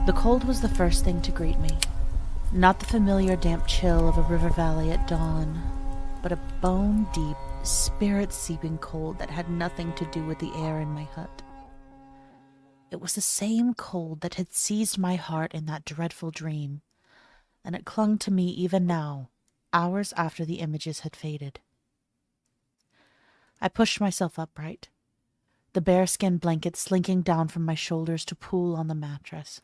The cold was the first thing to greet me. Not the familiar damp chill of a river valley at dawn, but a bone-deep, spirit-seeping cold that had nothing to do with the air in my hut. It was the same cold that had seized my heart in that dreadful dream, and it clung to me even now, hours after the images had faded. I pushed myself upright, the bearskin blanket slinking down from my shoulders to pool on the mattress.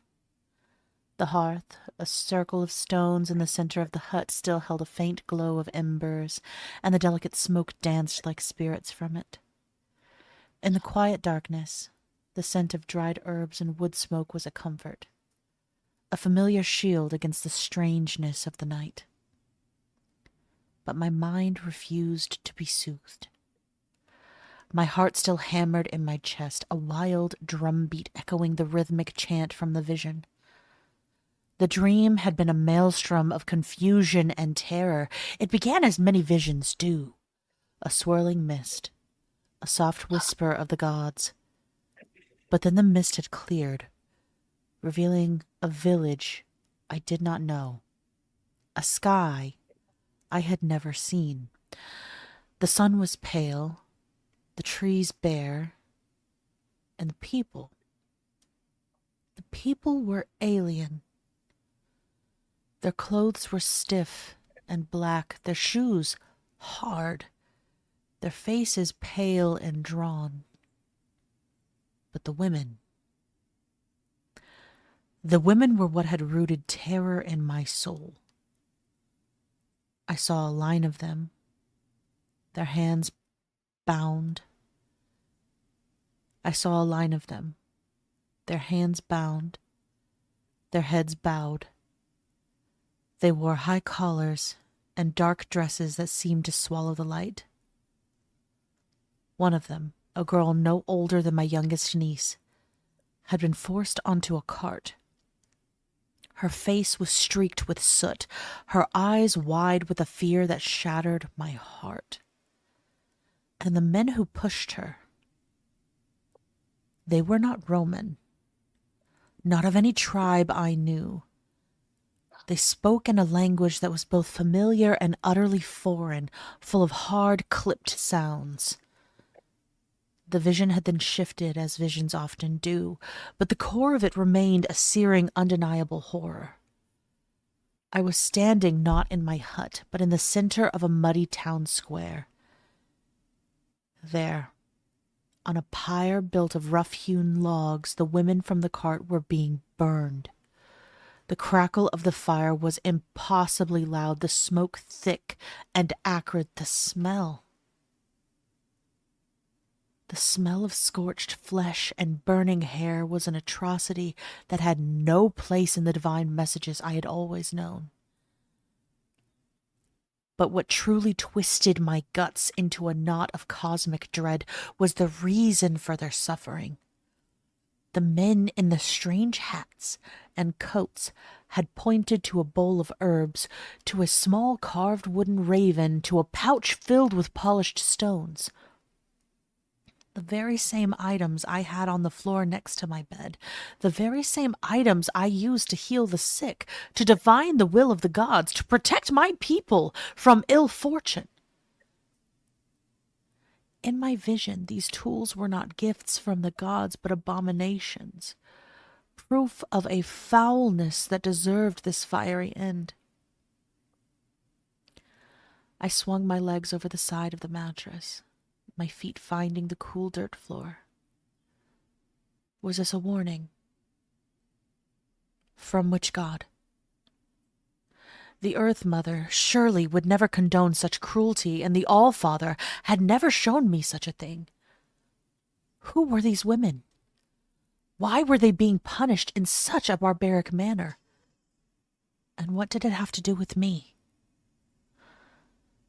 The hearth, a circle of stones in the center of the hut, still held a faint glow of embers, and the delicate smoke danced like spirits from it. In the quiet darkness, the scent of dried herbs and wood smoke was a comfort, a familiar shield against the strangeness of the night. But my mind refused to be soothed. My heart still hammered in my chest, a wild drumbeat echoing the rhythmic chant from the vision. The dream had been a maelstrom of confusion and terror. It began as many visions do, a swirling mist, a soft whisper of the gods. But then the mist had cleared, revealing a village I did not know, a sky I had never seen. The sun was pale, the trees bare, and the people were alien. Their clothes were stiff and black, their shoes hard, their faces pale and drawn. But the women were what had rooted terror in my soul. I saw a line of them, their hands bound. I saw a line of them, their hands bound, their heads bowed. They wore high collars and dark dresses that seemed to swallow the light. One of them, a girl no older than my youngest niece, had been forced onto a cart. Her face was streaked with soot, her eyes wide with a fear that shattered my heart. And the men who pushed her, they were not Roman, not of any tribe I knew. They spoke in a language that was both familiar and utterly foreign, full of hard, clipped sounds. The vision had then shifted, as visions often do, but the core of it remained a searing, undeniable horror. I was standing not in my hut, but in the center of a muddy town square. There, on a pyre built of rough-hewn logs, the women from the cart were being burned. The crackle of the fire was impossibly loud, the smoke thick and acrid, the smell of scorched flesh and burning hair was an atrocity that had no place in the divine messages I had always known. But what truly twisted my guts into a knot of cosmic dread was the reason for their suffering. The men in the strange hats and coats had pointed to a bowl of herbs, to a small carved wooden raven, to a pouch filled with polished stones. The very same items I had on the floor next to my bed, the very same items I used to heal the sick, to divine the will of the gods, to protect my people from ill fortune. In my vision, these tools were not gifts from the gods, but abominations, proof of a foulness that deserved this fiery end. I swung my legs over the side of the mattress, my feet finding the cool dirt floor. Was this a warning? From which god? The Earth Mother surely would never condone such cruelty, and the All-Father had never shown me such a thing. Who were these women? Why were they being punished in such a barbaric manner? And what did it have to do with me?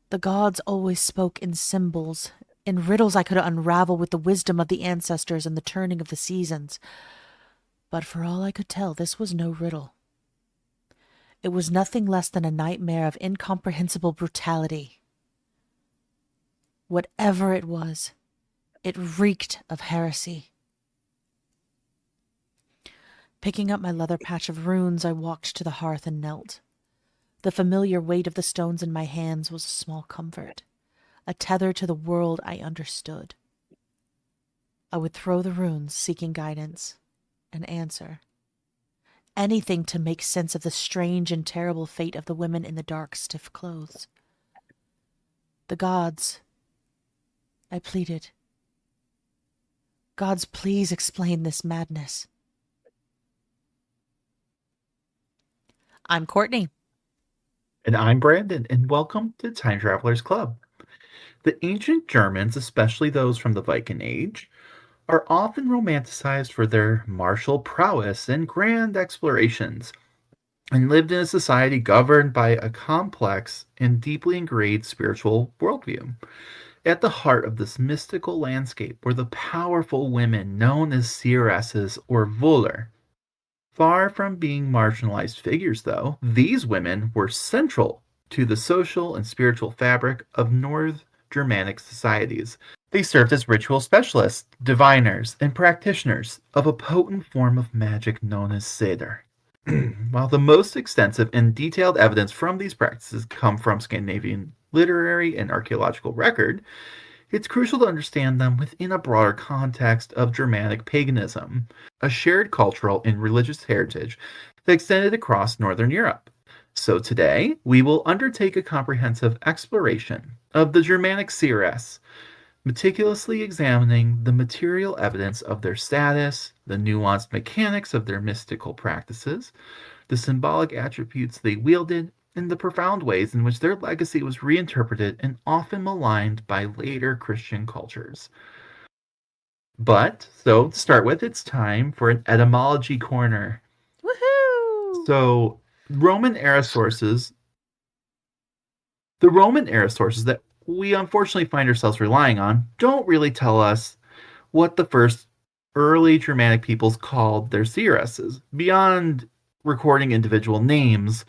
The gods always spoke in symbols, in riddles I could unravel with the wisdom of the ancestors and the turning of the seasons. But for all I could tell, this was no riddle. It was nothing less than a nightmare of incomprehensible brutality. Whatever it was, it reeked of heresy. Picking up my leather patch of runes, I walked to the hearth and knelt. The familiar weight of the stones in my hands was a small comfort, a tether to the world I understood. I would throw the runes, seeking guidance, an answer. Anything to make sense of the strange and terrible fate of the women in the dark, stiff clothes. The gods, I pleaded. Gods, please explain this madness. I'm Courtney. And I'm Brandon, and welcome to Time Travelers Club. The ancient Germans, especially those from the Viking Age, are often romanticized for their martial prowess and grand explorations, and lived in a society governed by a complex and deeply ingrained spiritual worldview. At the heart of this mystical landscape were the powerful women known as seeresses or Völler. Far from being marginalized figures, though, these women were central to the social and spiritual fabric of North Germanic societies. They served as ritual specialists, diviners, and practitioners of a potent form of magic known as Seder. While the most extensive and detailed evidence from these practices come from Scandinavian literary and archaeological record, it's crucial to understand them within a broader context of Germanic paganism, a shared cultural and religious heritage that extended across Northern Europe. So today, we will undertake a comprehensive exploration of the Germanic seeress, meticulously examining the material evidence of their status, the nuanced mechanics of their mystical practices, the symbolic attributes they wielded, and the profound ways in which their legacy was reinterpreted and often maligned by later Christian cultures. So to start with, it's time for an etymology corner. Woohoo! So, Roman era sources, the Roman era sources that we unfortunately find ourselves relying on, don't really tell us what the first early Germanic peoples called their seeresses, beyond recording individual names.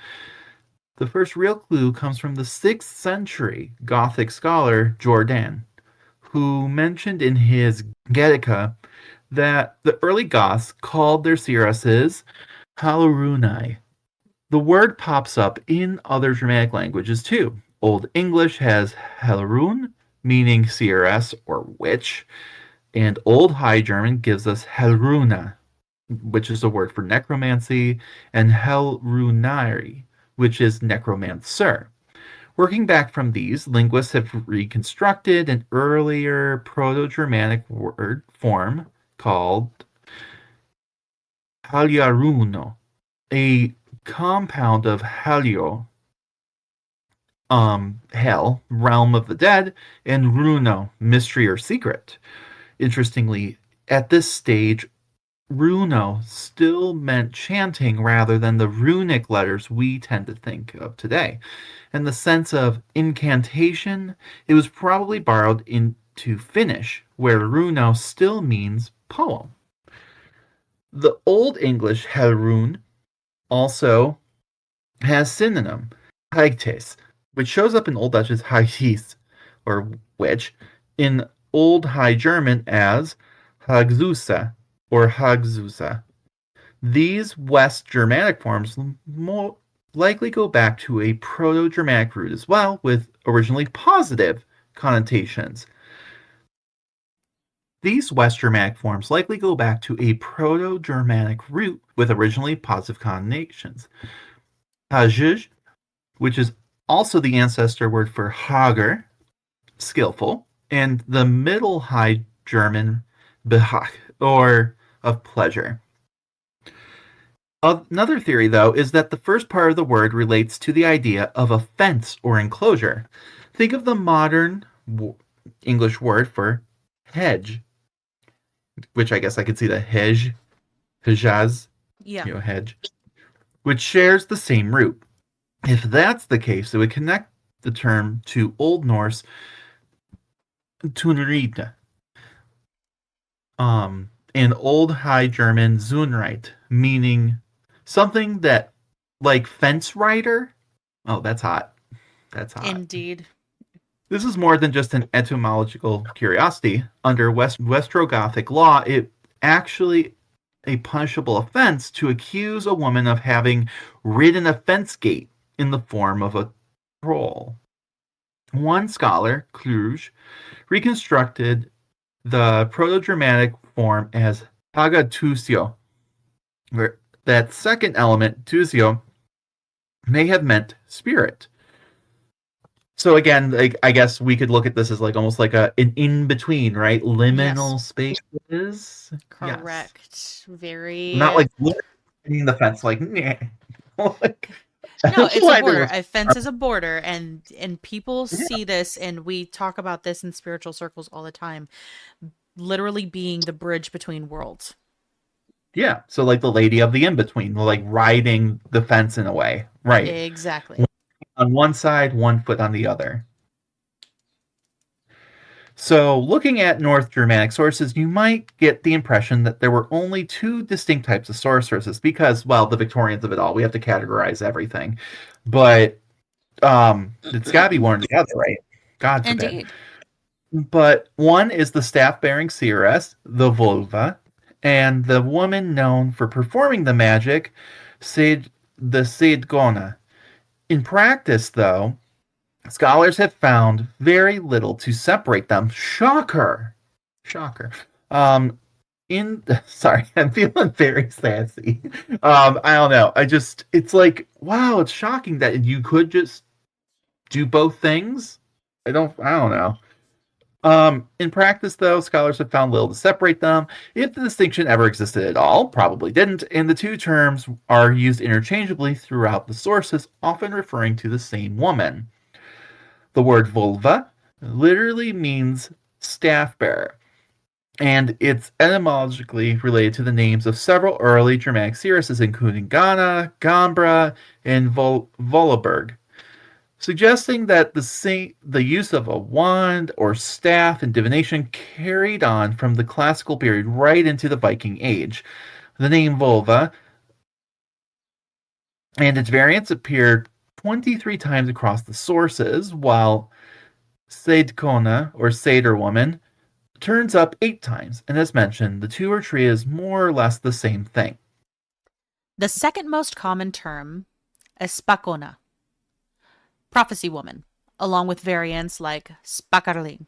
The first real clue comes from the 6th century Gothic scholar Jordan, who mentioned in his Getica that the early Goths called their seeresses Halurunai. The word pops up in other Germanic languages too. Old English has Helrun, meaning seeress or witch, and Old High German gives us Helruna, which is a word for necromancy, and Helrunari, which is necromancer. Working back from these, linguists have reconstructed an earlier Proto-Germanic word form called Halyaruno, a compound of Halio, hell, realm of the dead, and runo, mystery or secret. Interestingly, at this stage, runo still meant chanting rather than the runic letters we tend to think of today. And the sense of incantation, it was probably borrowed into Finnish, where runo still means poem. The Old English herun also has synonym, haigtes, which shows up in Old Dutch as haigis, or witch, in Old High German as hagzusa, or hagzusa. These West Germanic forms likely go back to a Proto-Germanic root as well, with originally positive connotations. These West Germanic forms likely go back to a Proto-Germanic root with originally positive connotations. Hajuj, which is also the ancestor word for Hager, skillful, and the Middle High German Behach, or of pleasure. Another theory, though, is that the first part of the word relates to the idea of a fence or enclosure. Think of the modern English word for hedge, which I guess I could see the hedge, hejaz, Yeah. hedge, which shares the same root. If that's the case, it would connect the term to Old Norse tunrita, and Old High German Zunreit, meaning something that, like fence rider. Oh, that's hot. That's hot. Indeed. This is more than just an etymological curiosity. Under Westrogothic law, it actually a punishable offense to accuse a woman of having ridden a fence gate in the form of a troll. One scholar, Cluj, reconstructed the Proto-Germanic form as "tagatusio", where that second element, "tusio", may have meant spirit. So again, like, I guess we could look at this as like almost like an in between, right? Yes. Liminal spaces. Yes. Correct. Very. Not like hitting the fence, like, nah. Like, I No, don't it's know a why there border. was. A fence is a border, and people Yeah, see this, and we talk about this in spiritual circles all the time. Literally being the bridge between worlds. yeah. So like the lady of the in between, like riding the fence in a way, right? Exactly. One on one side, one foot on the other. So, looking at North Germanic sources, you might get the impression that there were only two distinct types of sorceresses because, well, the Victorians of it all, we have to categorize everything. But it's got to be one or the other, right? God forbid. Indeed. But one is the staff-bearing seeress, the vulva, and the woman known for performing the magic, the Seidgona. In practice, though, scholars have found very little to separate them. Shocker. Shocker. In sorry, I'm feeling very sassy. I don't know. It's like, wow, it's shocking that you could just do both things. I don't know. In practice, though, scholars have found little to separate them. If the distinction ever existed at all, probably didn't, and the two terms are used interchangeably throughout the sources, often referring to the same woman. The word vulva literally means staff bearer, and it's etymologically related to the names of several early Germanic seeresses, including Ghana, Gambra, and Volaberg, suggesting that the use of a wand or staff in divination carried on from the classical period right into the Viking Age. The name vulva and its variants appeared 23 times across the sources, while Seidkona, or Seder woman, turns up 8 times, and as mentioned, the two are treated as more or less the same thing. The second most common term is spakona, prophecy woman, along with variants like spakarling,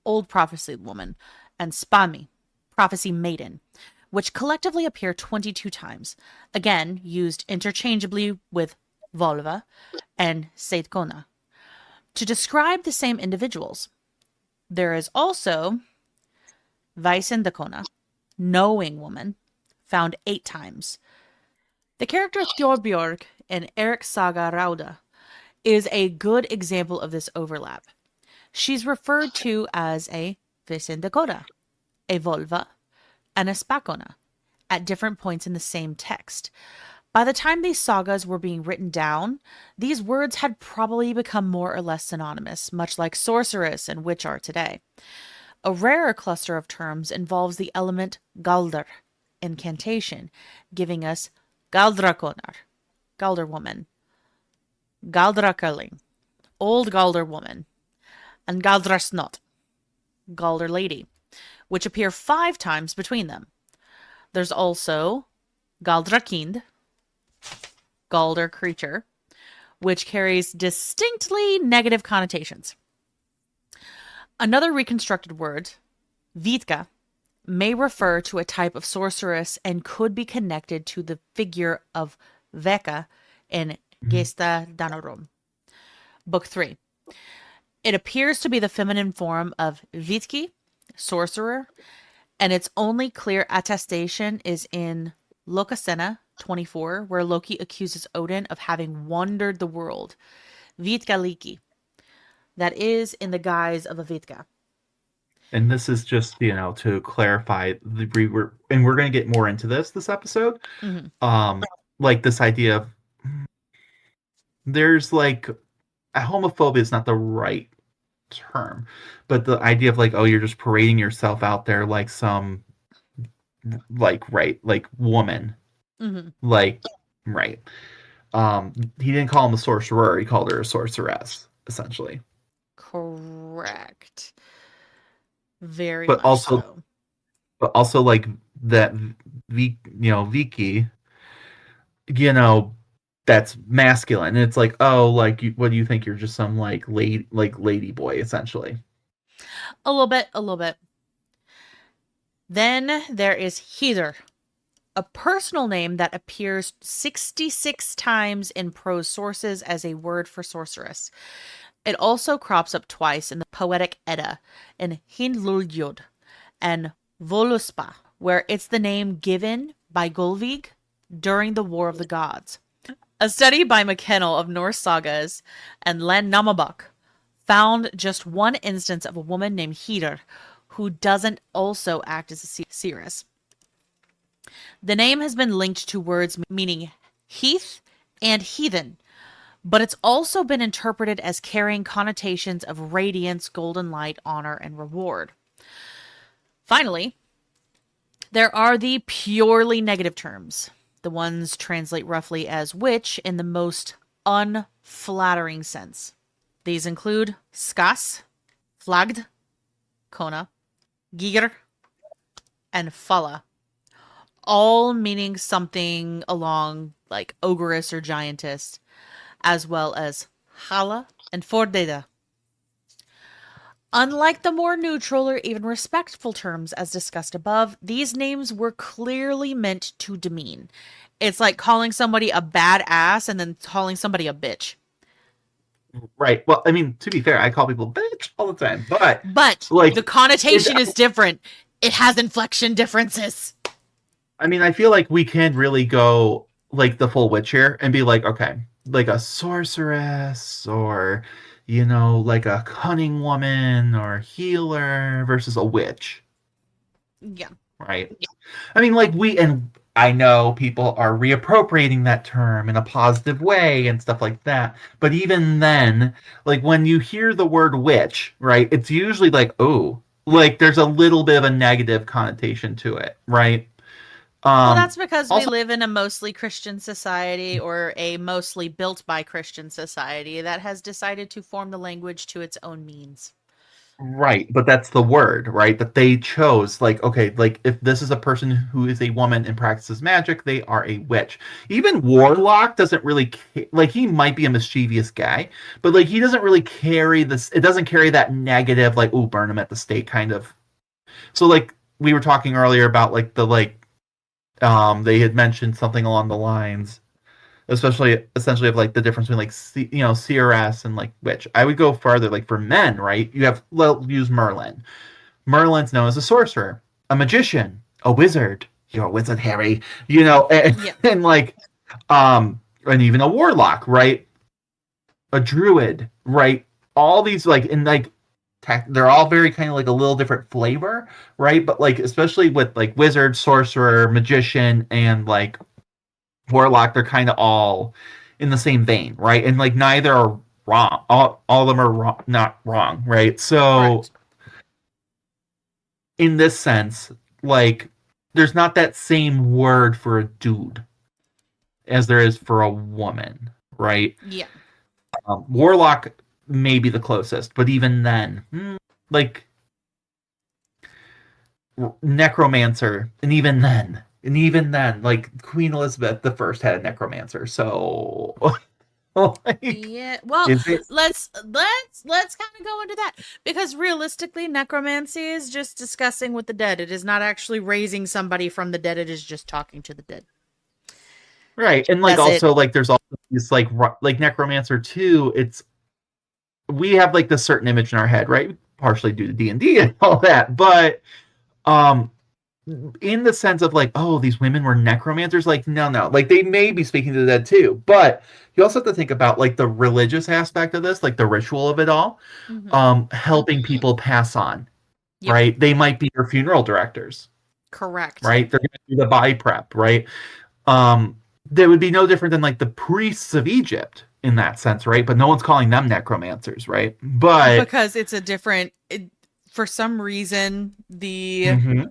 old prophecy woman, and spami, prophecy maiden, which collectively appear 22 times, again used interchangeably with volva and seitkona, to describe the same individuals. There is also Weissendekona, knowing woman, found 8 times. The character Thorbjorg in Eric's saga Rauda is a good example of this overlap. She's referred to as a Weissendekona, a Volva, and a Spakona at different points in the same text. By the time these sagas were being written down, these words had probably become more or less synonymous, much like sorceress and witch are today. A rarer cluster of terms involves the element galdr, incantation, giving us galdrakonar, Galder woman, galdrakarling, old Galder woman, and galdrasnot, Galder lady, which appear 5 times between them. There's also galdrakind, Galder creature, which carries distinctly negative connotations. Another reconstructed word, Vitka, may refer to a type of sorceress and could be connected to the figure of Veka in Gesta Danorum. Book 3. It appears to be the feminine form of Vitki, sorcerer, and its only clear attestation is in Lokasena 24, where Loki accuses Odin of having wandered the world. Vitkaliki. That is in the guise of a Vitka. And this is just, to clarify, we're going to get more into this episode. Mm-hmm. Like this idea of there's like homophobia is not the right term, but the idea of like, oh, you're just parading yourself out there like some like woman, Mm-hmm. like right. He didn't call him a sorcerer; he called her a sorceress, essentially. Correct. Very But much also, so. but also like that Vicky, you know, that's masculine. And it's like, oh, like, what do you think? You're just some lady boy, essentially. A little bit, a little bit. Then there is Heather, a personal name that appears 66 times in prose sources as a word for sorceress. It also crops up twice in the Poetic Edda, in Hyndluljóð and Voluspa, where it's the name given by Gulvig during the War of the Gods. A study by McKennell of Norse sagas and Len Namabok found just one instance of a woman named Heather who doesn't also act as a seeress. The name has been linked to words meaning heath and heathen, but it's also been interpreted as carrying connotations of radiance, golden light, honor, and reward. Finally, there are the purely negative terms. The ones translate roughly as witch in the most unflattering sense. These include skas, flagd, kona, giger, and falla, all meaning something along like ogress or giantess, as well as hala and fordeda. Unlike the more neutral or even respectful terms as discussed above, these names were clearly meant to demean. It's like calling somebody a badass and then calling somebody a bitch. Right. Well, I mean, to be fair, I call people bitch all the time, but like the connotation is different. It has inflection differences. I mean, I feel like we can really go like the full witch here and be like, okay, like a sorceress or like a cunning woman or healer versus a witch. Yeah. Right. I mean, like and I know people are reappropriating that term in a positive way and stuff like that. But even then, like when you hear the word witch, right, it's usually like, oh, like there's a little bit of a negative connotation to it, right? Well, that's because Also, we live in a mostly Christian society or a mostly built by Christian society that has decided to form the language to its own means. right, but that's the word, right? That they chose. Like, okay, like if this is a person who is a woman and practices magic, they are a witch. Even warlock doesn't really like he might be a mischievous guy, but like he doesn't really carry this. It doesn't carry that negative, like, oh, burn him at the stake kind of. So like we were talking earlier about like they had mentioned something along the lines, especially essentially of like the difference between like Seeresses and like witch. I would go farther, like for men, right? Use Merlin. Merlin's known as a sorcerer, a magician, a wizard. You're a wizard, Harry. And like and even a warlock, right? A druid, right? All these they're all very kind of like a little different flavor, right? But like especially with like wizard, sorcerer, magician, and like warlock, they're kind of all in the same vein, right? And like neither are wrong. All of them are wrong, not wrong, right? So Correct. in this sense, like there's not that same word for a dude as there is for a woman, right? Yeah. Warlock may be the closest, but even then, like necromancer, and even then, like Queen Elizabeth the First had a necromancer. So, like, Yeah. Well, is it let's kind of go into that because realistically, necromancy is just discussing with the dead. It is not actually raising somebody from the dead. It is just talking to the dead. right? And like That's also it. like there's also this like necromancer too. We have like this certain image in our head, right? Partially due to D&D and all that, but um in the sense of like, oh, these women were necromancers, like no, like they may be speaking to the dead too, but you also have to think about like the religious aspect of this, like the ritual of it all, Mm-hmm. helping people pass on, Yep. right? They might be your funeral directors, Correct. right? They're going to do the body prep, right? um they would be no different than like the priests of Egypt in that sense, right? But no one's calling them necromancers, right? But Because it's a different. For some reason, mhm.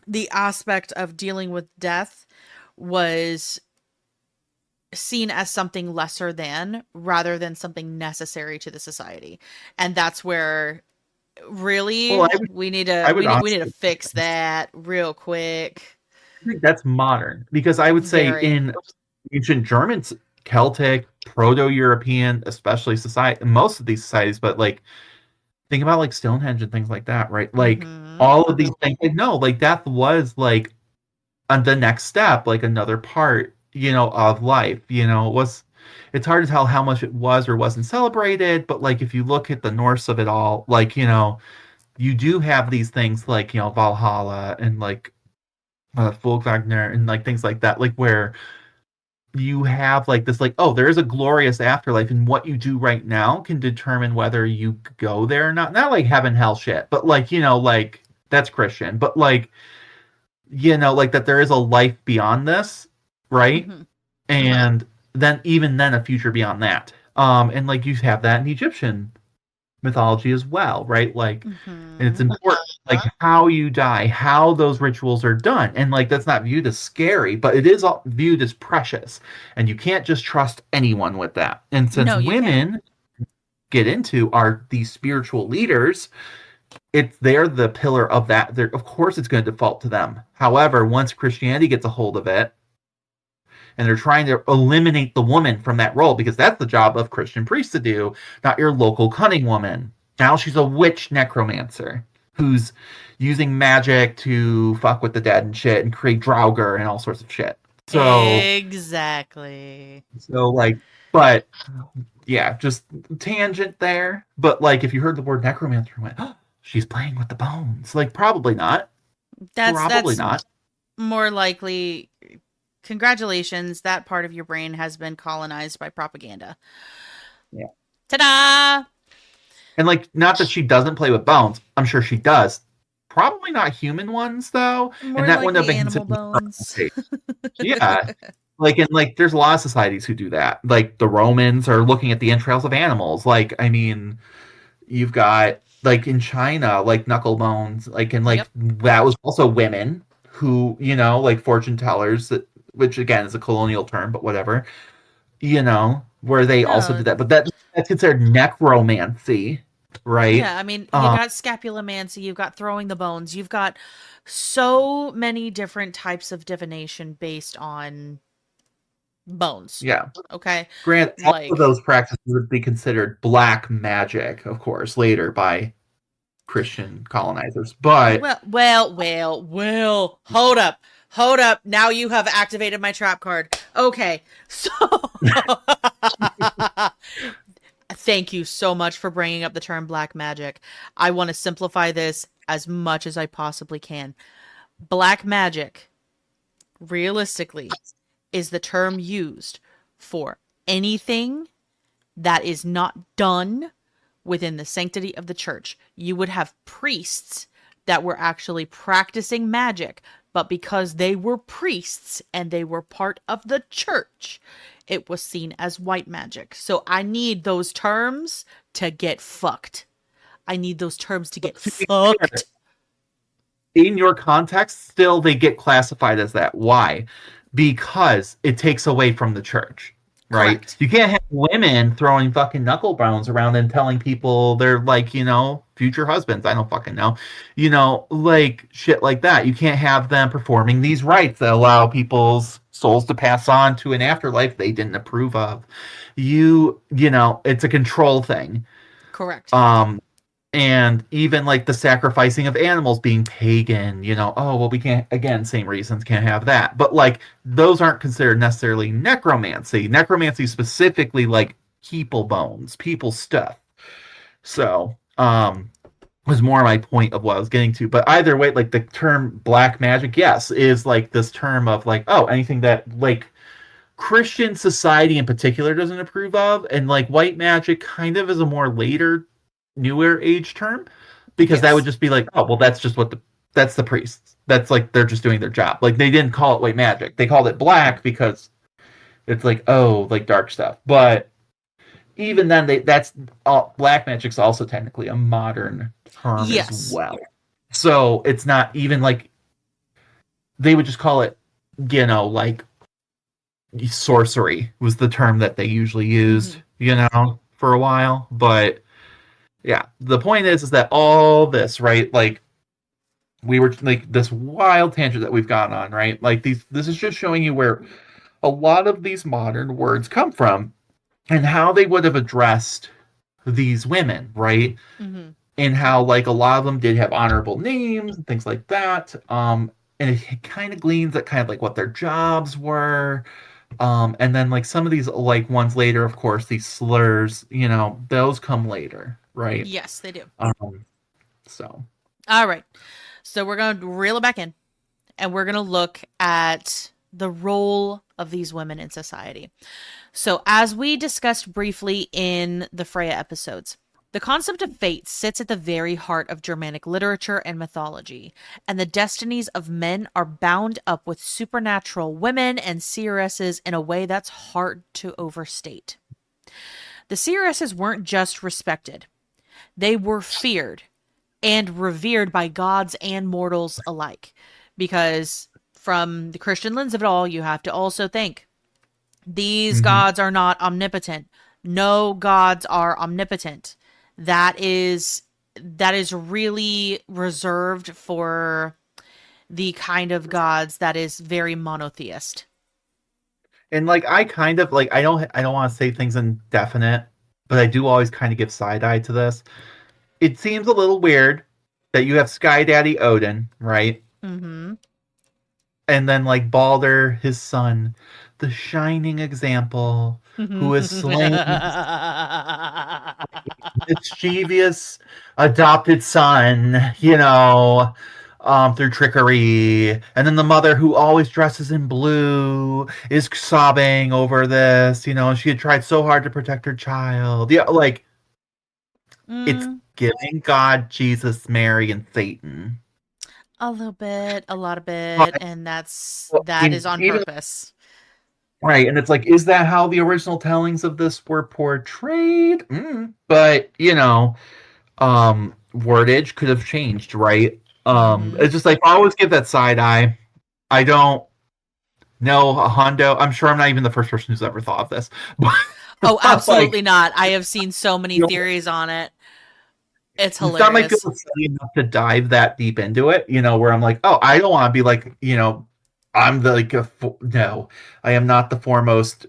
the aspect of dealing with death was seen as something lesser than rather than something necessary to the society, and that's where Well, really I would we need to I would we need to honestly fix that real quick. think that's modern because I would say Very. in ancient Germans, Celtic, Proto-European, especially society, most of these societies, but like think about like Stonehenge and things like that, right? Like Mm-hmm. all of these things, like no, like death was like the next step, like another part, of life. It was. It's hard to tell how much it was or wasn't celebrated, but like if you look at the Norse of it all, like you do have these things like Valhalla and like Volkswagen and like things like that, like where you have like this like oh there is a glorious afterlife and what you do right now can determine whether you go there or not like heaven hell shit but like like that's Christian but like like that there is a life beyond this, right? Mm-hmm. And then even then a future beyond that, and like you have that in Egyptian mythology as well, right? Like, and it's Mm-hmm. important, like how you die, how those rituals are done, and like that's not viewed as scary, but it is viewed as precious, and you can't just trust anyone with that. And since No, you can't. women get into are these spiritual leaders, they're the pillar of that. Of course, it's going to default to them. However, once Christianity gets a hold of it, and they're trying to eliminate the woman from that role because that's the job of Christian priests to do, not your local cunning woman. Now she's a witch necromancer who's using magic to fuck with the dead and shit and create Draugr and all sorts of shit. Exactly. So like, but yeah, just tangent there. But like, if you heard the word necromancer, you went, oh, she's playing with the bones. Like, probably not. Probably That's not. more likely. Congratulations, that part of your brain has been colonized by propaganda. Yeah. Ta-da! And like, not that she doesn't play with bones. I'm sure she does. Probably not human ones though, and More that wouldn't have likely been animal considered. bones. Yeah, like there's a lot of societies who do that. Like the Romans are looking at the entrails of animals. Like I mean, you've got like in China, like knuckle bones, like and like Yep. that was also women who like fortune tellers, which again is a colonial term, but whatever. Where they also No. did that, but that's considered necromancy, right? Yeah, I mean, you Um, got scapulomancy, you've got throwing the bones, you've got so many different types of divination based on bones. yeah. Okay? Grant, all of Like, those practices would be considered black magic, of course, later by Christian colonizers. But hold up. Hold up. Now you have activated my trap card. Okay. So thank you so much for bringing up the term black magic. I want to simplify this as much as I possibly can. Black magic, realistically, is the term used for anything that is not done within the sanctity of the church. You would have priests that were actually practicing magic, but because they were priests and they were part of the church, it was seen as white magic. So I need those terms to get fucked. I need those terms to get to be fair, fucked. in your context, still they get classified as that. Why? Because it takes away from the church, right? Correct. You can't have women throwing fucking knuckle bones around and telling people they're like, future husbands. I don't fucking know. Like shit like that. You can't have them performing these rites that allow people's souls to pass on to an afterlife they didn't approve of. It's a control thing. Correct. And even like the sacrificing of animals being pagan, oh well we can't, again, same reasons, can't have that, but like those aren't considered necessarily necromancy specifically like people bones, people stuff. So was more my point of what I was getting to. But either way, like the term black magic, yes, is like this term of like, oh, anything that like Christian society in particular doesn't approve of, and like white magic kind of is a more later, newer age term, because that would Yes. just be like, oh, well, that's the priests. That's like they're just doing their job. Like they didn't call it white magic. They called it black because it's like, oh, like dark stuff. But even then, that's black magic's also technically a modern term as Yes. well. So it's not even like they would just call it, like sorcery was the term that they usually used, for a while. But yeah, the point is that all this, right? Like we were like this wild tangent that we've gone on, right? Like this is just showing you where a lot of these modern words come from and how they would have addressed these women, right? Mm-hmm. And how like a lot of them did have honorable names and things like that. And it kind of gleans at kind of like what their jobs were. And then like some of these like ones later, of course, these slurs, those come later, right? Yes, they do. So All right. So we're going to reel it back in and we're going to look at the role of these women in society. So, as we discussed briefly in the Freyja episodes, the concept of fate sits at the very heart of Germanic literature and mythology, and the destinies of men are bound up with supernatural women and seeresses in a way that's hard to overstate. The seeresses weren't just respected, they were feared and revered by gods and mortals alike. Because from the Christian lens of it all, you have to also think these mhm. gods are not omnipotent. No gods are omnipotent. That is really reserved for the kind of gods that is very monotheist. And like I kind of like I don't want to say things indefinite, but I do always kind of give side eye to this. It seems a little weird that you have Sky Daddy Odin, right? Mm-hmm. And then like Balder, his son, the shining example, who is slain mischievous adopted son, through trickery. And then the mother who always dresses in blue is sobbing over this, and she had tried so hard to protect her child. Yeah, like it's mm, giving God, Jesus, Mary, and Satan. a little bit, a lot of bit, But and well, that is on even purpose. right, and it's like, is that how the original tellings of this were portrayed? But wordage could have changed, right? Mm-hmm. It's just like I always give that side eye. I don't know a Hondo. I'm sure I'm not even the first person who's ever thought of this, Oh, but like, absolutely not. I have seen so many you know, theories on it. It's it's not my hilarious. field of study enough to dive that deep into it. Where I'm like, oh, I don't want to be like, I'm the like, no, I am not the foremost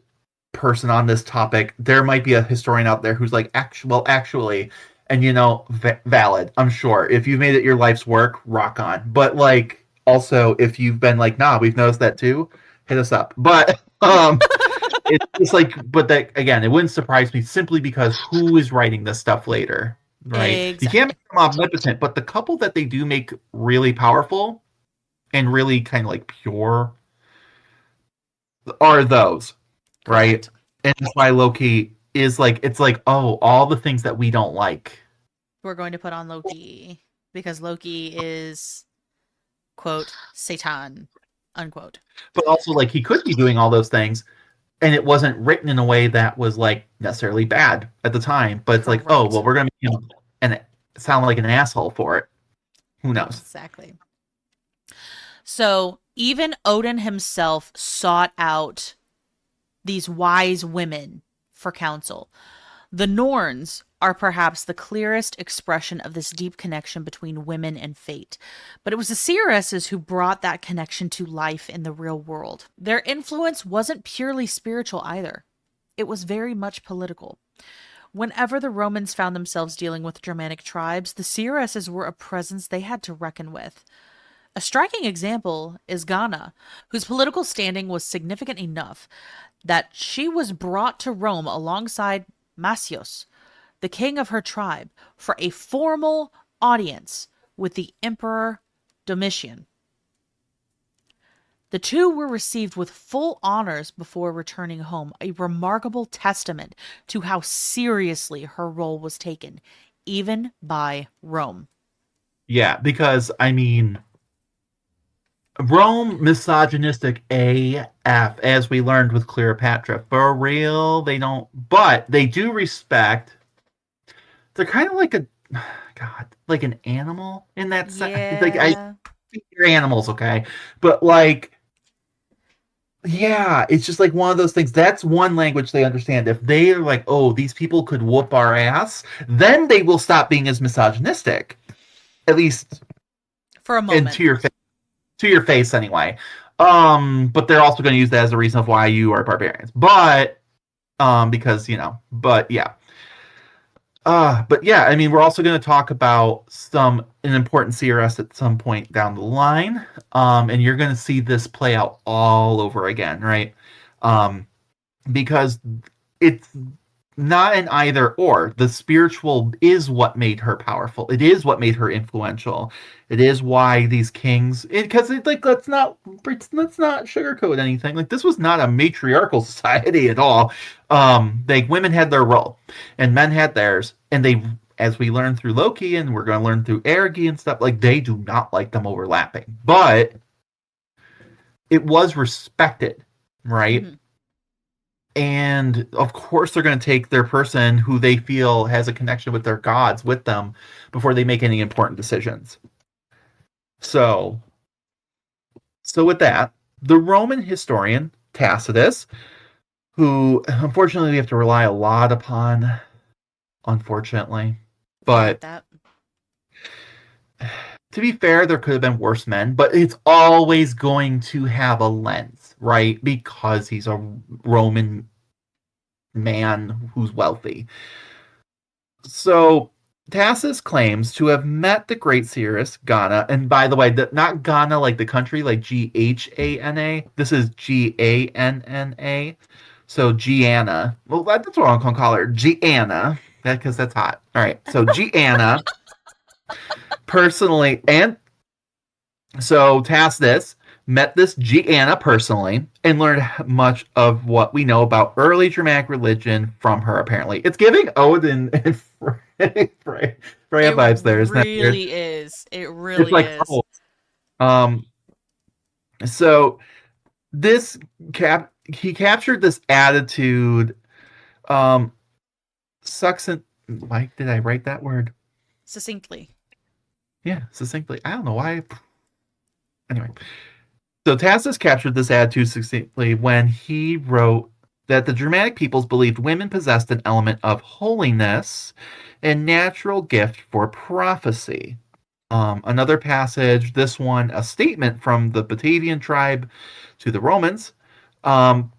person on this topic. There might be a historian out there who's like, actually, and valid. I'm sure if you've made it your life's work, rock on. But like, also, if you've been like, nah, we've noticed that too, hit us up. But it's just like, but that again, it wouldn't surprise me simply because who is writing this stuff later, right? You can't Exactly. make them omnipotent, but the couple that they do make really powerful and really kind of like pure are those, right? Correct. And that's why Loki is like, it's like, oh, all the things that we don't like. We're going to put on Loki because Loki is, quote, Satan, unquote. But also, like, he could be doing all those things, and it wasn't written in a way that was like necessarily bad at the time. But it's like, oh, Correct. well, we're gonna make him and sound like an asshole for it. Who knows? Exactly. So even Odin himself sought out these wise women for counsel. The Norns are perhaps the clearest expression of this deep connection between women and fate. But it was the Seeresses who brought that connection to life in the real world. Their influence wasn't purely spiritual either, it was very much political. Whenever the Romans found themselves dealing with Germanic tribes, the Seeresses were a presence they had to reckon with. A striking example is Ghana, whose political standing was significant enough that she was brought to Rome alongside Macios, the king of her tribe, for a formal audience with the Emperor Domitian. The two were received with full honors before returning home, a remarkable testament to how seriously her role was taken, even by Rome. Yeah, because I mean, Rome misogynistic AF, as we learned with Cleopatra. For real, they don't, but they do respect. They're kind of like a God, like an animal in that sense. Like I Yeah. think they're animals, okay, but like yeah, it's just like one of those things. That's one language they understand. If they're like, oh, these people could whoop our ass, then they will stop being as misogynistic. At least For a and moment. to your face anyway. But they're also going to use that as a reason of why you are barbarians. But because but yeah. But yeah, I mean, we're also going to talk about an important CRS at some point down the line, and you're going to see this play out all over again, right? Because it's not an either or. The spiritual is what made her powerful. It is what made her influential. It is why these kings. Because like let's not sugarcoat anything. Like this was not a matriarchal society at all. Like women had their role, and men had theirs, and they. As we learn through Loki, and we're going to learn through Ergi and stuff, like they do not like them overlapping. But it was respected, right? Mm-hmm. And of course, they're going to take their person who they feel has a connection with their gods with them before they make any important decisions. So with that, the Roman historian Tacitus, who unfortunately we have to rely a lot upon, unfortunately, but that. To be fair, there could have been worse men, but it's always going to have a lens, right? Because he's a Roman man who's wealthy. So Tacitus claims to have met the great seeress Ghana, and by the way, not Ghana like the country, like Ghana. This is Ganna. So Gianna. Well, that's what I'm gonna call her, Gianna, because that's hot. All right, so Gianna personally, and so Tacitus met this Gianna personally and learned much of what we know about early Germanic religion from her, apparently. It's giving Odin and Freya vibes there, isn't it? It really is. It really it's like, is. Oh. So he captured this attitude. Succinct. Why did I write that word? Succinctly. Yeah, succinctly. I don't know why. Anyway. So Tacitus captured this attitude succinctly when he wrote that the Germanic peoples believed women possessed an element of holiness and natural gift for prophecy. Another passage, this one, a statement from the Batavian tribe to the Romans,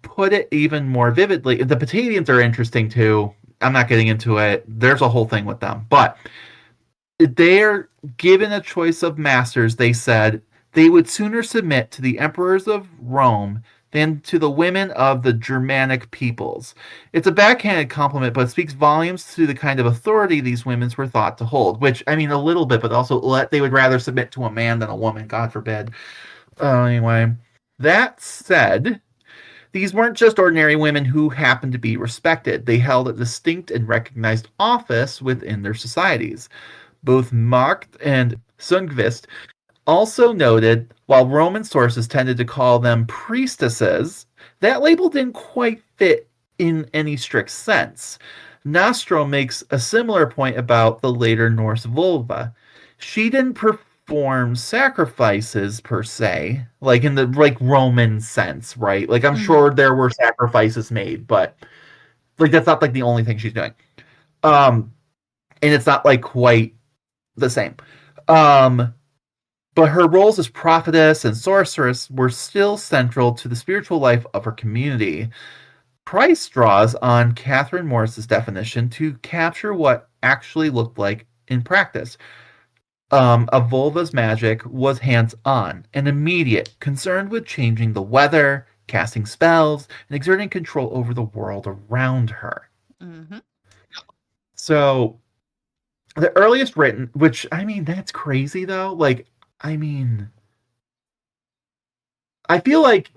put it even more vividly. The Batavians are interesting too. I'm not getting into it. There's a whole thing with them. But they're given a choice of masters, they said, they would sooner submit to the emperors of Rome than to the women of the Germanic peoples. It's a backhanded compliment, but it speaks volumes to the kind of authority these women were thought to hold, which, I mean, a little bit, but also they would rather submit to a man than a woman, God forbid. Anyway, that said, these weren't just ordinary women who happened to be respected. They held a distinct and recognized office within their societies. Both Markt and Sundqvist also noted, while Roman sources tended to call them priestesses, that label didn't quite fit in any strict sense. Nostro makes a similar point about the later Norse vulva. She didn't perform sacrifices per se, like in the Roman sense, right? Like I'm sure there were sacrifices made, but like that's not like the only thing she's doing. And it's not like quite the same. But her roles as prophetess and sorceress were still central to the spiritual life of her community. Price draws on Catherine Morris's definition to capture what actually looked like in practice. A vulva's magic was hands-on and immediate, concerned with changing the weather, casting spells, and exerting control over the world around her. Mm-hmm. So, the earliest written, which, I mean, that's crazy, though. Like, I mean, I feel like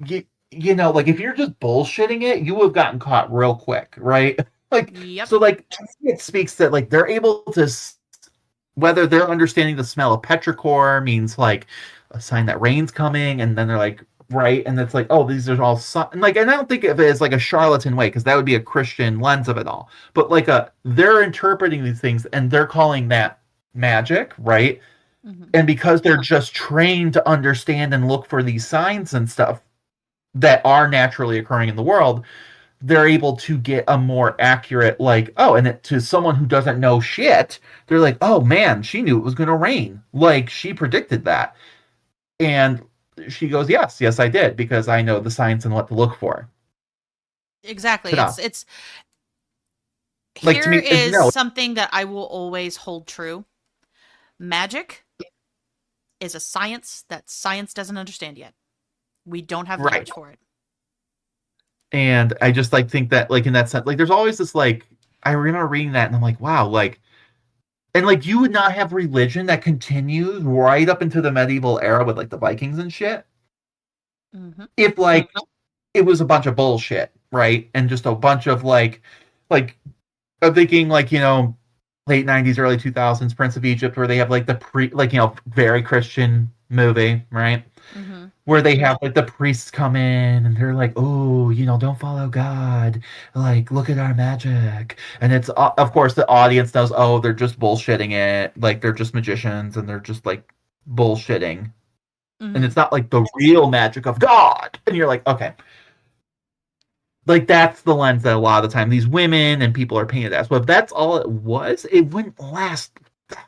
you know, like if you're just bullshitting it, you would have gotten caught real quick, right? Like, yep. So like it speaks that like they're able to, whether they're understanding the smell of petrichor means like a sign that rain's coming, and then they're like, right, and it's like, oh, these are all and I don't think of it as like a charlatan way, because that would be a Christian lens of it all, but like they're interpreting these things and they're calling that magic, right? And because they're just trained to understand and look for these signs and stuff that are naturally occurring in the world, they're able to get a more accurate, like, oh, and to someone who doesn't know shit, they're like, oh man, she knew it was going to rain. Like, she predicted that. And she goes, yes, I did, because I know the science and what to look for. Exactly. Ta-da. It's Like, to here me, is no, something that I will always hold true. Magic is a science that science doesn't understand yet. We don't have right. language for it. And I just like think that, like, in that sense, like, there's always this, like, I remember reading that and I'm like, wow, like, and like, you would not have religion that continues right up into the medieval era with like the Vikings and shit Mm-hmm. if like it was a bunch of bullshit, right? And just a bunch of like I'm thinking, like, late 90s, early 2000s, Prince of Egypt, where they have like the like, very Christian movie, right? Mm-hmm. Where they have like the priests come in and they're like, oh, don't follow God. Like, look at our magic. And it's, of course, the audience knows, oh, they're just bullshitting it. Like, they're just magicians and they're just like bullshitting. And Mm-hmm. it's not like the real magic of God. And you're like, okay. Like, that's the lens that a lot of the time these women and people are painted as. But if that's all it was, it wouldn't last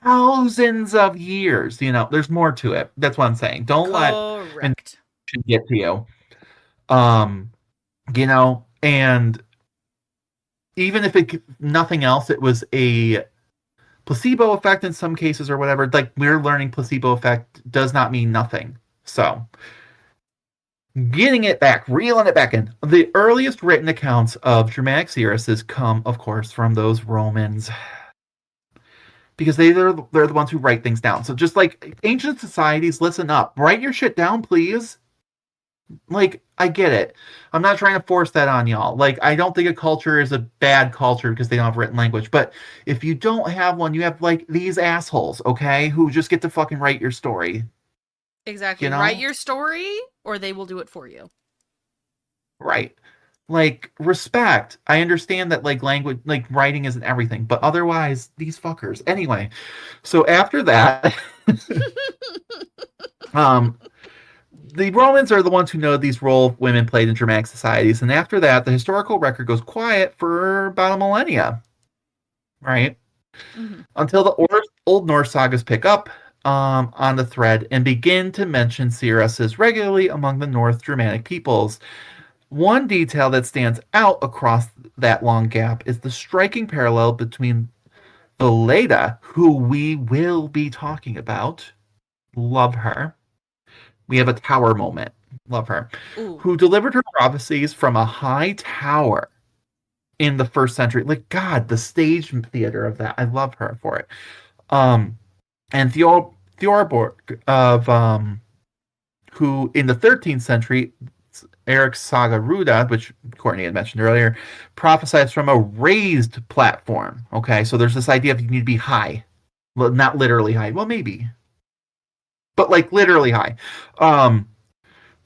thousands of years. There's more to it. That's what I'm saying. Don't let and Correct. get to you. And even if nothing else, it was a placebo effect in some cases or whatever. Like, we're learning placebo effect does not mean nothing. So, getting it back, reeling it back in. The earliest written accounts of dramatic seeresses come, of course, from those Romans, because they're the ones who write things down. So just like ancient societies, listen up, write your shit down, please. Like, I get it. I'm not trying to force that on y'all. Like, I don't think a culture is a bad culture because they don't have written language. But if you don't have one, you have like these assholes, okay, who just get to fucking write your story. Exactly. You Write know? your story or they will do it for you. Right. Like, respect. I understand that, like, language, like, writing isn't everything, but otherwise, these fuckers. Anyway, so after that, um, the Romans are the ones who know these roles women played in dramatic societies, and after that, the historical record goes quiet for about a millennia, right? Mm-hmm. Until the Old Norse sagas pick up on the thread and begin to mention Seeresses regularly among the North Germanic peoples. One detail that stands out across that long gap is the striking parallel between the Leda, who we will be talking about, love her. We have a tower moment, love her, Ooh. who delivered her prophecies from a high tower in the first century. Like, God, the stage theater of that, I love her for it. And Theorborg of who in the 13th century, Eric's Saga Ruda, which Courtney had mentioned earlier, prophesies from a raised platform. Okay, so there's this idea of you need to be high. Well, not literally high. Well, maybe. But like literally high. Um,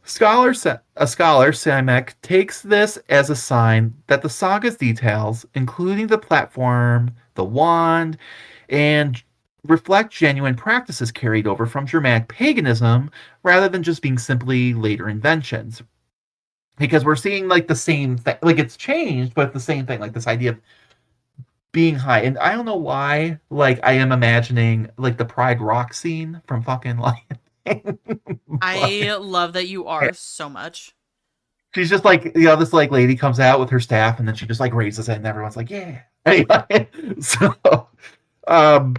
a scholar, Samek, takes this as a sign that the saga's details, including the platform, the wand, and reflect genuine practices carried over from Germanic paganism rather than just being simply later inventions. Because we're seeing like the same thing, like it's changed, but the same thing, like this idea of being high. And I don't know why, like, I am imagining like the Pride Rock scene from fucking Lion. But I love that you are so much. she's just like, this like lady comes out with her staff and then she just like raises it and everyone's like, yeah. Anyway, so um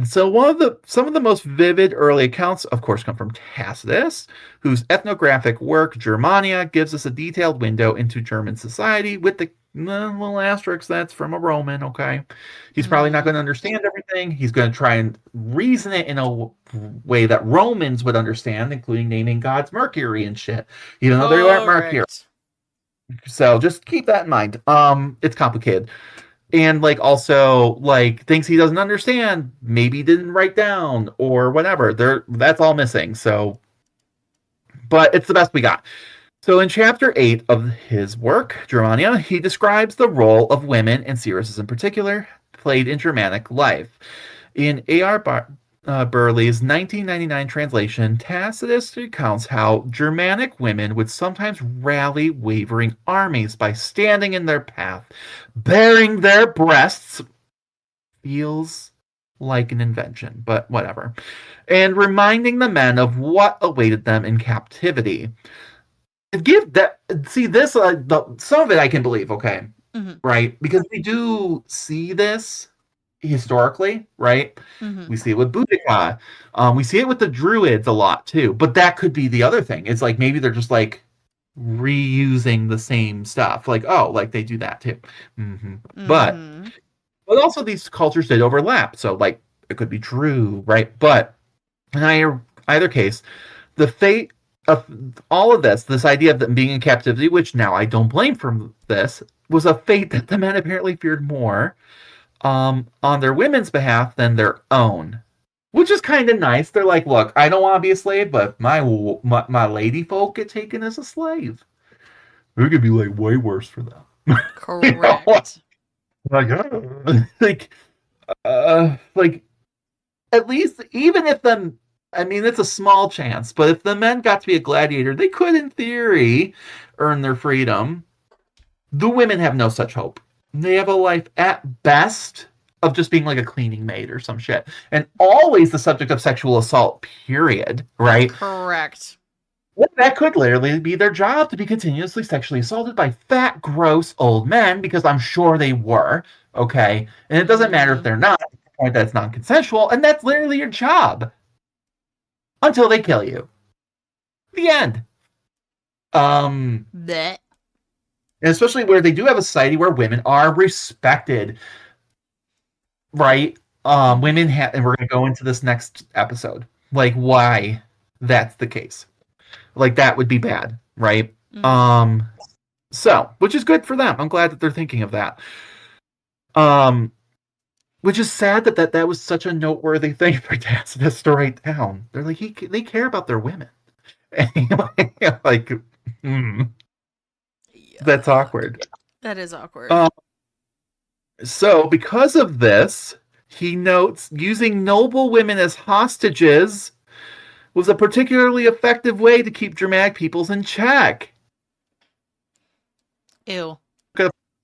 so some of the most vivid early accounts, of course, come from Tacitus, whose ethnographic work Germania gives us a detailed window into German society with the little asterisk that's from a Roman. Okay, he's probably not Mm-hmm. going to understand everything. He's going to try and reason it in a way that Romans would understand, including naming gods Mercury and shit, even though they weren't Mercury. Correct. So just keep that in mind. It's complicated, and like also like things he doesn't understand, maybe didn't write down or whatever. That's all missing. So, but it's the best we got. So in chapter 8 of his work, Germania, he describes the role of women and Seeresses in particular played in Germanic life. In A.R. Burley's 1999 translation, Tacitus recounts how Germanic women would sometimes rally wavering armies by standing in their path, baring their breasts. Feels like an invention, but whatever. And reminding the men of what awaited them in captivity. Give that. See this. Some of it I can believe. Okay, Mm-hmm. right? Because we do see this historically, right? Mm-hmm. We see it with Boudica. We see it with the Druids a lot too. But that could be the other thing. It's like maybe they're just like reusing the same stuff. Like, oh, like they do that too. hmm But Mm-hmm. also these cultures did overlap. So like it could be true, right? But in either case, the fate of all of this idea of them being in captivity, which now I don't blame from this, was a fate that the men apparently feared more on their women's behalf than their own, which is kind of nice. They're like, look, I don't want to be a slave, but if my lady folk get taken as a slave, it could be like way worse for them. you know, Correct. like, like at least even if the I mean, it's a small chance, but if the men got to be a gladiator, they could, in theory, earn their freedom. The women have no such hope. They have a life at best of just being like a cleaning maid or some shit. And always the subject of sexual assault, period. Right? Correct. Well, that could literally be their job to be continuously sexually assaulted by fat, gross old men, because I'm sure they were. Okay. And it doesn't matter if Mm-hmm. they're not, at the point that's non consensual, and that's literally your job until they kill you. The end. Um, That. and especially where they do have a society where women are respected, right? Women have, and we're going to go into this next episode, like why that's the case. Like that would be bad, right? Mm-hmm. So which is good for them. I'm glad that they're thinking of that. Um, which is sad that was such a noteworthy thing for Tacitus to write down. They're like they care about their women. Anyway, like, that's Yuck. awkward. That is awkward. Um, so, because of this, he notes using noble women as hostages was a particularly effective way to keep Germanic peoples in check. Ew.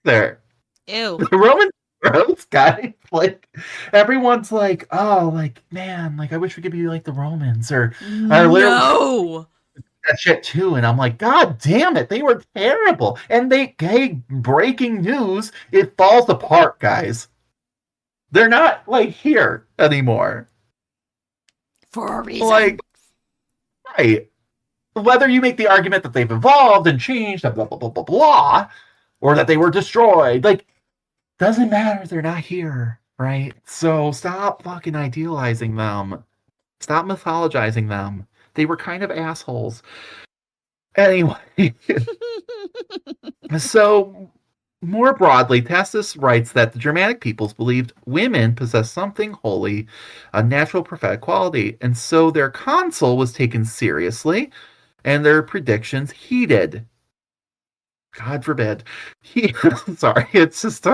There, Ew. the Roman roads, guys, like everyone's like, oh, like man, like I wish we could be like the Romans, or I literally No. that shit too, and I'm like, God damn it, they were terrible. And hey, breaking news, it falls apart, guys. They're not like here anymore. For a reason. Like, right. Whether you make the argument that they've evolved and changed, blah, blah, blah, blah, blah, or that they were destroyed, like, doesn't matter. They're not here, right? So stop fucking idealizing them. Stop mythologizing them. They were kind of assholes. Anyway, so more broadly, Tacitus writes that the Germanic peoples believed women possessed something holy, a natural prophetic quality, and so their consul was taken seriously and their predictions heeded. God forbid. Sorry, it's just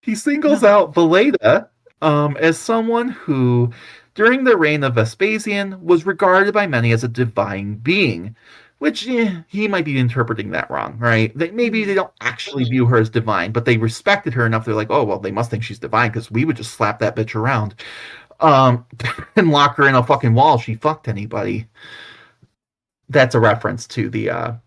he singles out Veleda as someone who, during the reign of Vespasian, was regarded by many as a divine being, which he might be interpreting that wrong, right? Maybe they don't actually view her as divine, but they respected her enough. They're like, oh, well, they must think she's divine because we would just slap that bitch around and lock her in a fucking wall if she fucked anybody. That's a reference to the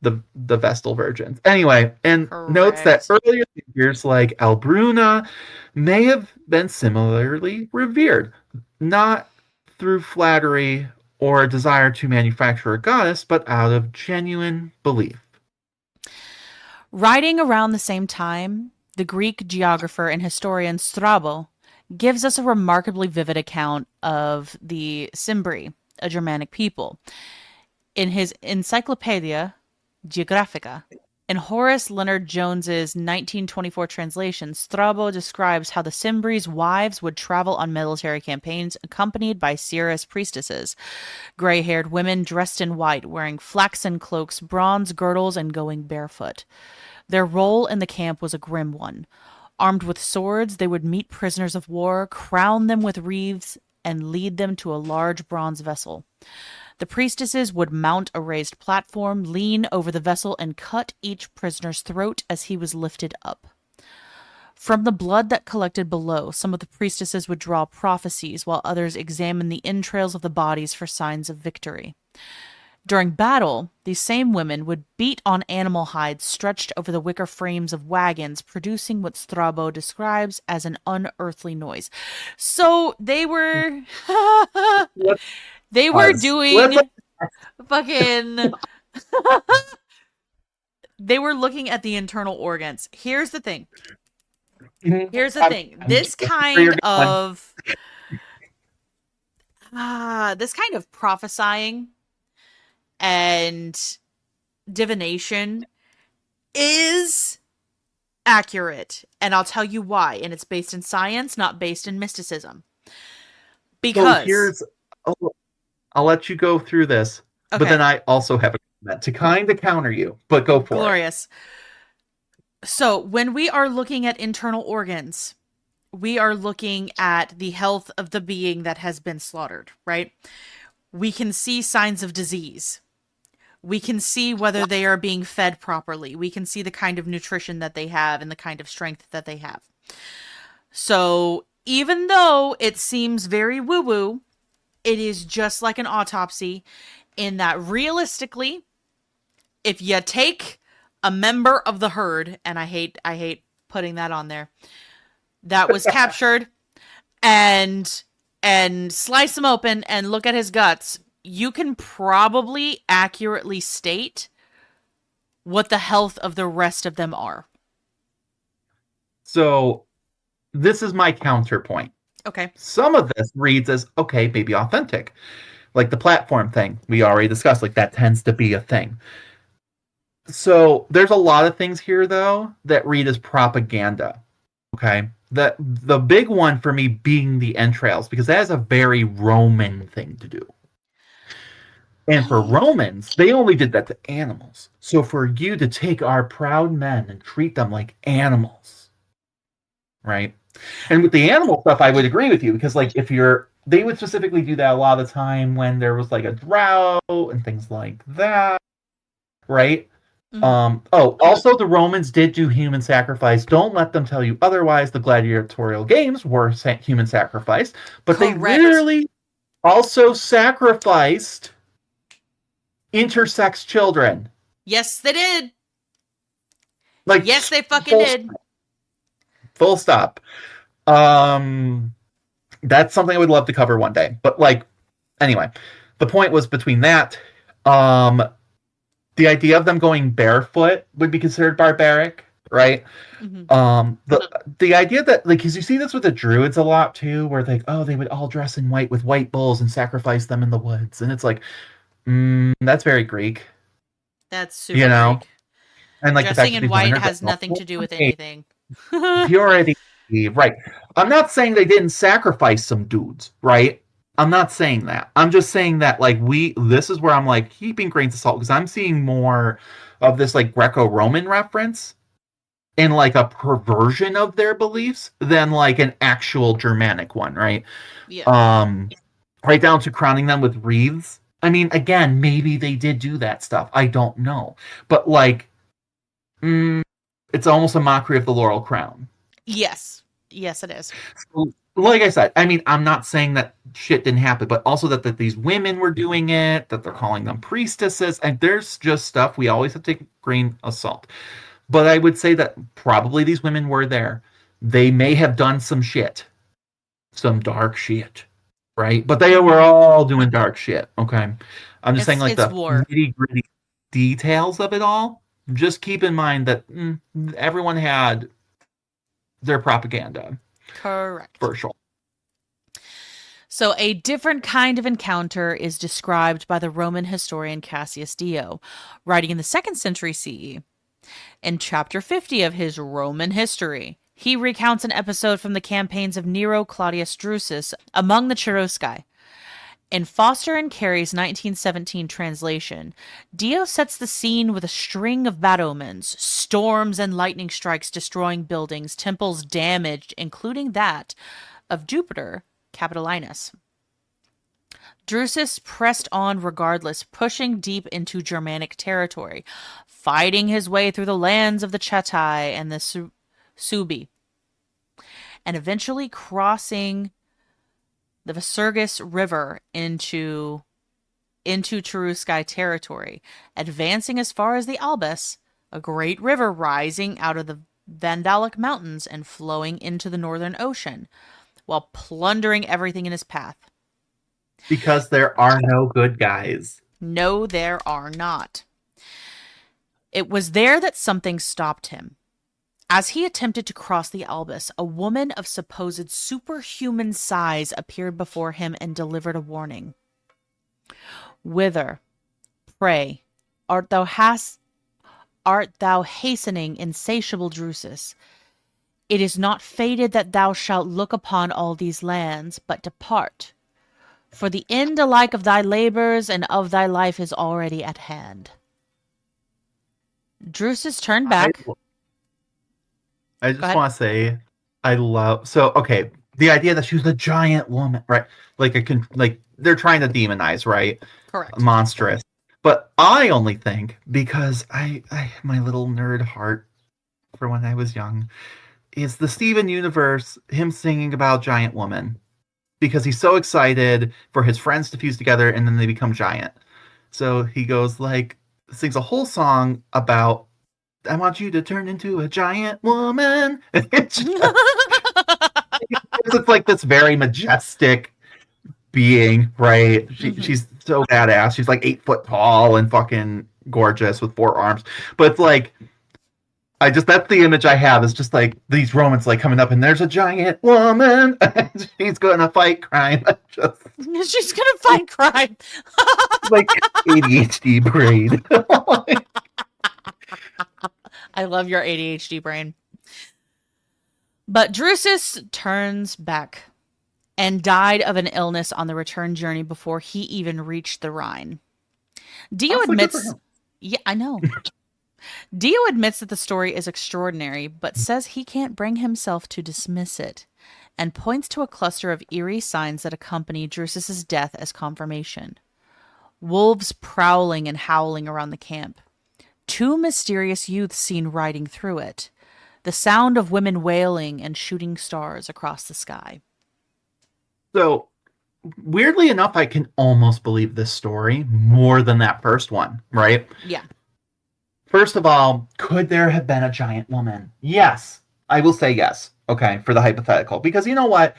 Vestal Virgins. Anyway, and notes that earlier figures like Albruna may have been similarly revered, not through flattery or a desire to manufacture a goddess, but out of genuine belief. Writing around the same time, the Greek geographer and historian Strabo gives us a remarkably vivid account of the Cimbri, a Germanic people. In his Encyclopedia Geographica, in Horace Leonard Jones's 1924 translation, Strabo describes how the Cimbri's wives would travel on military campaigns accompanied by seeress priestesses, gray-haired women dressed in white, wearing flaxen cloaks, bronze girdles, and going barefoot. Their role in the camp was a grim one. Armed with swords, they would meet prisoners of war, crown them with wreaths, and lead them to a large bronze vessel. The priestesses would mount a raised platform, lean over the vessel, and cut each prisoner's throat as he was lifted up. From the blood that collected below, some of the priestesses would draw prophecies, while others examined the entrails of the bodies for signs of victory. During battle, these same women would beat on animal hides stretched over the wicker frames of wagons, producing what Strabo describes as an unearthly noise. So they were Let's they were pause. Let's doing fucking they were looking at the internal organs. Here's the thing. Here's the thing. This kind of prophesying and divination is accurate, and I'll tell you why. And it's based in science, not based in mysticism. Because I'll let you go through this, okay. But then I also have a comment to kind of counter you, but go for Glorious. So when we are looking at internal organs, we are looking at the health of the being that has been slaughtered, right? We can see signs of disease. We can see whether they are being fed properly. We can see the kind of nutrition that they have and the kind of strength that they have. So even though it seems very woo-woo, it is just like an autopsy in that realistically, if you take a member of the herd, and I hate putting that on there, that was captured and slice them open and look at his guts, you can probably accurately state what the health of the rest of them are. So this is my counterpoint. Okay. Some of this reads as, okay, maybe authentic. Like the platform thing we already discussed, like that tends to be a thing. So there's a lot of things here, though, that read as propaganda. Okay? The big one for me being the entrails, because that is a very Roman thing to do. And for Romans, they only did that to animals. So for you to take our proud men and treat them like animals, right? And with the animal stuff, I would agree with you, because like they would specifically do that a lot of the time when there was like a drought and things like that, right? Mm-hmm. Also the Romans did do human sacrifice. Don't let them tell you otherwise. The gladiatorial games were human sacrifice, but Correct. They literally also sacrificed intersex children. Yes, they did. Like, yes, they fucking did. Full stop. That's something I would love to cover one day. But like, anyway, the point was between that, the idea of them going barefoot would be considered barbaric, right? Mm-hmm. The idea that, like, because you see this with the Druids a lot too, where they would all dress in white with white bulls and sacrifice them in the woods, and it's like, that's very Greek. That's super Greek. And like dressing in white has nothing to do with anything. Purity, right? I'm not saying they didn't sacrifice some dudes, right? I'm not saying that. I'm just saying that, like, this is where I'm, like, keeping grains of salt, because I'm seeing more of this, like, Greco-Roman reference in, like, a perversion of their beliefs than, like, an actual Germanic one, right? Yeah. Right down to crowning them with wreaths. I mean, again, maybe they did do that stuff. I don't know. But, like, it's almost a mockery of the laurel crown. Yes. Yes, it is. So, like I said, I mean, I'm not saying that shit didn't happen, but also that these women were doing it, that they're calling them priestesses, and there's just stuff we always have to take a grain of salt. But I would say that probably these women were there. They may have done some shit. Some dark shit. Right? But they were all doing dark shit, okay? I'm just saying, like, the nitty-gritty details of it all. Just keep in mind that everyone had their propaganda. Correct. For sure. So a different kind of encounter is described by the Roman historian Cassius Dio, writing in the 2nd century CE. In chapter 50 of his Roman History, he recounts an episode from the campaigns of Nero Claudius Drusus among the Cherusci. In Foster and Carey's 1917 translation, Dio sets the scene with a string of bad omens, storms and lightning strikes destroying buildings, temples damaged, including that of Jupiter Capitolinus. Drusus pressed on regardless, pushing deep into Germanic territory, fighting his way through the lands of the Chatae and the Suebi, and eventually crossing the Visurgis River into Cherusci territory, advancing as far as the Albis, a great river rising out of the Vandalic Mountains and flowing into the Northern Ocean, while plundering everything in his path. Because there are no good guys. No, there are not. It was there that something stopped him. As he attempted to cross the Albis, a woman of supposed superhuman size appeared before him and delivered a warning. Whither, pray, art thou hastening, insatiable Drusus? It is not fated that thou shalt look upon all these lands, but depart. For the end alike of thy labors and of thy life is already at hand. Drusus turned back. I just want to say, okay, the idea that she was a giant woman, right? Like they're trying to demonize, right? Correct. Monstrous. But I only think, because I my little nerd heart for when I was young, is the Steven universe, him singing about giant woman. Because he's so excited for his friends to fuse together and then they become giant. So he goes sings a whole song about, I want you to turn into a giant woman. It's like this very majestic being, right? She's so badass. She's like 8 foot tall and fucking gorgeous with 4 arms. But it's like, that's the image I have, is just like these Romans like coming up and there's a giant woman. She's gonna fight crime. She's gonna fight crime. Like ADHD brain. I love your ADHD brain. But Drusus turns back and died of an illness on the return journey before he even reached the Rhine. Dio admits... Yeah, I know. Dio admits that the story is extraordinary, but says he can't bring himself to dismiss it, and points to a cluster of eerie signs that accompany Drusus's death as confirmation. Wolves prowling and howling around the camp. 2 mysterious youths seen riding through it. The sound of women wailing and shooting stars across the sky. So, weirdly enough, I can almost believe this story more than that first one, right? Yeah. First of all, could there have been a giant woman? Yes. I will say yes, okay, for the hypothetical. Because you know what?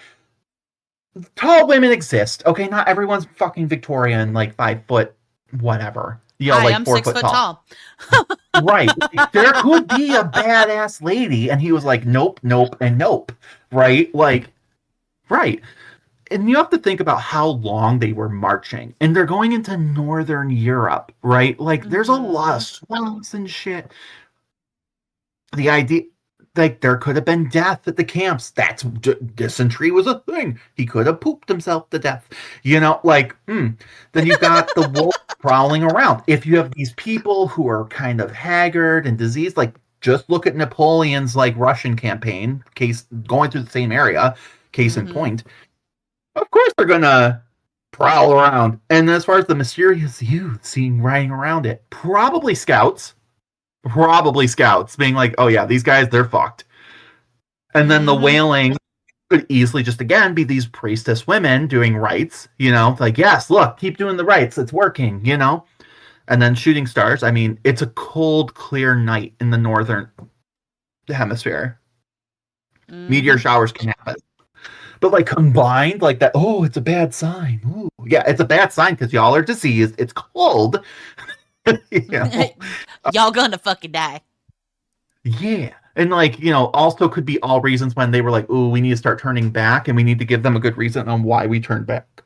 Tall women exist, okay? Not everyone's fucking Victorian, like 5 foot whatever. You know, Hi, like I'm 4 6 foot foot tall. tall. Right. There could be a badass lady, and he was like, nope, nope, and nope. Right? Like, right. And you have to think about how long they were marching. And they're going into Northern Europe, right? Like, there's a lot of swamps and shit. The idea, like, there could have been death at the camps. Dysentery was a thing. He could have pooped himself to death. You know, like, then you've got the wolf prowling around. If you have these people who are kind of haggard and diseased, like, just look at Napoleon's, like, Russian campaign, going through the same area, case in point. Of course they're gonna prowl around. And as far as the mysterious youth seen riding around it, probably scouts being like, oh yeah, these guys, they're fucked. And then the wailing could easily just, again, be these priestess women doing rites, you know, like, yes, look, keep doing the rites, it's working, you know. And then shooting stars. I mean, it's a cold, clear night in the northern hemisphere. Meteor showers can happen. But, like, combined, like that, oh, it's a bad sign. Ooh. Yeah, it's a bad sign because y'all are diseased. It's cold. You know? Y'all gonna fucking die. Yeah. And, like, you know, also could be all reasons when they were like, ooh, we need to start turning back, and we need to give them a good reason on why we turned back.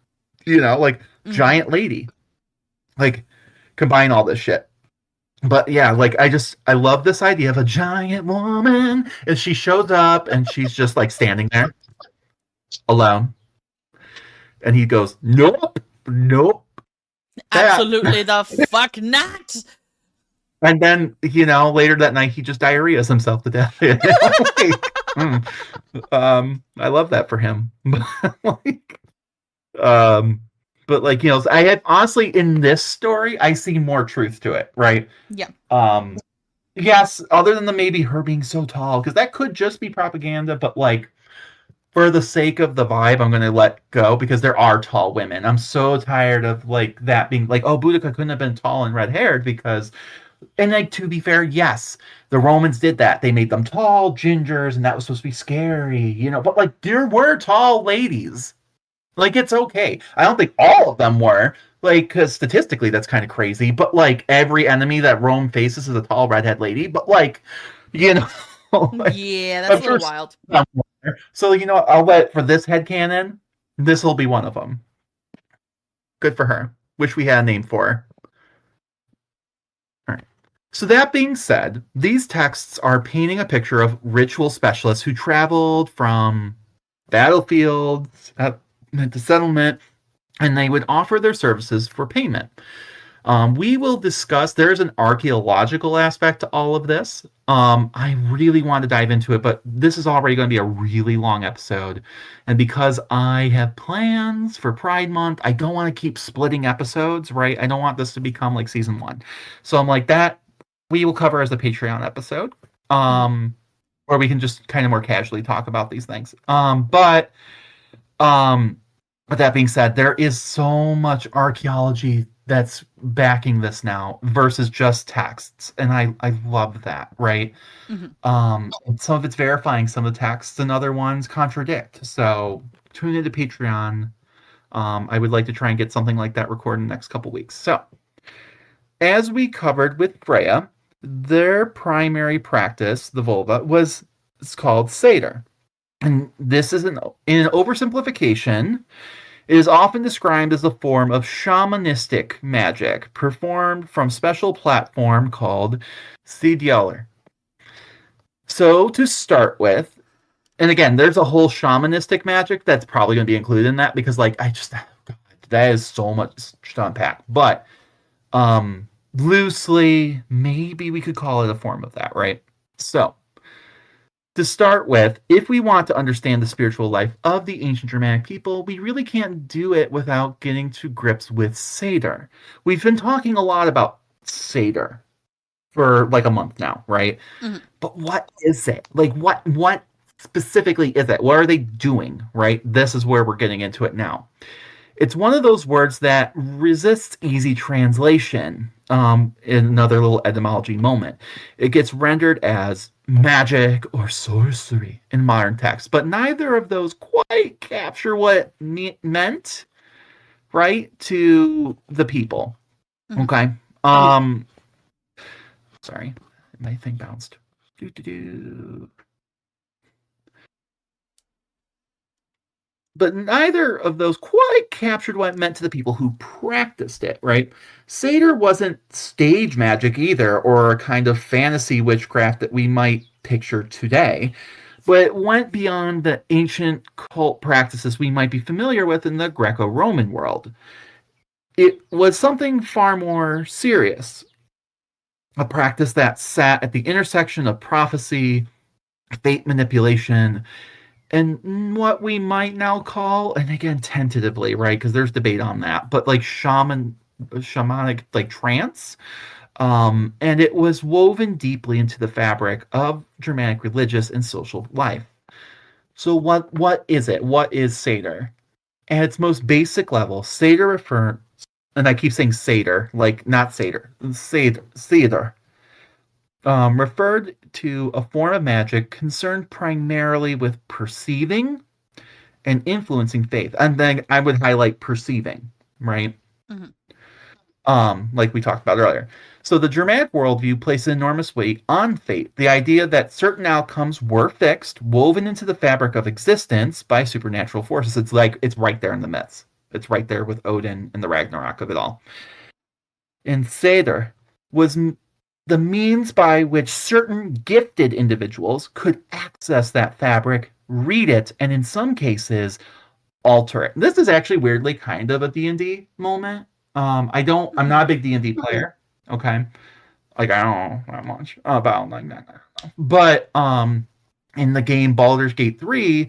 You know, like, giant lady. Like, combine all this shit. But, yeah, like, I love this idea of a giant woman. And she shows up, and she's just, like, standing there. Alone. And he goes, nope. Absolutely the fuck not. And then, you know, later that night he just diarrheas himself to death. I love that for him. But But like, I had honestly in this story, I see more truth to it, right? Yeah. Um, yes, other than the maybe her being so tall, because that could just be propaganda, but like for the sake of the vibe, I'm gonna let go because there are tall women. I'm so tired of like that being like, oh, Boudica couldn't have been tall and red haired because, and like to be fair, yes, the Romans did that. They made them tall gingers, and that was supposed to be scary, But like there were tall ladies. Like it's okay. I don't think all of them were. Like, because statistically that's kind of crazy. But like every enemy that Rome faces is a tall redhead lady. But like, you know, like, Yeah, that's I'm a little sure wild. some were. So I'll let for this headcanon, this will be one of them. Good for her. Wish we had a name for her. All right. So that being said, these texts are painting a picture of ritual specialists who traveled from battlefields to settlement, and they would offer their services for payment. We will discuss, there's an archaeological aspect to all of this. I really want to dive into it, but this is already going to be a really long episode. And because I have plans for Pride Month, I don't want to keep splitting episodes, right? I don't want this to become like season one. So I'm like, that we will cover as a Patreon episode, where we can just kind of more casually talk about these things. Um, but that being said, there is so much archaeology that's backing this now versus just texts, and I love that, right? And some of it's verifying some of the texts, and other ones contradict. So tune into Patreon. I would like to try and get something like that recorded in the next couple weeks. So, as we covered with Freyja, their primary practice, the vulva, it's called Seder. And this is in an oversimplification. It is often described as a form of shamanistic magic performed from special platform called Sidyalar. So to start with, and again, there's a whole shamanistic magic that's probably going to be included in that because, like, God, that is so much to unpack. But loosely, maybe we could call it a form of that, right? So to start with, if we want to understand the spiritual life of the ancient Germanic people, we really can't do it without getting to grips with Seder. We've been talking a lot about Seder for like a month now, right? But what is it? Like, what specifically is it? What are they doing, right? This is where we're getting into it now. It's one of those words that resists easy translation. In another little etymology moment, it gets rendered as magic or sorcery in modern texts, but neither of those quite capture what it meant, right, to the people. Okay. Sorry, my thing bounced. But neither of those quite captured what it meant to the people who practiced it, right? Seder wasn't stage magic either, or a kind of fantasy witchcraft that we might picture today, but it went beyond the ancient cult practices we might be familiar with in the Greco-Roman world. It was something far more serious, a practice that sat at the intersection of prophecy, fate manipulation, and what we might now call, and again tentatively, right, because there's debate on that, but like shamanic like trance. And it was woven deeply into the fabric of Germanic religious and social life. So what is it? What is Seder? At its most basic level, Seder refers, and I keep saying Seder, like not Seder, Seder, referred to a form of magic concerned primarily with perceiving and influencing faith. And then I would highlight perceiving, right? Like we talked about earlier. So the Germanic worldview placed enormous weight on fate, the idea that certain outcomes were fixed, woven into the fabric of existence by supernatural forces. It's like it's right there in the myths. It's right there with Odin and the Ragnarok of it all. And Seder was the means by which certain gifted individuals could access that fabric, read it, and in some cases alter it. This is actually weirdly kind of a D&D moment. I'm not a big D&D player. Okay. Like I don't know that much about like that. But in the game Baldur's Gate 3,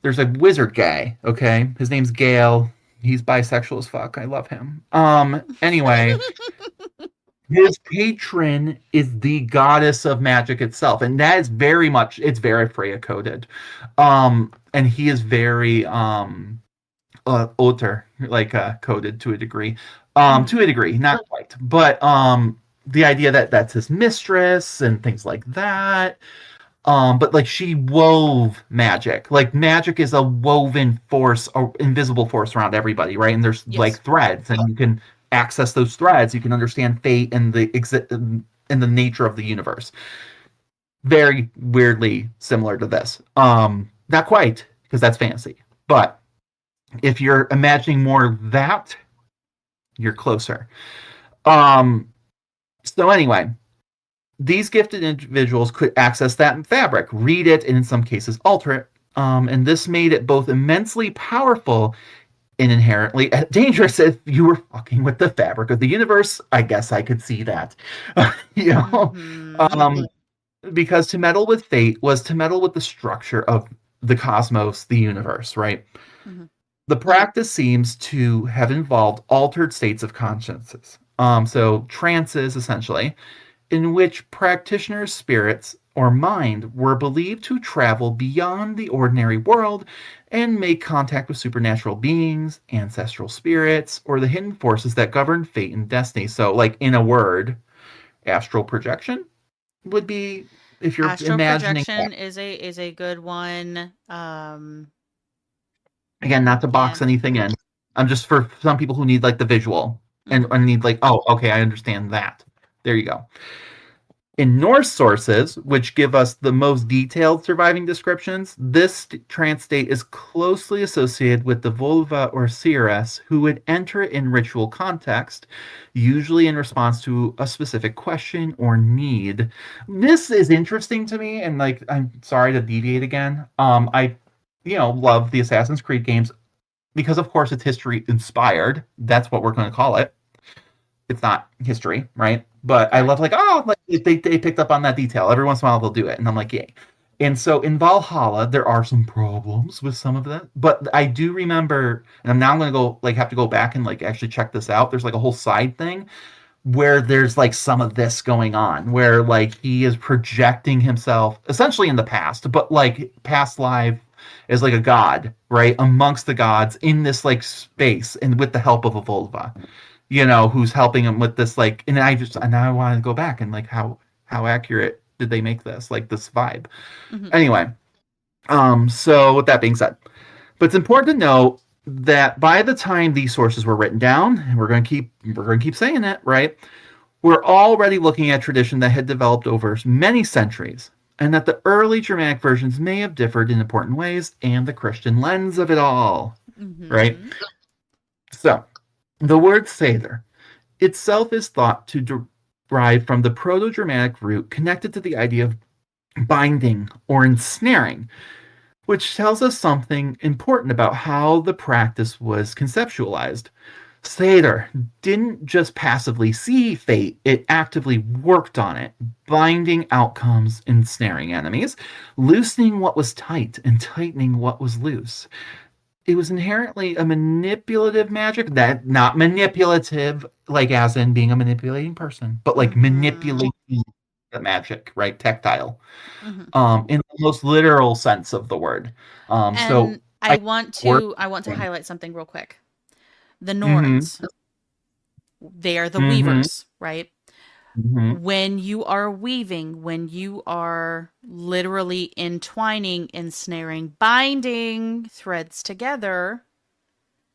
there's a wizard guy, okay? His name's Gale. He's bisexual as fuck. I love him. Anyway, his patron is the goddess of magic itself, and that is very much it's very Freya coded. And he is very Otter, like coded to a degree. To a degree, not quite. But the idea that that's his mistress and things like that. But like she wove magic. Like magic is a woven force, or invisible force around everybody, right? And there's like Yes. threads, and you can access those threads. You can understand fate and the nature of the universe. Very weirdly similar to this. Not quite, because that's fantasy. But if you're imagining more of that, you're closer. Um, so anyway, these gifted individuals could access that fabric, read it, and in some cases alter it. And this made it both immensely powerful and inherently dangerous if you were fucking with the fabric of the universe. I guess I could see that. you know, um, because to meddle with fate was to meddle with the structure of the cosmos, the universe, right? Mhm. The practice seems to have involved altered states of consciences. So trances, essentially, in which practitioners' spirits or mind were believed to travel beyond the ordinary world and make contact with supernatural beings, ancestral spirits, or the hidden forces that govern fate and destiny. So, like in a word, astral projection would be if you're Astral imagining projection is a good one. again, not to box And anything in. I'm just for some people who need like the visual and, mhm. and need like, oh, okay, I understand that. There you go. In Norse sources, which give us the most detailed surviving descriptions, this trance state is closely associated with the vulva or seeress, who would enter it in ritual context, usually in response to a specific question or need. This is interesting to me, and like I'm sorry to deviate again. I love the Assassin's Creed games because of course it's history inspired. That's what we're going to call it. It's not history, right? But I love Correct. like, oh, like they picked up on that detail. Every once in a while they'll do it, and I'm like, yay. And so in Valhalla, there are some problems with some of that, but I do remember, and I'm now going to go like have to go back and like actually check this out. There's like a whole side thing where there's like some of this going on, where like he is projecting himself essentially in the past, but like past life as like a god, right, amongst the gods in this like space, and with the help of a vulva, who's helping him with this like, and now I want to go back and like how accurate did they make this like this vibe? Mhm. Anyway, so with that being said, but it's important to note that by the time these sources were written down, and we're going to keep saying it, right? We're already looking at tradition that had developed over many centuries, and that the early Germanic versions may have differed in important ways, and the Christian lens of it all, right? Mhm. So, the word Seder itself is thought to derive from the Proto Germanic root connected to the idea of binding or ensnaring, which tells us something important about how the practice was conceptualized. Seder didn't just passively see fate, it actively worked on it, binding outcomes, ensnaring enemies, loosening what was tight and tightening what was loose. It was inherently a manipulative magic, that not manipulative like as in being a manipulating person, but like Mhm. manipulating the magic, right? Tactile. Mhm. In the most literal sense of the word. So And I work. I want to highlight something real quick. The Mm-hmm. Norns, they are the Mm-hmm. weavers, right? Mm-hmm. When you are weaving, when you are literally entwining, ensnaring, binding threads together,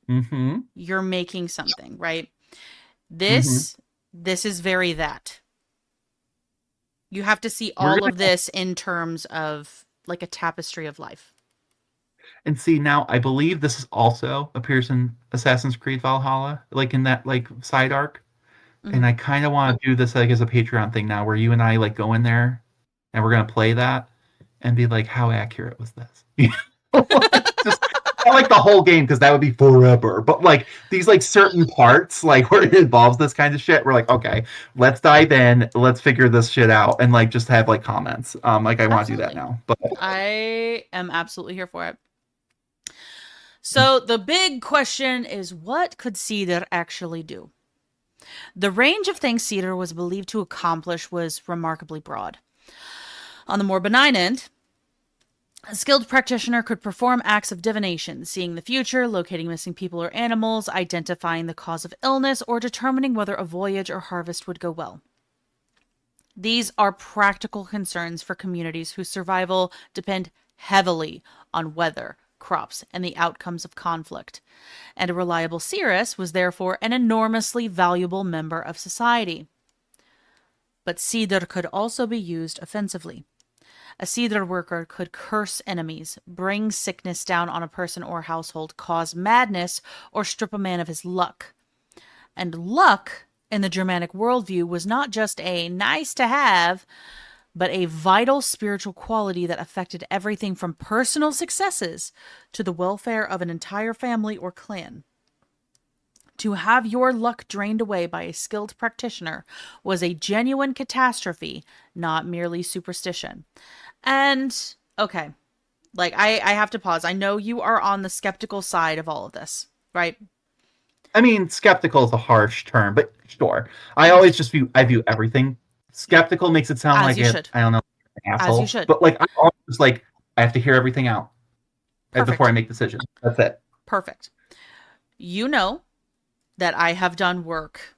Mm-hmm. you're making something, right? Mm-hmm. This is very that. You have to see We're all gonna of this in terms of like a tapestry of life. and see now. I believe this is also appears in Assassin's Creed Valhalla, like in that like side arc. And Mhm. I kind of want to do this like as a Patreon thing now, where you and I like go in there, and we're gonna play that, and be like, how accurate was this? Like, just not like the whole game because that would be forever. But like these like certain parts, like where it involves this kind of shit, we're like, okay, let's dive in, let's figure this shit out, and like just have like comments. Like I want to do that Absolutely. now. But I am absolutely here for it. So the big question is, what could cedar actually do? The range of things cedar was believed to accomplish was remarkably broad. On the more benign end, a skilled practitioner could perform acts of divination, seeing the future, locating missing people or animals, identifying the cause of illness, or determining whether a voyage or harvest would go well. These are practical concerns for communities whose survival depend heavily on weather, crops, and the outcomes of conflict. And a reliable seeress was therefore an enormously valuable member of society. But cedar could also be used offensively. A cedar worker could curse enemies, bring sickness down on a person or household, cause madness, or strip a man of his luck. And luck, in the Germanic worldview, was not just a nice to have, but a vital spiritual quality that affected everything from personal successes to the welfare of an entire family or clan. To have your luck drained away by a skilled practitioner was a genuine catastrophe, not merely superstition. And, okay, like, I have to pause. I know you are on the skeptical side of all of this, right? I mean, skeptical is a harsh term, but sure. I always just view everything. Skeptical makes it sound As like you should. I don't know, an As you asshole. should. But like, I always like I have to hear everything out Perfect. before I make decisions. That's it. Perfect. You know that I have done work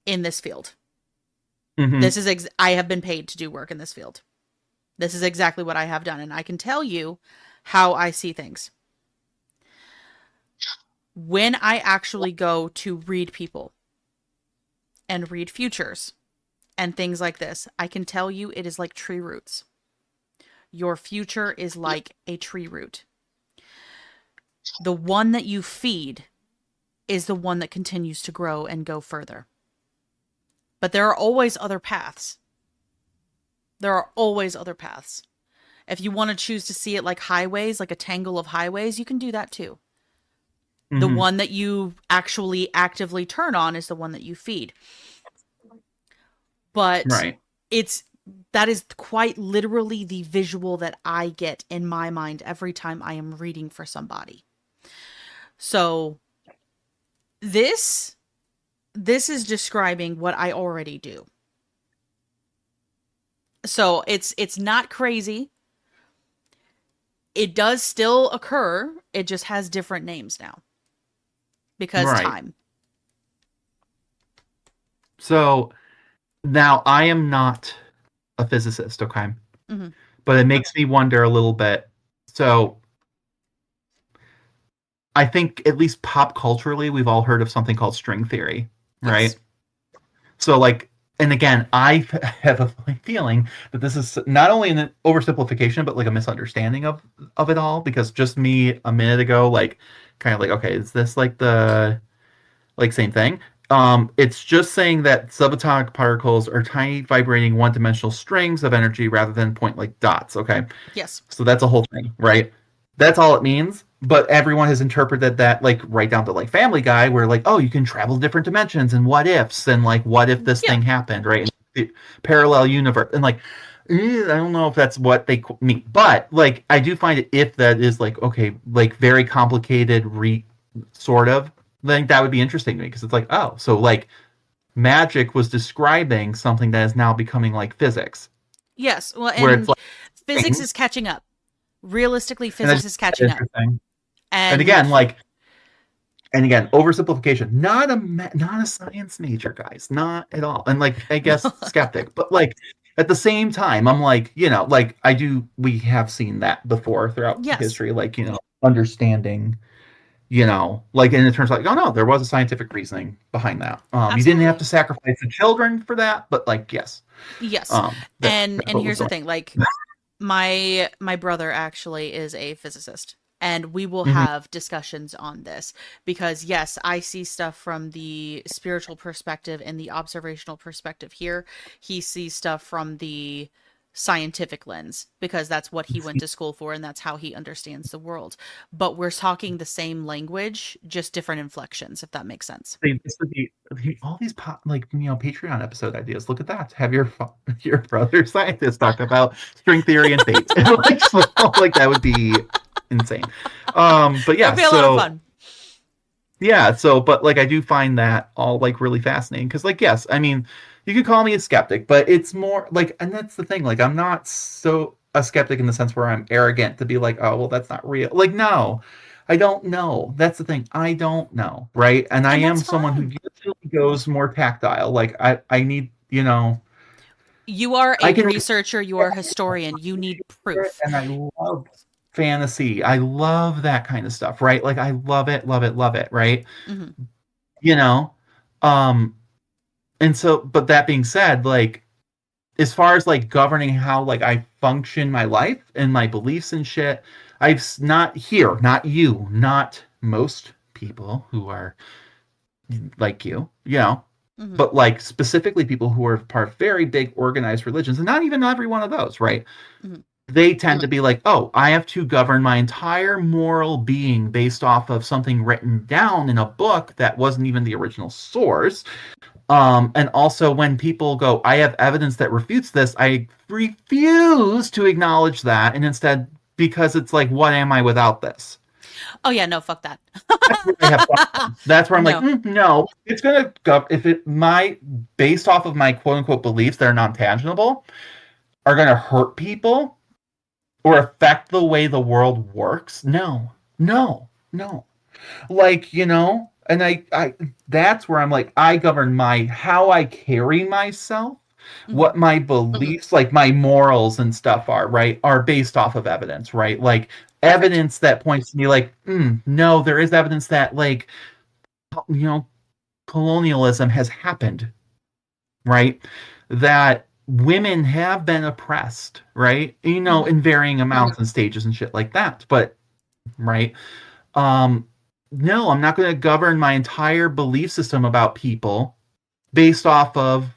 in this field. Mm-hmm. This is I have been paid to do work in this field. This is exactly what I have done, and I can tell you how I see things. When I actually go to read people and read futures and things like this, I can tell you it is like tree roots. Your future is like a tree root. The one that you feed is the one that continues to grow and go further. But there are always other paths. There are always other paths. If you want to choose to see it like highways, like a tangle of highways, you can do that too. Mm-hmm. The one that you actually actively turn on is the one that you feed. But right. that is quite literally the visual that I get in my mind every time I am reading for somebody. So this is describing what I already do. So it's not crazy. It does still occur. It just has different names now. Because time. So now I am not a physicist, okay? Mm-hmm. But it makes me wonder a little bit. So I think at least pop culturally, we've all heard of something called string theory, right? Yes. So like, and again, I have a feeling that this is not only an oversimplification, but like a misunderstanding of it all. Because just me a minute ago, like, kind of like, okay, is this like the same thing? It's just saying that subatomic particles are tiny vibrating one-dimensional strings of energy rather than point like dots. Okay. Yes. So that's a whole thing, right? That's all it means. But everyone has interpreted that like right down to like Family Guy, where like, oh, you can travel different dimensions and what ifs and like what if this thing happened, right? The parallel universe and like, I don't know if that's what they mean, but like I do find it if that is like okay, like very complicated, sort of. I think that would be interesting to me because it's like, oh, so like magic was describing something that is now becoming like physics. Yes, well, where it's like physics is catching up. Realistically, physics is catching up. And again, oversimplification. Not a science major, guys. Not at all. And like, I guess skeptic, but like at the same time, I'm like, like we have seen that before throughout history, like, understanding, like, and it turns out, like, oh no, there was a scientific reasoning behind that. You didn't have to sacrifice the children for that, but like, yes. And here's the thing, like, my brother actually is a physicist. And we will have discussions on this because, yes, I see stuff from the spiritual perspective and the observational perspective here. He sees stuff from the scientific lens because that's what he went to school for and that's how he understands the world. But we're talking the same language, just different inflections, if that makes sense. This would be all these Patreon episode ideas. Look at that. Have your brother scientist talk about string theory and fate. like that would be insane. But That'd yeah, be a lot of so fun. yeah, so but like I do find that all like really fascinating because like yes, I mean you could call me a skeptic, but it's more like and that's the thing, like I'm not so a skeptic in the sense where I'm arrogant to be like, oh well that's not real. Like no, I don't know. That's the thing. I don't know, right? And I And am that's someone who fine. usually goes more tactile. Like I need, you know, You are I a can read researcher, you are a historian, you need it proof. and I love fantasy. I love that kind of stuff, right? Like I love it, love it, love it, right? Hmm. You know, um and so but that being said, like as far as like governing how like I function my life and my beliefs and shit, not here, not you, not most people who are like you know, Hmm. but like specifically people who are part of very big organized religions, and not even every one of those, right? Hmm. They tend to be like, oh, I have to govern my entire moral being based off of something written down in a book that wasn't even the original source. And also when people go, I have evidence that refutes this, I refuse to acknowledge that, and instead, because it's like, what am I without this? Oh yeah, no, fuck that. That's where I have problems. That's where I'm like, No. no, it's gonna go if it my based off of my quote unquote beliefs that are non-tangible are gonna hurt people or affect the way the world works. No, no, no. Like, you know, and I that's where I'm like, I govern my how I carry myself, Hmm. what my beliefs, like my morals and stuff are, right, are based off of evidence, right? Like Perfect. evidence that points to me like, no, there is evidence that like, you know, colonialism has happened, right? That women have been oppressed, right? You know, Hmm. in varying amounts and stages and shit like that. But right, um, no, I'm not going to govern my entire belief system about people based off of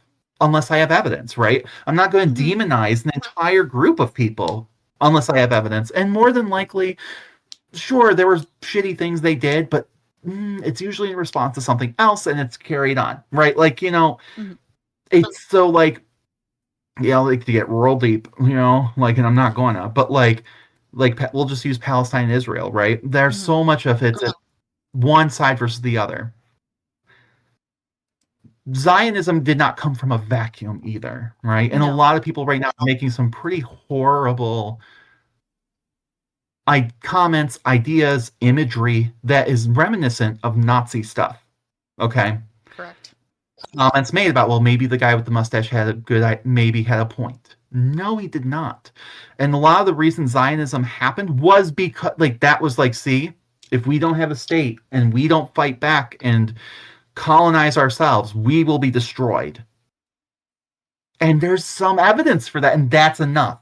unless I have evidence, right? I'm not going to Hmm. demonize an entire group of people unless I have evidence. And more than likely, sure, there were shitty things they did, but it's usually in response to something else and it's carried on, right? Like, you know, Hmm. it's so like, yeah, like to get real deep, you know, like, and I'm not going to, but like we'll just use Palestine and Israel, right? There's Hmm. so much of it one side versus the other. Zionism did not come from a vacuum either, right? And a No. lot of people right now are making some pretty horrible comments, ideas, imagery that is reminiscent of Nazi stuff. Okay, Correct. comments made about, well, maybe the guy with the mustache had a good, maybe had a point. No, he did not. And a lot of the reason Zionism happened was because, like, that was like, see, if we don't have a state and we don't fight back and colonize ourselves, we will be destroyed. And there's some evidence for that, and that's enough.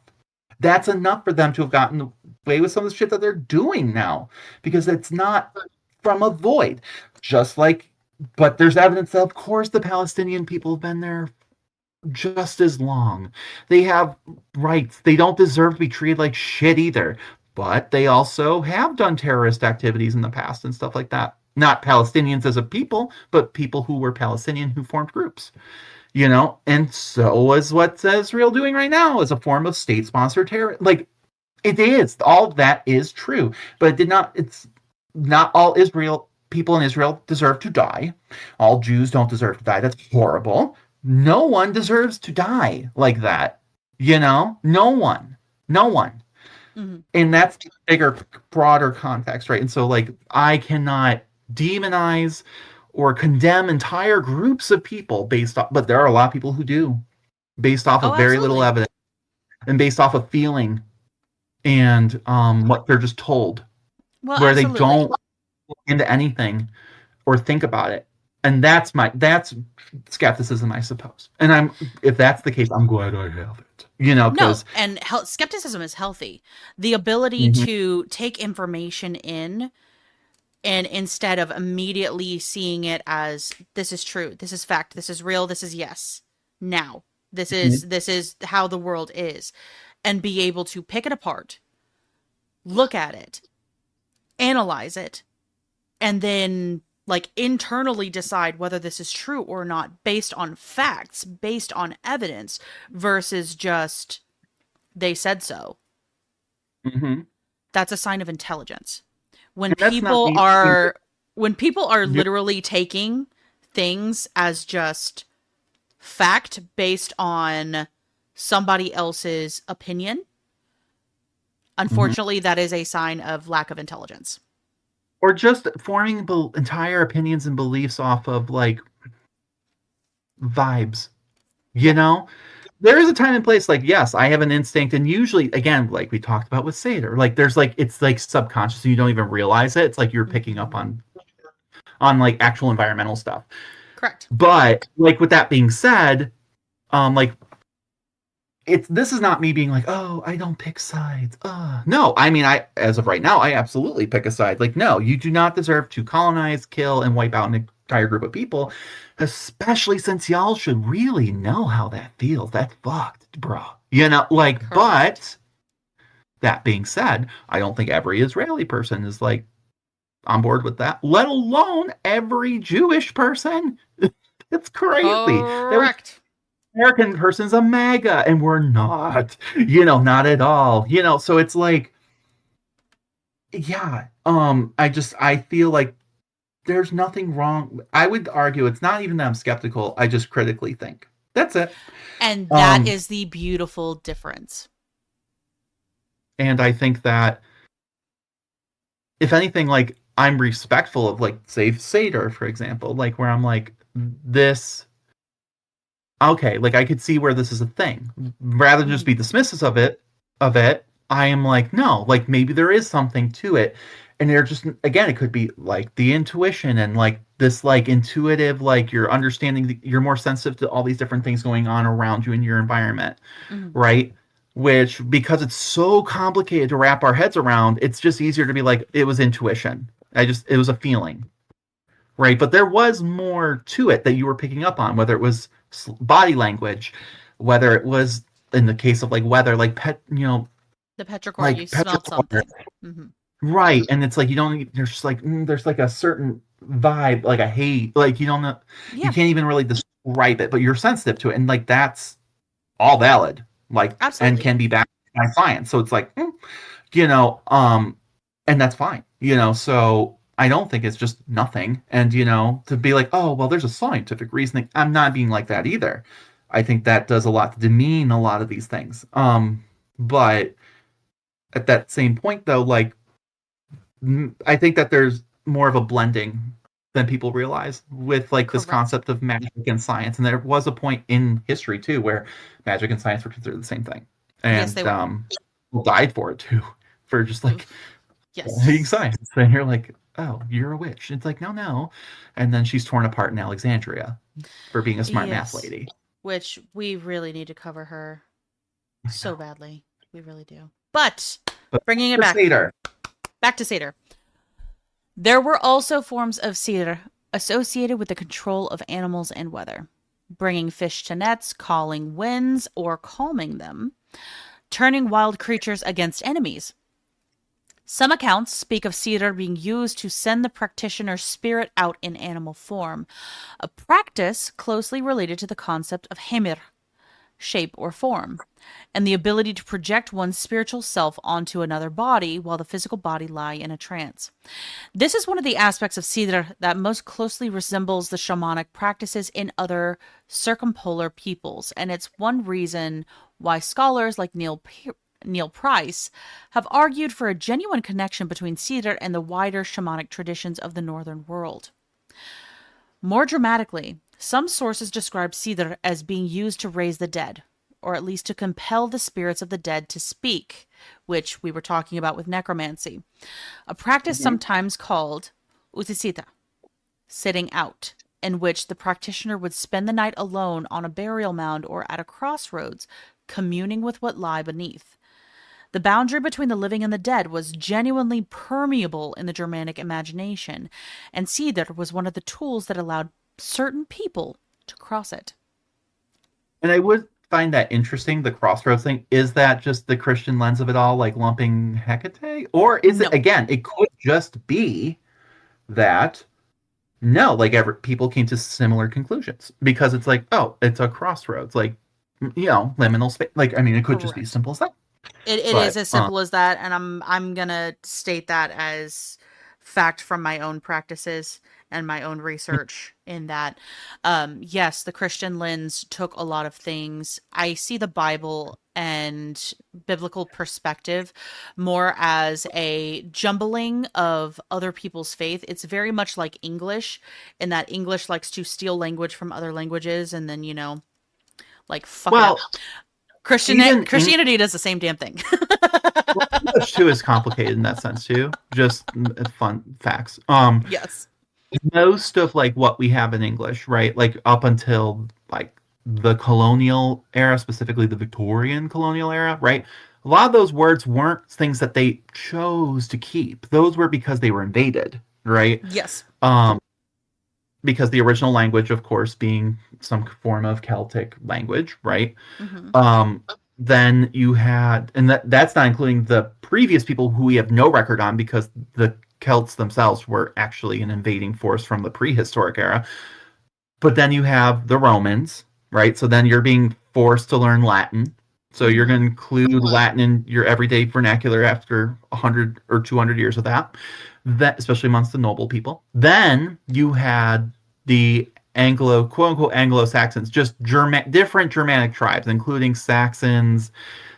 That's enough for them to have gotten away with some of the shit that they're doing now because it's not from a void. Just like, but there's evidence that, of course, the Palestinian people have been there just as long. They have rights. They don't deserve to be treated like shit either. But they also have done terrorist activities in the past and stuff like that. Not Palestinians as a people, but people who were Palestinian who formed groups, you know, and so is what Israel doing right now as a form of state-sponsored terror. Like it is, all that is true, but it did not. It's not all Israel people in Israel deserve to die. All Jews don't deserve to die. That's horrible. No one deserves to die like that. You know, no one, no one, Hmm. and that's the bigger, broader context, right? And so, like, I cannot demonize or condemn entire groups of people based off, but there are a lot of people who do, based off Oh, of very little absolutely. evidence and based off of feeling and what they're just told, Well, where they absolutely. don't look into anything or think about it. And that's skepticism, I suppose. And I'm if that's the case, I'm glad I have it. You know, No, because and skepticism is healthy. The ability mm-hmm, to take information in and instead of immediately seeing it as this is true, this is fact, this is real, this is yes. Now, this is how the world is and be able to pick it apart, look at it, analyze it, and then like internally decide whether this is true or not based on facts, based on evidence versus just they said so. mm-hmm. That's a sign of intelligence. When And that's not people me being are when people are new. literally taking things as just fact based on somebody else's opinion, Mhm. unfortunately that is a sign of lack of intelligence. Or just forming entire opinions and beliefs off of like vibes, you Yeah. know? There is a time and place, like, yes, I have an instinct, and usually, again, like we talked about with Seder, like there's like it's like subconscious and you don't even realize it. It's like you're picking up Mhm. on like actual environmental stuff. Correct. But like with that being said, like it's this is not me being like, oh, I don't pick sides. No, I mean, I as of right now, I absolutely pick a side. Like, no, you do not deserve to colonize, kill, and wipe out an entire group of people, especially since y'all should really know how that feels. That's fucked, bro. You know, like, Correct. but that being said, I don't think every Israeli person is like on board with that, let alone every Jewish person. It's crazy. That was Correct. American person's a MAGA, and we're not, not at all. So it's like, yeah, I feel like there's nothing wrong. I would argue it's not even that I'm skeptical. I just critically think. That's it. And that Um, is the beautiful difference. and I think that if anything, like I'm respectful of like say Seder, for example, like where I'm like this okay, like I could see where this is a thing. Rather than just Mhm. be dismissive of it, I am like, no, like maybe there is something to it. And they're just again, it could be like the intuition and like this like intuitive, like you're understanding you're more sensitive to all these different things going on around you in your environment, Mhm. right? Which because it's so complicated to wrap our heads around, it's just easier to be like, it was intuition. It was a feeling, right? But there was more to it that you were picking up on, whether it was body language, whether it was in the case of like weather, like The petrichor, you like smelled petrichor, something. Mhm. right? And it's like you don't. There's just like there's like a certain vibe, like a hate, like you don't know, you Yeah, can't even really describe it, but you're sensitive to it, and like that's all valid, like and absolutely. can be backed by science. So it's like, you know, um, and that's fine, So I don't think it's just nothing. And, to be like, oh, well, there's a scientific reasoning. I'm not being like that either. I think that does a lot to demean a lot of these things. But at that same point, though, like, I think that there's more of a blending than people realize with like this Correct. concept of magic and science. And there was a point in history too where magic and science were considered the same thing, Yes, they and were. people died for it too, for just like studying Yes. science. And you're like, oh, you're a witch. It's like, no, no. And then she's torn apart in Alexandria for being a smart math Yes. lady. Which we really need to cover her so badly. We really do. But But bringing it the back, Seder, back to Seder. There were also forms of Seder associated with the control of animals and weather, bringing fish to nets, calling winds, or calming them, turning wild creatures against enemies. Some accounts speak of Seder being used to send the practitioner's spirit out in animal form, a practice closely related to the concept of Hemir, shape or form, and the ability to project one's spiritual self onto another body while the physical body lie in a trance. This is one of the aspects of Sidr that most closely resembles the shamanic practices in other circumpolar peoples, and it's one reason why scholars like Neil Price have argued for a genuine connection between Sidr and the wider shamanic traditions of the northern world. More dramatically, some sources describe Sidr as being used to raise the dead, or at least to compel the spirits of the dead to speak, which we were talking about with necromancy, a practice Mhm. sometimes called utisita, sitting out, in which the practitioner would spend the night alone on a burial mound or at a crossroads, communing with what lie beneath. The boundary between the living and the dead was genuinely permeable in the Germanic imagination, and Sidr was one of the tools that allowed certain people to cross it. and I would find that interesting, the crossroads thing. Is that just the Christian lens of it all, like lumping Hecate? Or is it, No, again, it could just be that no, like people came to similar conclusions because it's like, oh, it's a crossroads, like liminal space. Like, I mean, it could just be as correct. simple as that. It is But as simple as that, and I'm gonna state that as fact from my own practices and my own research in that yes, the Christian lens took a lot of things. I see the Bible and biblical perspective more as a jumbling of other people's faith. It's very much like English, in that English likes to steal language from other languages and then, like fuck it up. well, even in Christianity does the same damn thing. English too is complicated in that sense too. Just fun facts. Yes. Most of like what we have in English, right? Like up until like the colonial era, specifically the Victorian colonial era, right? A lot of those words weren't things that they chose to keep. Those were because they were invaded, right? Yes. Um, because the original language, of course, being some form of Celtic language, right? Hmm. Um, then you had, and that's not including the previous people who we have no record on because the Celts themselves were actually an invading force from the prehistoric era. But then you have the Romans, right? So then you're being forced to learn Latin. So you're Hmm. going to include Latin in your everyday vernacular after 100 or 200 years of that, especially amongst the noble people. Then you had the Anglo, quote unquote, Anglo Saxons, just different Germanic tribes, including Saxons,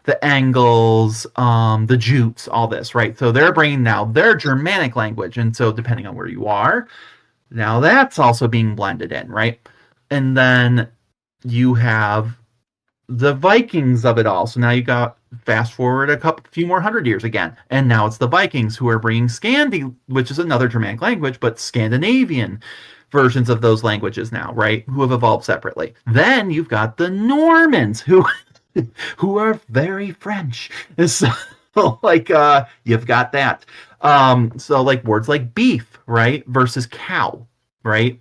the Angles, the Jutes, all this, right? So they're bringing now their Germanic language. And so depending on where you are, now that's also being blended in, right? And then you have the Vikings of it all. So now you got fast forward few more hundred years again, and now it's the Vikings who are bringing Scandi, which is another Germanic language, but Scandinavian versions of those languages now, right? Who have evolved separately. Then you've got the Normans who who are very French. So like you've got that. So like words like beef, right, versus cow, right?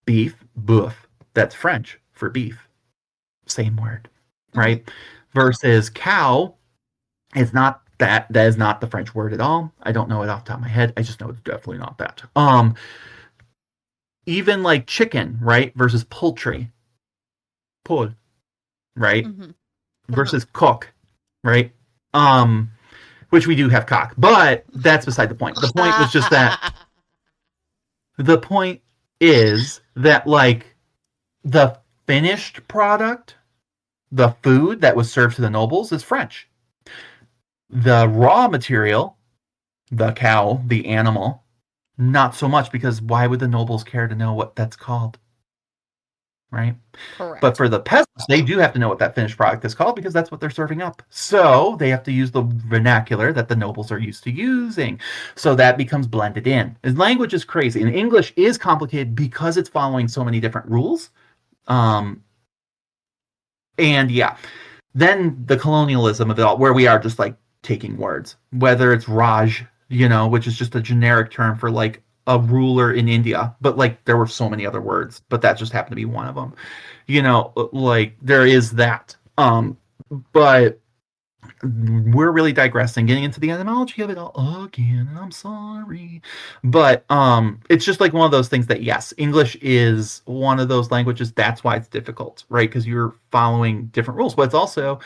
Beef, boeuf. That's French for beef. Same word, Hmm. right? Versus cow is not that. That is not the French word at all. I don't know it off the top of my head. I just know it's definitely not that. Even like chicken, right? Versus poultry, poule, right? Hmm. Versus cook, right? Um, which we do have cock, but that's beside the point. The point was just that the point is that like the finished product, the food that was served to the nobles is French. The raw material, the cow, the animal, not so much because why would the nobles care to know what that's called? Right? But Correct. for the peasants, they do have to know what that finished product is called because that's what they're serving up. So they have to use the vernacular that the nobles are used to using. So that becomes blended in. And language is crazy. And English is complicated because it's following so many different rules. Um, and yeah, then the colonialism of it all, where we are just like taking words, whether it's Raj, which is just a generic term for like a ruler in India, but like there were so many other words, but that just happened to be one of them. Like there is that. But we're really digressing, getting into the etymology of it all again. I'm sorry, but it's just like one of those things that yes, English is one of those languages. That's why it's difficult, right? Because you're following different rules, but it's also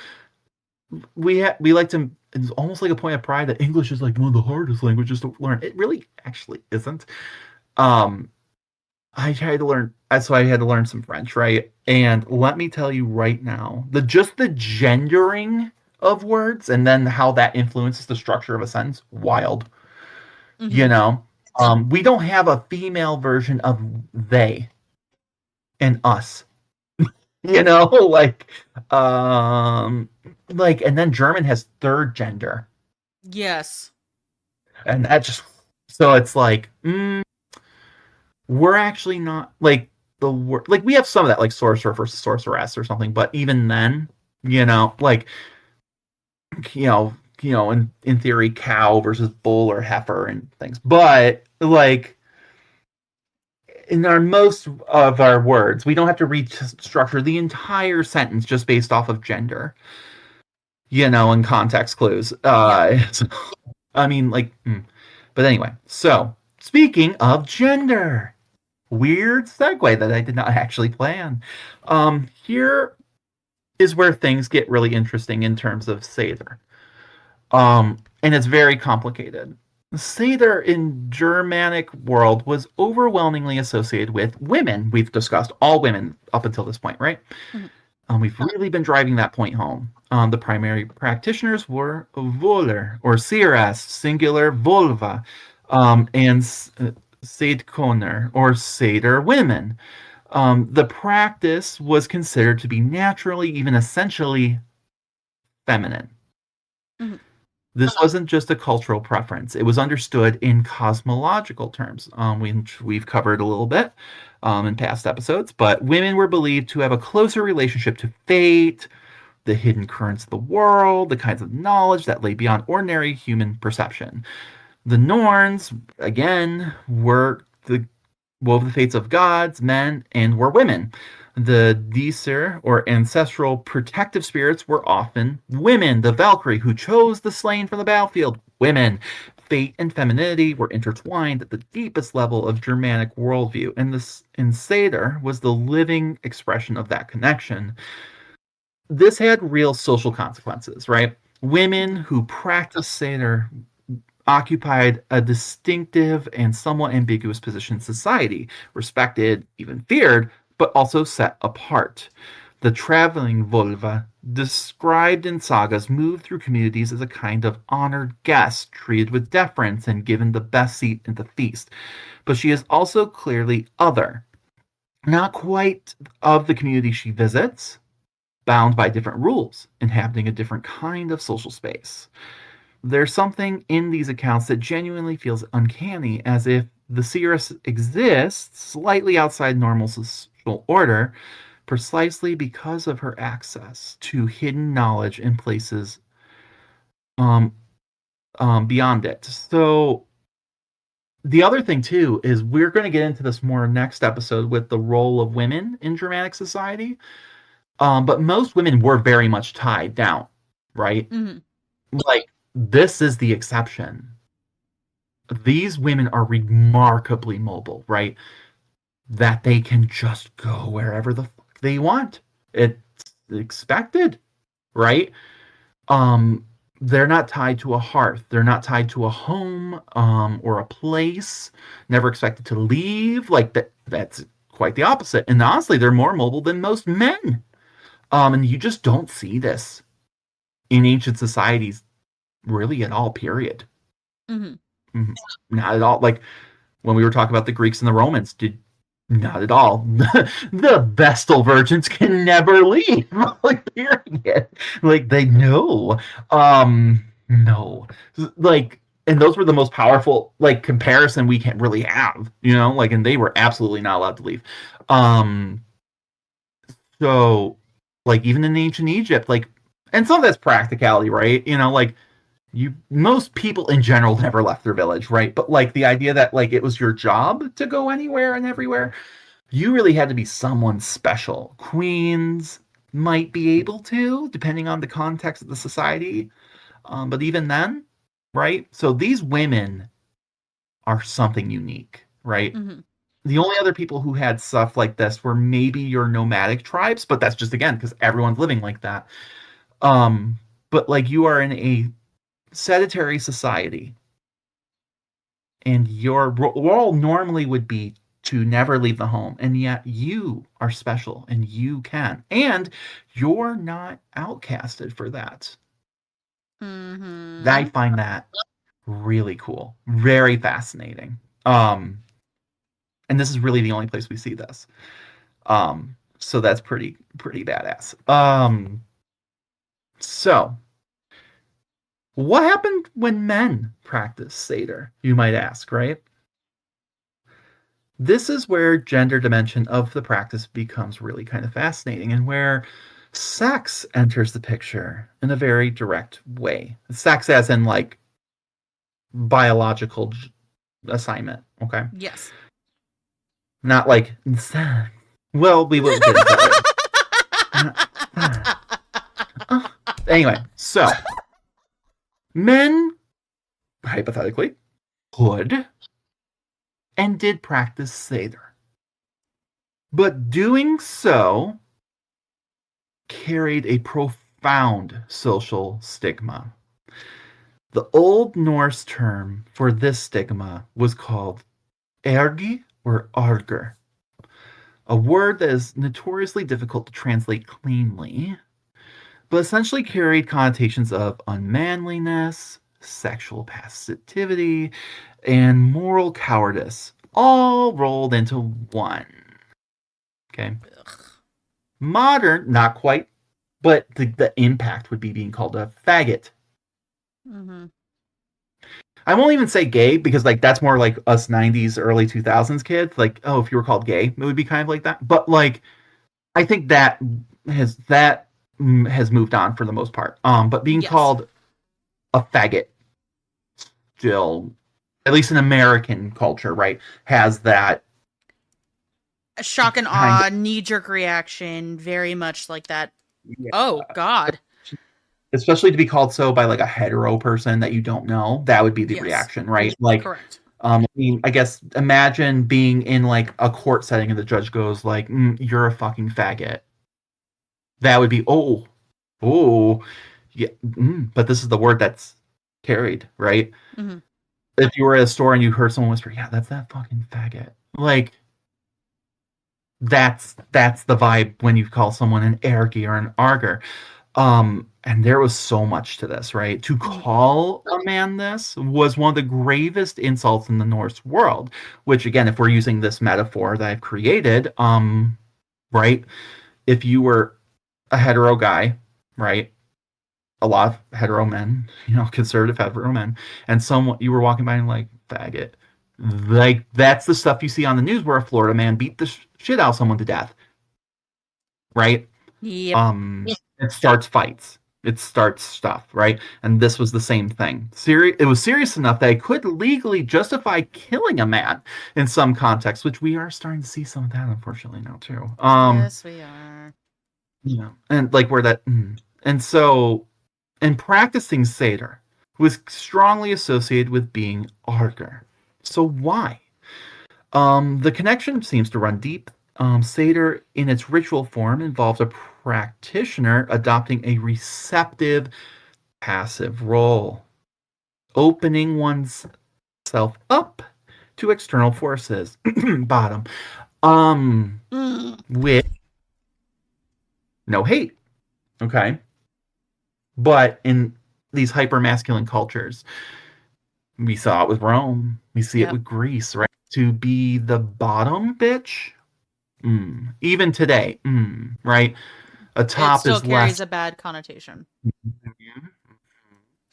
we like to. It's almost like a point of pride that English is like one of the hardest languages to learn. It really actually isn't. Um, I tried to learn, so I had to learn some French, right? And let me tell you right now, the gendering of words and then how that influences the structure of a sentence, wild. You Hmm. know, we don't have a female version of they and us. You know, um, and then German has third gender, Yes. and that just so it's like, we're actually not like the word like we have some of that like sorcerer versus sorceress or something, but even then, like in theory, cow versus bull or heifer and things. But like in our most of our words, we don't have to restructure the entire sentence just based off of gender, and context clues. Yeah. So, I mean, but anyway. So speaking of gender, weird segue that I did not actually plan. Here is where things get really interesting in terms of Seder. And it's very complicated. Seder in Germanic world was overwhelmingly associated with women. We've discussed all women up until this point, right? Mhm. We've really been driving that point home. The primary practitioners were Voller, or Seeresses, singular vulva, and Seidkoner, or Seder women. The practice was considered to be naturally, even essentially, feminine. Mhm. This wasn't just a cultural preference. It was understood in cosmological terms, we've covered a little bit in past episodes, but women were believed to have a closer relationship to fate, the hidden currents of the world, the kinds of knowledge that lay beyond ordinary human perception. The Norns, again, wove the fates of gods, men, and were women. The Disir, or ancestral protective spirits, were often women. The Valkyrie, who chose the slain from the battlefield, women. Fate and femininity were intertwined at the deepest level of Germanic worldview, and this in Seder was the living expression of that connection. This had real social consequences, right? Women who practiced Seder occupied a distinctive and somewhat ambiguous position in society, respected, even feared, but also set apart. The traveling vulva, described in sagas, moved through communities as a kind of honored guest, treated with deference and given the best seat at the feast. But she is also clearly other, not quite of the community she visits, bound by different rules, inhabiting a different kind of social space. There's something in these accounts that genuinely feels uncanny, as if the seeress exists slightly outside normal social order, precisely because of her access to hidden knowledge in places um, beyond it. So the other thing too is we're going to get into this more next episode with the role of women in Germanic society. But most women were very much tied down, right? Mhm. Like this is the exception. These women are remarkably mobile, right? That they can just go wherever the fuck they want. It's expected, right? Um, they're not tied to a hearth. They're not tied to a home, or a place. Never expected to leave. Like that. That's quite the opposite. And honestly, they're more mobile than most men. And you just don't see this in ancient societies, really at all. Period. Mhm. Mhm. Not at all. Like when we were talking about the Greeks and the Romans, did not at all. The Vestal virgins can never leave. Like period. Like they know. No. Like and those were the most powerful like comparison we can really have, like and they were absolutely not allowed to leave. Um so like even in ancient Egypt, like and some of that's practicality, right? Like most people in general never left their village, right? But like the idea that like it was your job to go anywhere and everywhere, you really had to be someone special. Queens might be able to, depending on the context of the society, but even then, right? So these women are something unique, right? Mhm. The only other people who had stuff like this were maybe your nomadic tribes, but that's just again because everyone's living like that. Um, but like you are in a sedentary society and your role normally would be to never leave the home, and yet you are special and you can, and you're not outcasted for that. I Mhm. find that really cool, very fascinating. And this is really the only place we see this. So that's pretty badass. So what happened when men practice Seder, you might ask, right? This is where gender dimension of the practice becomes really kind of fascinating and where sex enters the picture in a very direct way. Sex as in like biological assignment, okay? Yes. Not like well, we will get into that later. Anyway, so men hypothetically could and did practice Seder. But doing so carried a profound social stigma. The Old Norse term for this stigma was called ergi or arger, a word that is notoriously difficult to translate cleanly, but essentially carried connotations of unmanliness, sexual passivity, and moral cowardice, all rolled into one. Okay. Modern, not quite, but the impact would be being called a faggot. Mm-hmm. I won't even say gay because like that's more like us 90s, early 2000s kids. Like, oh, if you were called gay, it would be kind of like that. But like, I think has moved on for the most part. But being called a faggot still, at least in American culture, right, has that a shock and awe, knee-jerk reaction, very much like that. Yeah. Oh God. Especially to be called so by like a hetero person that you don't know, that would be the reaction, right? Like, correct. I mean, I guess imagine being in like a court setting and the judge goes like, "You're a fucking faggot." That would be yeah. But this is the word that's carried, right? Mm-hmm. If you were at a store and you heard someone whisper, "Yeah, that's that fucking faggot," like that's the vibe when you call someone an ergi or an arger. And there was so much to this, right? To call a man this was one of the gravest insults in the Norse world, which again, if we're using this metaphor that I've created, right? If you were a hetero guy, right? A lot of hetero men, conservative hetero men, and someone you were walking by and like, faggot. Like, that's the stuff you see on the news where a Florida man beat the shit out of someone to death. Right? Yep. It starts fights. It starts stuff, right? And this was the same thing. It was serious enough that it could legally justify killing a man in some contexts, which we are starting to see some of that, unfortunately, now too. Yes, we are. Yeah, and like where that, and so, in practicing Seder was strongly associated with being arger. So why? The connection seems to run deep. Seder, in its ritual form, involves a practitioner adopting a receptive, passive role, opening oneself up to external forces. Bottom. With no hate. Okay. But in these hyper-masculine cultures, we saw it with Rome. We see it with Greece, right? To be the bottom bitch. Even today, right? A top it still is carries less a bad connotation.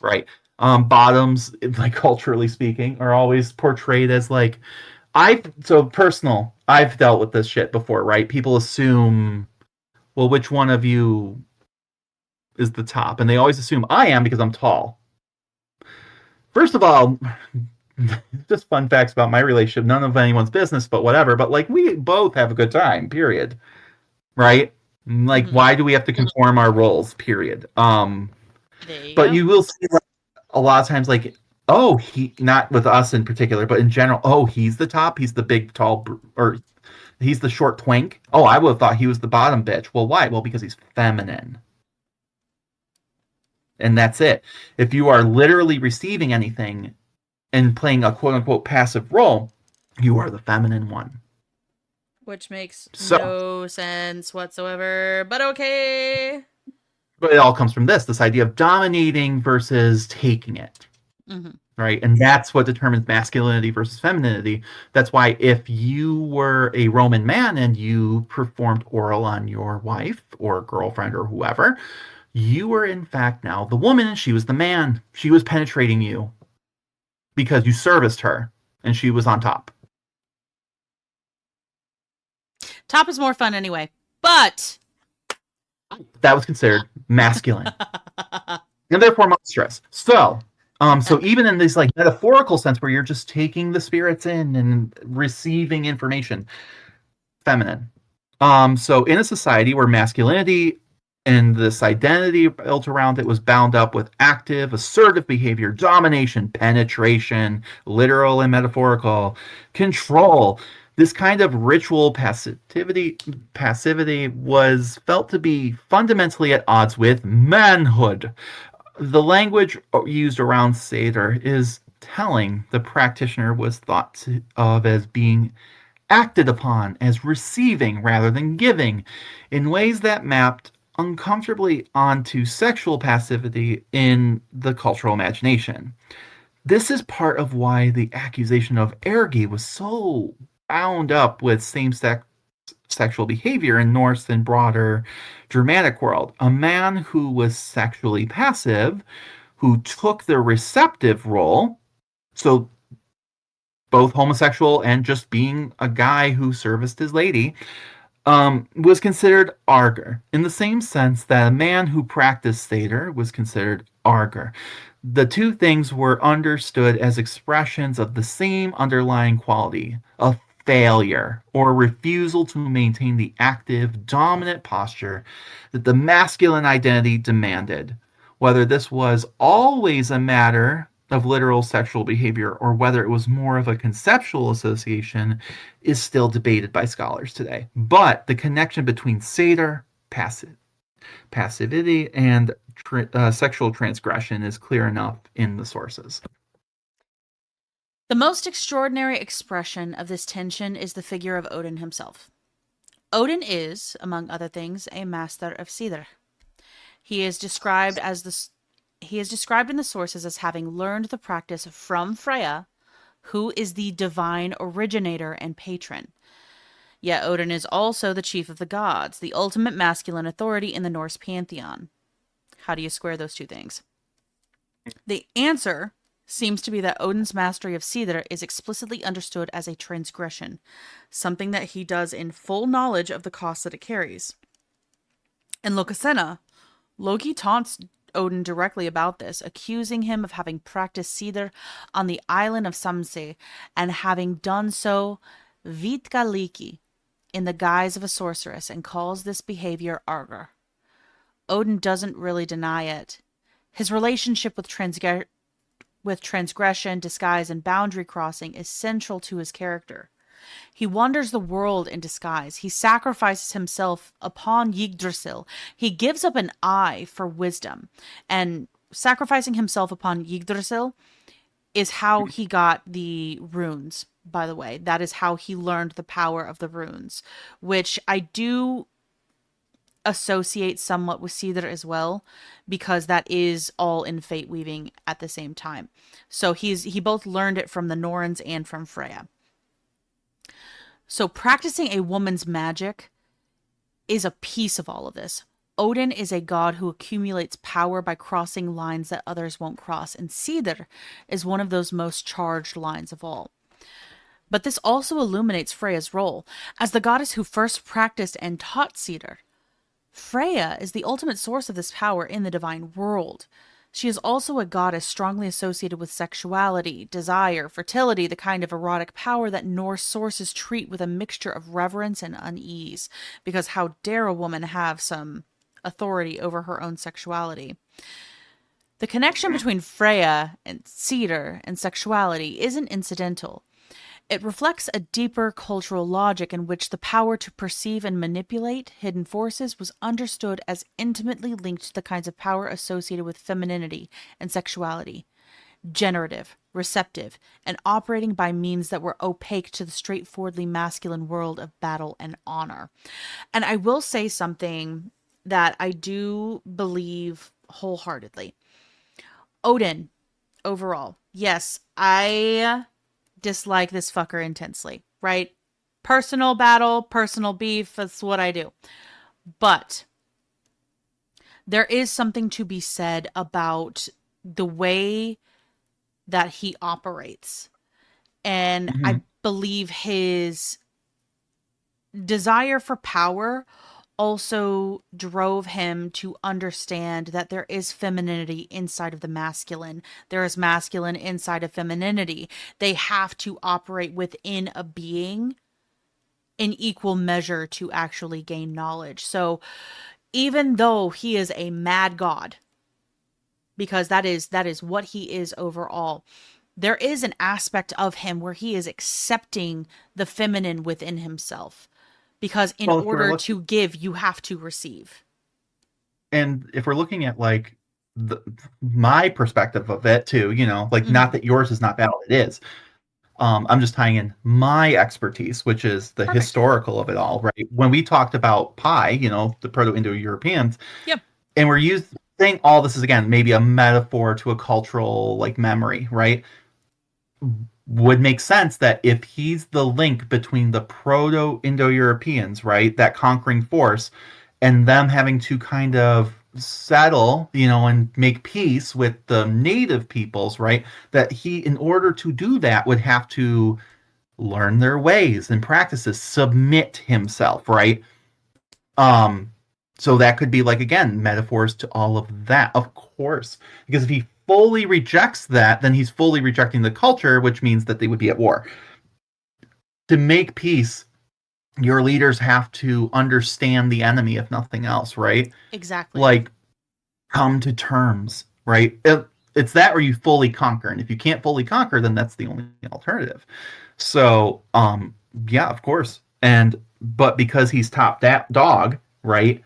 Right. Bottoms, like culturally speaking, are always portrayed as like I've dealt with this shit before, right? People assume, well, which one of you is the top? And they always assume I am because I'm tall. First of all, just fun facts about my relationship. None of anyone's business, but whatever. But like, we both have a good time, period. Right? Like, why do we have to conform our roles, period? But you will see like, a lot of times, like, oh, he, not with us in particular, but in general, oh, he's the top, he's the big, tall, or he's the short twink. Oh, I would have thought he was the bottom bitch. Well, why? Well, because he's feminine. And that's it. If you are literally receiving anything and playing a quote-unquote passive role, you are the feminine one. Which makes no sense whatsoever, but okay. But it all comes from this idea of dominating versus taking it. Right? And that's what determines masculinity versus femininity. That's why if you were a Roman man and you performed oral on your wife or girlfriend or whoever, you were in fact now the woman and she was the man. She was penetrating you because you serviced her and she was on top. Top is more fun anyway, but that was considered masculine and therefore monstrous. So even in this like metaphorical sense where you're just taking the spirits in and receiving information, feminine. So in a society where masculinity and this identity built around it was bound up with active, assertive behavior, domination, penetration, literal and metaphorical, control, This kind of ritual passivity was felt to be fundamentally at odds with manhood. The language used around Seder is telling. The practitioner was thought of as being acted upon, as receiving rather than giving, in ways that mapped uncomfortably onto sexual passivity in the cultural imagination. This is part of why the accusation of ergi was so bound up with same-sex sexual behavior in Norse and broader Germanic world. A man who was sexually passive, who took the receptive role, so both homosexual and just being a guy who serviced his lady, was considered arger, in the same sense that a man who practiced Seder was considered arger. The two things were understood as expressions of the same underlying quality, of failure or refusal to maintain the active, dominant posture that the masculine identity demanded. Whether this was always a matter of literal sexual behavior or whether it was more of a conceptual association is still debated by scholars today. But the connection between Seder, passivity, and sexual transgression is clear enough in the sources. The most extraordinary expression of this tension is the figure of Odin himself. Odin is, among other things, a master of Seder. He is described in the sources as having learned the practice from Freyja, who is the divine originator and patron. Yet Odin is also the chief of the gods, the ultimate masculine authority in the Norse pantheon. How do you square those two things? The answer seems to be that Odin's mastery of Seder is explicitly understood as a transgression, something that he does in full knowledge of the cost that it carries. In Lokasenna, Loki taunts Odin directly about this, accusing him of having practiced Seder on the island of Samse and having done so vitkaliki, in the guise of a sorceress, and calls this behavior arger. Odin doesn't really deny it. His relationship with transgression, disguise, and boundary crossing is central to his character. He wanders the world in disguise. He sacrifices himself upon Yggdrasil. He gives up an eye for wisdom. And sacrificing himself upon Yggdrasil is how he got the runes, by the way. That is how he learned the power of the runes, which I do associate somewhat with Seder as well, because that is all in fate weaving at the same time. So he both learned it from the Norns and from Freyja. So practicing a woman's magic is a piece of all of this. Odin is a god who accumulates power by crossing lines that others won't cross, and Seder is one of those most charged lines of all. But this also illuminates Freyja's role as the goddess who first practiced and taught Seder. Freyja is the ultimate source of this power in the divine world. She is also a goddess strongly associated with sexuality, desire, fertility, the kind of erotic power that Norse sources treat with a mixture of reverence and unease, because how dare a woman have some authority over her own sexuality? The connection between Freyja and Seder and sexuality isn't incidental. It reflects a deeper cultural logic in which the power to perceive and manipulate hidden forces was understood as intimately linked to the kinds of power associated with femininity and sexuality, generative, receptive, and operating by means that were opaque to the straightforwardly masculine world of battle and honor. And I will say something that I do believe wholeheartedly. Odin, overall, yes, I dislike this fucker intensely, right? Personal battle, personal beef, that's what I do. But there is something to be said about the way that he operates. And I believe his desire for power also drove him to understand that there is femininity inside of the masculine. There is masculine inside of femininity. They have to operate within a being in equal measure to actually gain knowledge. So even though he is a mad god, because that is what he is overall, there is an aspect of him where he is accepting the feminine within himself. Because in Well, if we're order looking, to give, you have to receive. and if we're looking at like the, my perspective of it too, like not Hmm. that yours is not valid, it is. I'm just tying in my expertise, which is the Perfect. historical of it all, right? When we talked about pi, the Proto-Indo-Europeans, Yep. and we're saying all this is again maybe a metaphor to a cultural like memory, right? Would make sense that if he's the link between the Proto-Indo-Europeans, right, that conquering force, and them having to kind of settle, and make peace with the native peoples, right, that he, in order to do that, would have to learn their ways and practices, submit himself, right? Um, so that could be like again metaphors to all of that, of course, because if he fully rejects that, then he's fully rejecting the culture, which means that they would be at war. To make peace, your leaders have to understand the enemy, if nothing else, right? Exactly. Like come to terms, right? It's that or you fully conquer, and if you can't fully conquer, then that's the only alternative. So, yeah, of course. But because he's top that dog, right?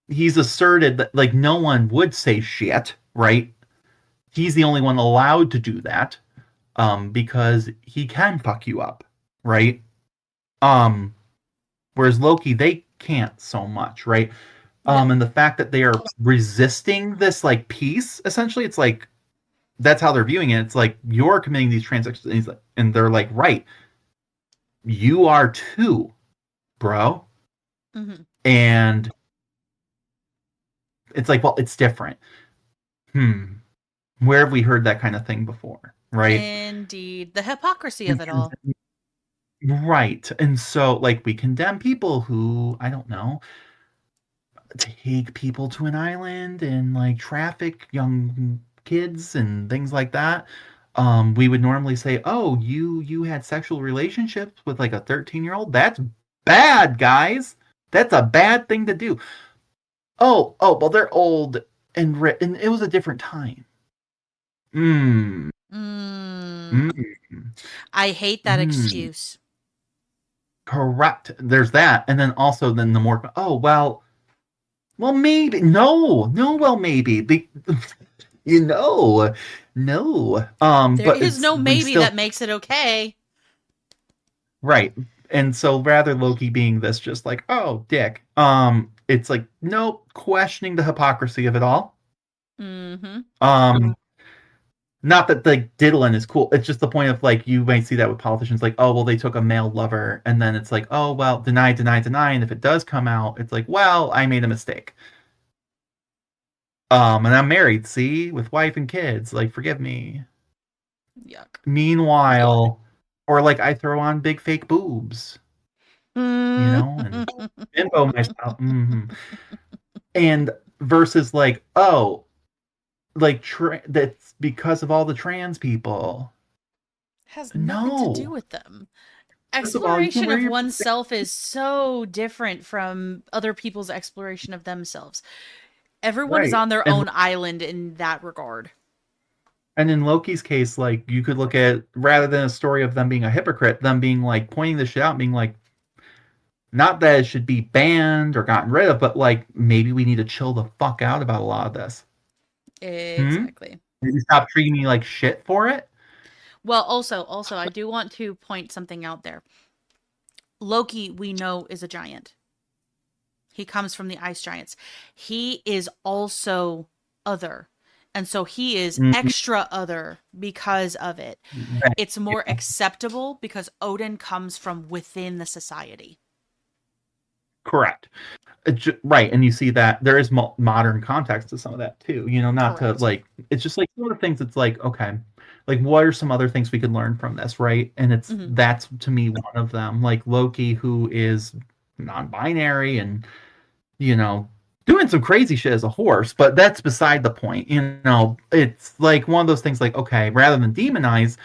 He's asserted that like no one would say shit, right? He's the only one allowed to do that, because he can fuck you up, right? Um, whereas Loki, they can't so much, right? No. And the fact that they are resisting this like peace, essentially, it's like that's how they're viewing it. It's like you're committing these transactions, and they're like, right, you are too, bro. Hmm. And it's like, well, it's different. Where have we heard that kind of thing before, right? Indeed. The hypocrisy of it all. Right. And so, like, we condemn people who, I don't know, take people to an island and like traffic young kids and things like that. We would normally say, "Oh, you had sexual relationships with like a 13-year-old? That's bad, guys. That's a bad thing to do." Oh, well, they're old and it was a different time. Mm, Mm. mm, I hate that mm. excuse. Correct. There's that, and then also then the more. Oh well, maybe no. Well, maybe you know, no. There But is it's no we maybe still that makes it okay. right, and so rather Loki being this just like oh dick, it's like no questioning the hypocrisy of it all. Hmm. Um, not that the diddling is cool. It's just the point of like you might see that with politicians, like oh well they took a male lover, and then it's like oh well deny, and if it does come out, it's like well I made a mistake. And I'm married, see, with wife and kids. Like, forgive me. Yuck. Meanwhile, or like I throw on big fake boobs, and info myself. And versus like, oh, like that's because of all the trans people. Has nothing to do No. with them. First of all, you can Exploration wear of your oneself is so different from other people's exploration of themselves. Everyone is right. on their And own island in that regard. in Loki's case, like you could look at rather than a story of them being a hypocrite, them being like pointing this shit out, being like, not that it should be banned or gotten rid of, but like maybe we need to chill the fuck out about a lot of this. Hmm? Exactly. Maybe stop treating me like shit for it. Well, also, I do want to point something out there. Loki, we know, is a giant. He comes from the ice giants. He is also other. And so he is Mhm. extra other because of it. Right. It's more Yeah, acceptable because Odin comes from within the society. correct. Right, and you see that there is modern context to some of that too. Not to Correct. like. It's just like some of the things. It's like okay, like what are some other things we could learn from this, right? And Hmm. that's to me one of them. Like Loki, who is non-binary and you know, doing some crazy shit as a horse, but that's beside the point. It's like one of those things like, okay, rather than demonize,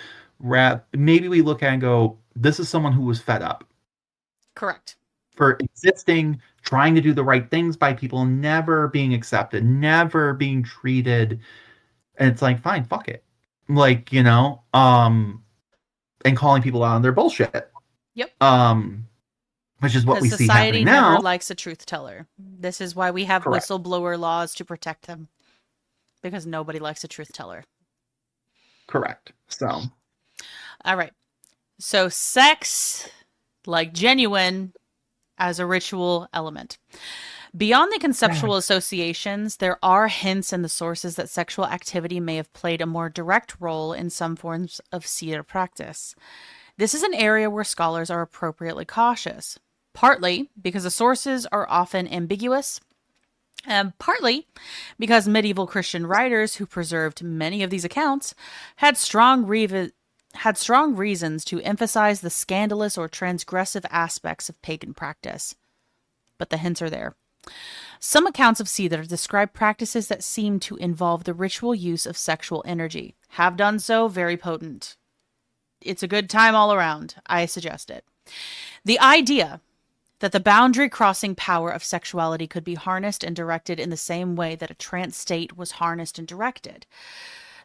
maybe we look at and go, this is someone who was fed up Correct. for existing, trying to do the right things by people, never being accepted, never being treated. And it's like, fine, fuck it. like, and calling people out on their bullshit. Yep. Um, which is what Because we see happening society never now. likes a truth teller. This is why we have Correct. whistleblower laws to protect them. Because nobody likes a truth teller. Correct. So, All right. So, sex, like genuine, as a ritual element. Beyond the conceptual sex. associations, there are hints in the sources that sexual activity may have played a more direct role in some forms of seer practice. This is an area where scholars are appropriately cautious, partly because the sources are often ambiguous, and partly because medieval Christian writers who preserved many of these accounts had had strong reasons to emphasize the scandalous or transgressive aspects of pagan practice. But the hints are there. Some accounts of Cedar describe practices that seem to involve the ritual use of sexual energy. Have done so, very potent. It's a good time all around. I suggest it. The idea that the boundary crossing power of sexuality could be harnessed and directed in the same way that a trance state was harnessed and directed.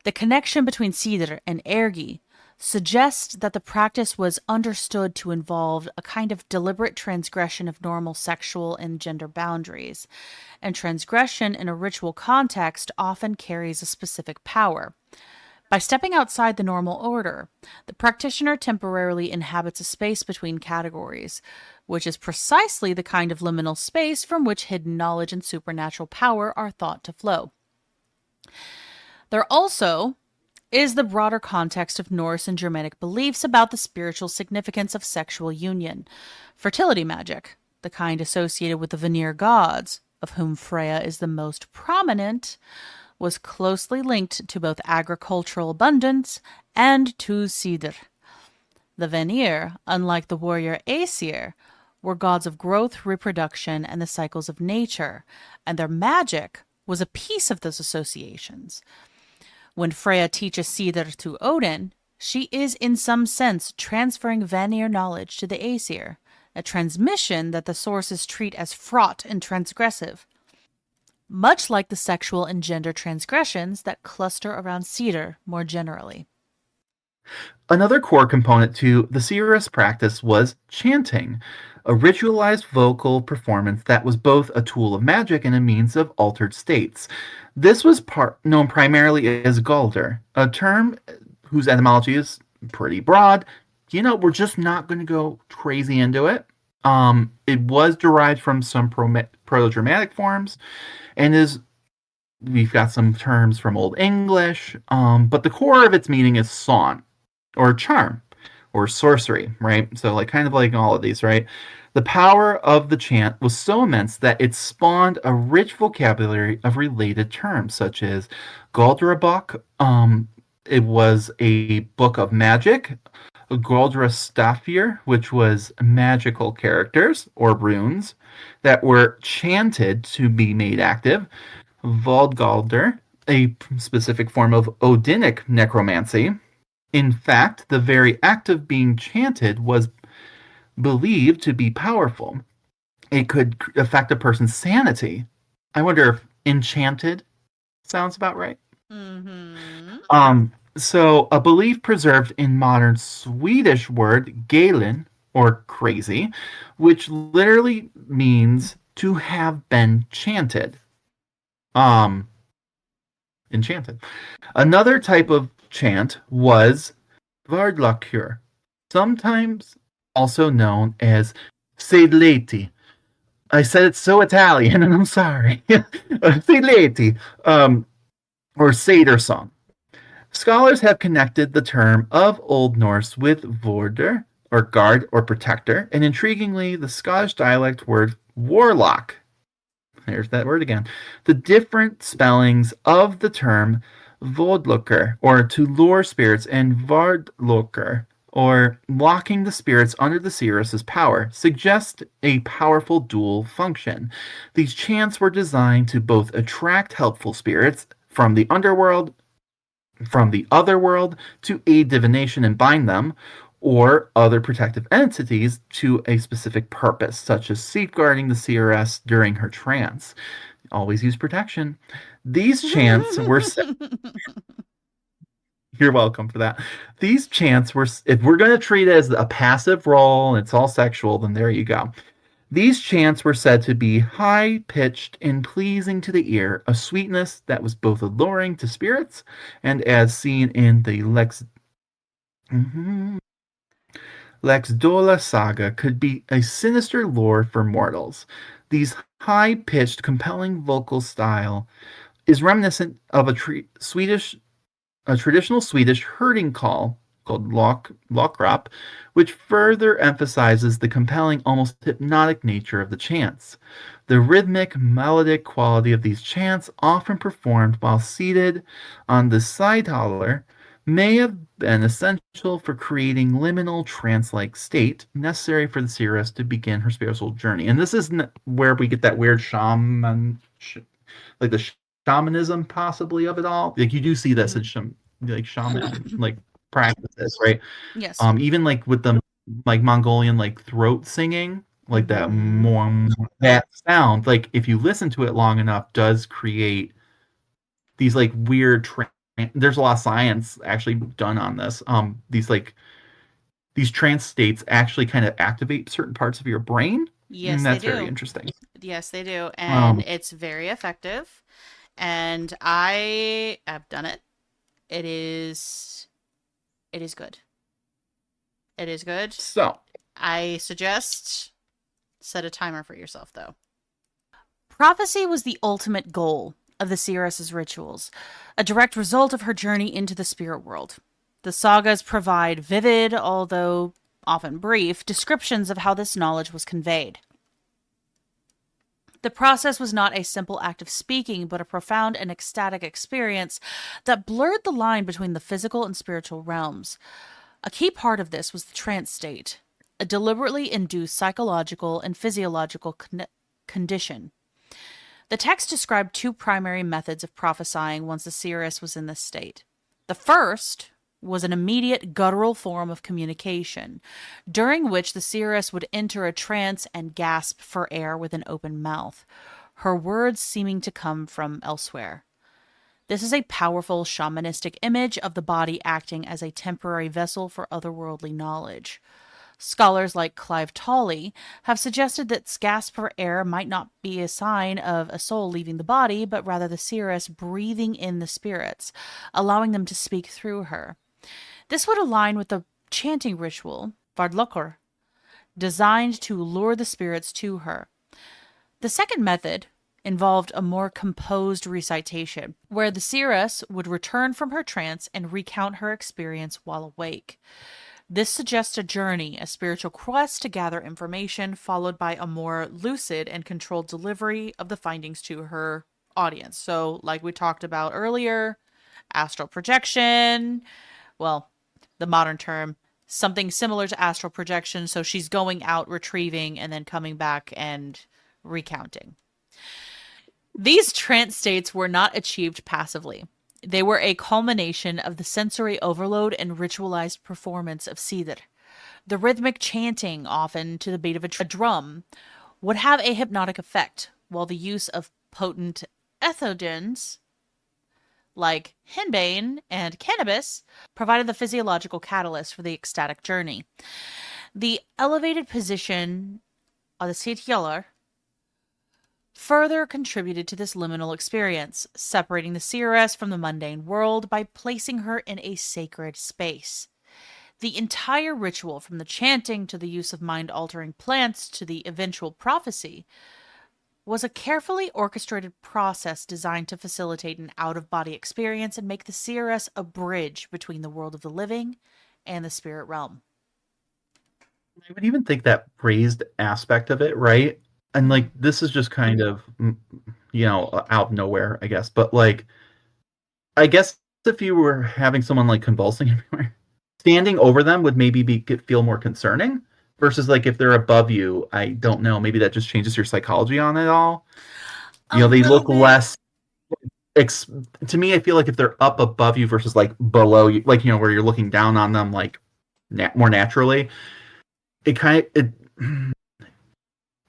The connection between Cedar and Ergi suggests that the practice was understood to involve a kind of deliberate transgression of normal sexual and gender boundaries, and transgression in a ritual context often carries a specific power. By stepping outside the normal order, the practitioner temporarily inhabits a space between categories, which is precisely the kind of liminal space from which hidden knowledge and supernatural power are thought to flow. There also is the broader context of Norse and Germanic beliefs about the spiritual significance of sexual union. Fertility magic, the kind associated with the Vanir gods, of whom Freyja is the most prominent, was closely linked to both agricultural abundance and to Sidr. The Vanir, unlike the warrior Aesir, were gods of growth, reproduction, and the cycles of nature, and their magic was a piece of those associations. When Freyja teaches Sidr to Odin, she is in some sense transferring Vanir knowledge to the Aesir, a transmission that the sources treat as fraught and transgressive, much like the sexual and gender transgressions that cluster around Sidr more generally. Another core component to the Seeresses practice was chanting, a ritualized vocal performance that was both a tool of magic and a means of altered states. This was known primarily as Galdr, a term whose etymology is pretty broad. We're just not going to go crazy into it. It was derived from some Proto-Germanic forms, and we've got some terms from Old English, but the core of its meaning is song, or charm, or sorcery, right? So, kind of like all of these, right? The power of the chant was so immense that it spawned a rich vocabulary of related terms, such as Galdrabok. It was a book of magic. Galdrastafir, which was magical characters or runes that were chanted to be made active. Valdgaldr, a specific form of Odinic necromancy. In fact, the very act of being chanted was believed to be powerful. It could affect a person's sanity. I wonder if enchanted sounds about right. Mm-hmm. So a belief preserved in modern Swedish word galen, or crazy, which literally means to have been chanted. Enchanted. Another type of chant was Vardlakur, sometimes also known as Sedleti. I said it so Italian, and I'm sorry. Sedleti, or Seder song. Scholars have connected the term of Old Norse with Vorder, or guard, or protector, and intriguingly, the Scottish dialect word warlock. There's that word again. The different spellings of the term Vodloker, or to lure spirits, and Vardloker, or locking the spirits under the Seeresses' power, suggest a powerful dual function. These chants were designed to both attract helpful spirits from the underworld, from the other world, to aid divination and bind them, or other protective entities to a specific purpose, such as safeguarding the Seeress during her trance. Always use protection. These chants were set. You're welcome for that. These chants were, if we're going to treat it as a passive role and it's all sexual, then there you go. These chants were said to be high pitched and pleasing to the ear, a sweetness that was both alluring to spirits and, as seen in the Mhm. Lex Dola saga, could be a sinister lure for mortals. These high pitched, compelling vocal style is reminiscent of a traditional Swedish herding call called lockrop, which further emphasizes the compelling, almost hypnotic nature of the chants. The rhythmic, melodic quality of these chants, often performed while seated on the sidehaler, may have been essential for creating liminal trance-like state necessary for the seeress to begin her spiritual journey. And this is where we get that weird like the shamanism possibly of it all. Like you do see this in like shaman like practices, right? Yes. Even like with the like Mongolian like throat singing, like that Mhm. that sound, like if you listen to it long enough, does create these like weird there's a lot of science actually done on this. These trance states actually kind of activate certain parts of your brain, and Yes, they that's very do. interesting. Yes, they do. And Um, it's very effective. And I have done it. It is it is good. It is good. so I suggest set a timer for yourself though. Prophecy was the ultimate goal of the Seeresses' rituals, a direct result of her journey into the spirit world. The sagas provide vivid, although often brief, descriptions of how this knowledge was conveyed. The process was not a simple act of speaking, but a profound and ecstatic experience that blurred the line between the physical and spiritual realms. A key part of this was the trance state, a deliberately induced psychological and physiological condition. The text described two primary methods of prophesying once the seeress was in this state. The first was an immediate guttural form of communication, during which the seeress would enter a trance and gasp for air with an open mouth, her words seeming to come from elsewhere. This is a powerful shamanistic image of the body acting as a temporary vessel for otherworldly knowledge. Scholars like Clive Tolley have suggested that gasp for air might not be a sign of a soul leaving the body, but rather the seeress breathing in the spirits, allowing them to speak through her. This would align with the chanting ritual, Vardlokkur, designed to lure the spirits to her. The second method involved a more composed recitation, where the seeress would return from her trance and recount her experience while awake. This suggests a journey, a spiritual quest to gather information, followed by a more lucid and controlled delivery of the findings to her audience. So, like we talked about earlier, astral projection, well, the modern term, something similar to astral projection. So, she's going out, retrieving, and then coming back and recounting. These trance states were not achieved passively. They were a culmination of the sensory overload and ritualized performance of Sidr. The rhythmic chanting, often to the beat of a drum, would have a hypnotic effect, while the use of potent ethogens like henbane and cannabis provided the physiological catalyst for the ecstatic journey. The elevated position of the Sityalar further contributed to this liminal experience, separating the seeress from the mundane world by placing her in a sacred space. The entire ritual, from the chanting to the use of mind altering plants to the eventual prophecy, was a carefully orchestrated process designed to facilitate an out of body experience and make the seeress a bridge between the world of the living and the spirit realm. I would even think that praised aspect of it, right? And Mm-hmm. like this is just kind of out of nowhere, I guess. But like I guess if you were having someone like convulsing everywhere, standing over them would maybe feel more concerning versus like if they're above you, I don't know, maybe that just changes your psychology on it all. A They little look bit. less ex- to me I feel like if they're up above you versus like below you, like where you're looking down on them like more naturally, it kind of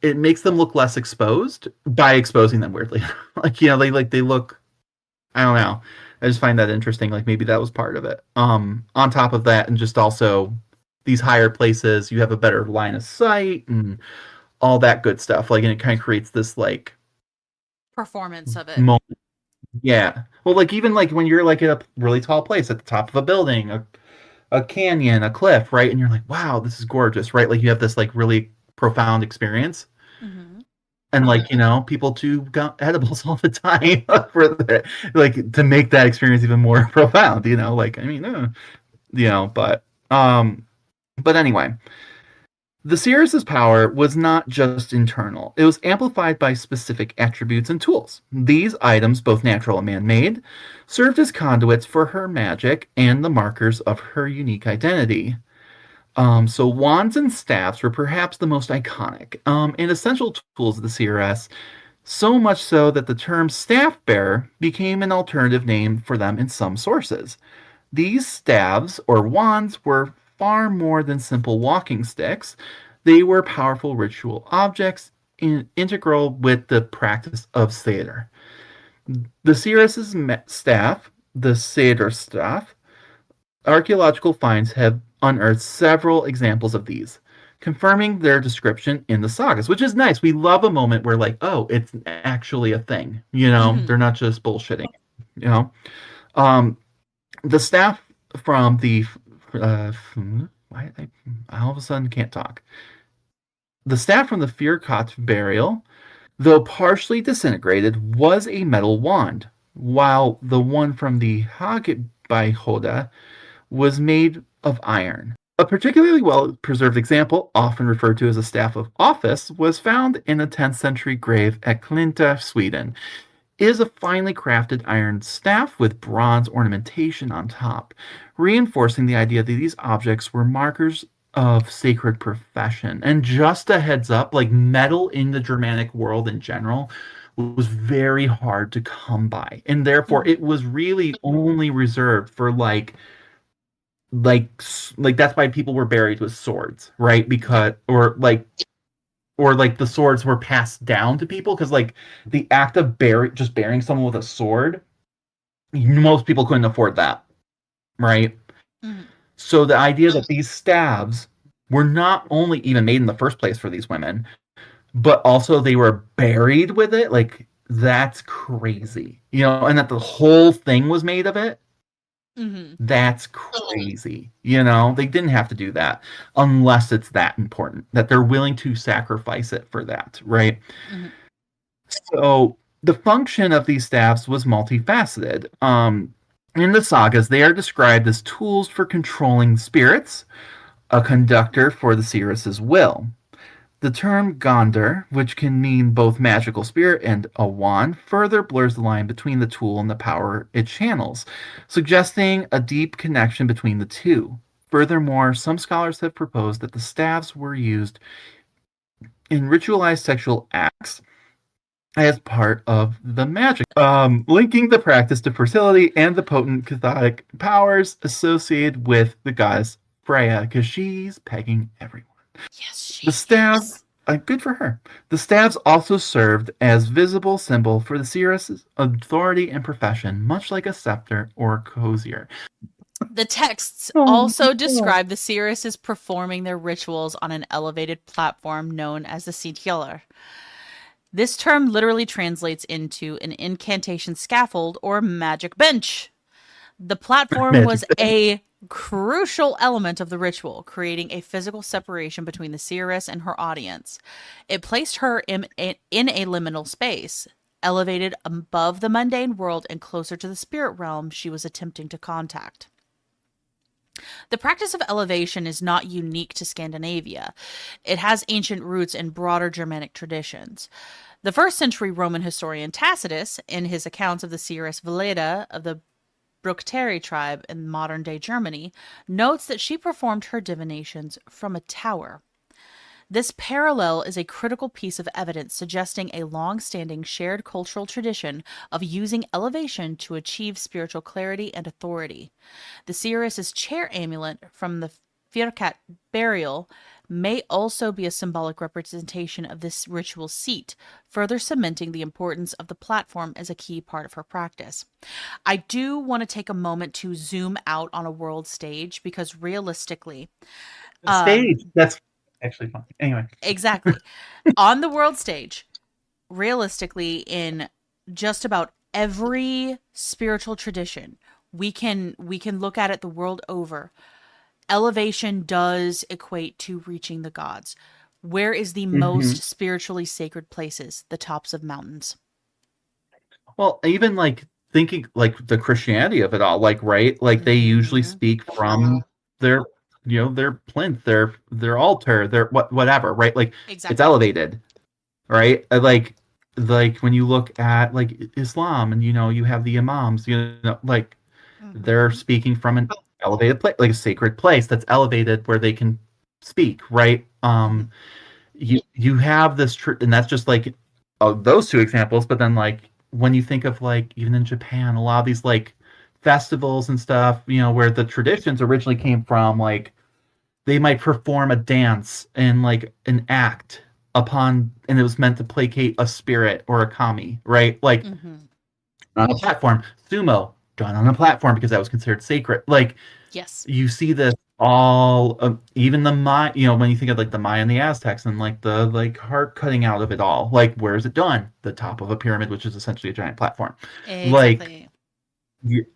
it makes them look less exposed by exposing them weirdly. Like they look, I don't know. I just find that interesting. Like maybe that was part of it. On top of that, and just also these higher places, you have a better line of sight and all that good stuff. Like, and it kind of creates this like Performance of it. moment. Yeah. Well, like even like when you're like at a really tall place at the top of a building, a canyon, a cliff, right? And you're like, wow, this is gorgeous, right? Like you have this like really profound experience. Mm-hmm. And like, people chew edibles all the time for the, like to make that experience even more profound, like I mean, but but anyway, the Seeresses' power was not just internal. It was amplified by specific attributes and tools. These items, both natural and man-made, served as conduits for her magic and the markers of her unique identity. So wands and staffs were perhaps the most iconic and essential tools of the CRS, so much so that the term staff bearer became an alternative name for them in some sources. These staves or wands were far more than simple walking sticks. They were powerful ritual objects integral with the practice of Seder. The Seeresses' staff, the Seder staff, archaeological finds have unearthed several examples of these, confirming their description in the sagas, which is nice. We love a moment where, like, oh, it's actually a thing. Mm-hmm. They're not just bullshitting. You know, um, the staff from the I all of a sudden can't talk. The staff from the Firkat burial, though partially disintegrated, was a metal wand, while the one from the Hag by Hoda was made of iron. A particularly well preserved example, often referred to as a staff of office, was found in a 10th century grave at Klinta, Sweden. It is a finely crafted iron staff with bronze ornamentation on top, reinforcing the idea that these objects were markers of sacred profession. And just a heads up, like metal in the Germanic world in general was very hard to come by. And therefore Mm-hmm. it was really only reserved for like that's why people were buried with swords, right? Yeah. Because or like the swords were passed down to people because like the act of just burying someone with a sword, most people couldn't afford that, right? Mm-hmm. So the idea that these stabs were not only even made in the first place for these women, but also they were buried with it, like that's crazy, and that the whole thing was made of it. Mm-hmm. That's crazy. They didn't have to do that unless it's that important that they're willing to sacrifice it for that, right? Mm-hmm. So the function of these staffs was multifaceted. In the sagas, they are described as tools for controlling spirits, a conductor for the seeress's will. The term Gondar, which can mean both magical spirit and a wand, further blurs the line between the tool and the power it channels, suggesting a deep connection between the two. Furthermore, some scholars have proposed that the staves were used in ritualized sexual acts as part of the magic, linking the practice to fertility and the potent cathartic powers associated with the goddess Freyja, because she's pegging everyone. Yes, she The staff, is. good for her. The staffs also served as visible symbol for the seeress' authority and profession, much like a scepter or a crozier. The texts Oh, also describe the Seeresses performing their rituals on an elevated platform known as the Sitjalar. This term literally translates into an incantation scaffold or magic bench. The platform magic. was a crucial element of the ritual, creating a physical separation between the seeress and her audience. It placed her in a liminal space, elevated above the mundane world and closer to the spirit realm she was attempting to contact. The practice of elevation is not unique to Scandinavia. It has ancient roots in broader Germanic traditions. The first century Roman historian Tacitus, in his accounts of the seeress Veleda of the Bructeri tribe in modern day Germany, notes that she performed her divinations from a tower. This parallel is a critical piece of evidence suggesting a long standing shared cultural tradition of using elevation to achieve spiritual clarity and authority. The Seeresses' chair amulet from the Firkat burial may also be a symbolic representation of this ritual seat, further cementing the importance of the platform as a key part of her practice. I do want to take a moment to zoom out on a world stage because realistically, The stage. um, That's actually fun. Anyway. exactly, on the world stage, realistically, in just about every spiritual tradition, we can look at it the world over. Elevation does equate to reaching the gods. Where is the Hmm. most spiritually sacred places? The tops of mountains. Well, even like thinking like the Christianity of it all, like right, like they usually Mm-hmm. speak from their, their plinth, their altar, their whatever, right? Like it's Exactly. elevated, right? Like when you look at like Islam, and you have the imams, like they're Mm-hmm. speaking from an elevated place, like a sacred place that's elevated where they can speak, right? Mm-hmm. You have this and that's just like those two examples, but then like when you think of like even in Japan, a lot of these like festivals and stuff, where the traditions originally came from, like they might perform a dance and like an act and it was meant to placate a spirit or a kami, right? Like Mm-hmm. on a platform, sumo done on a platform because that was considered sacred. Like Yes. you see this all, even the Maya, when you think of like the Maya and the Aztecs and like the like heart cutting out of it all, like where is it done? The top of a pyramid, which is essentially a giant platform. Like, Exactly.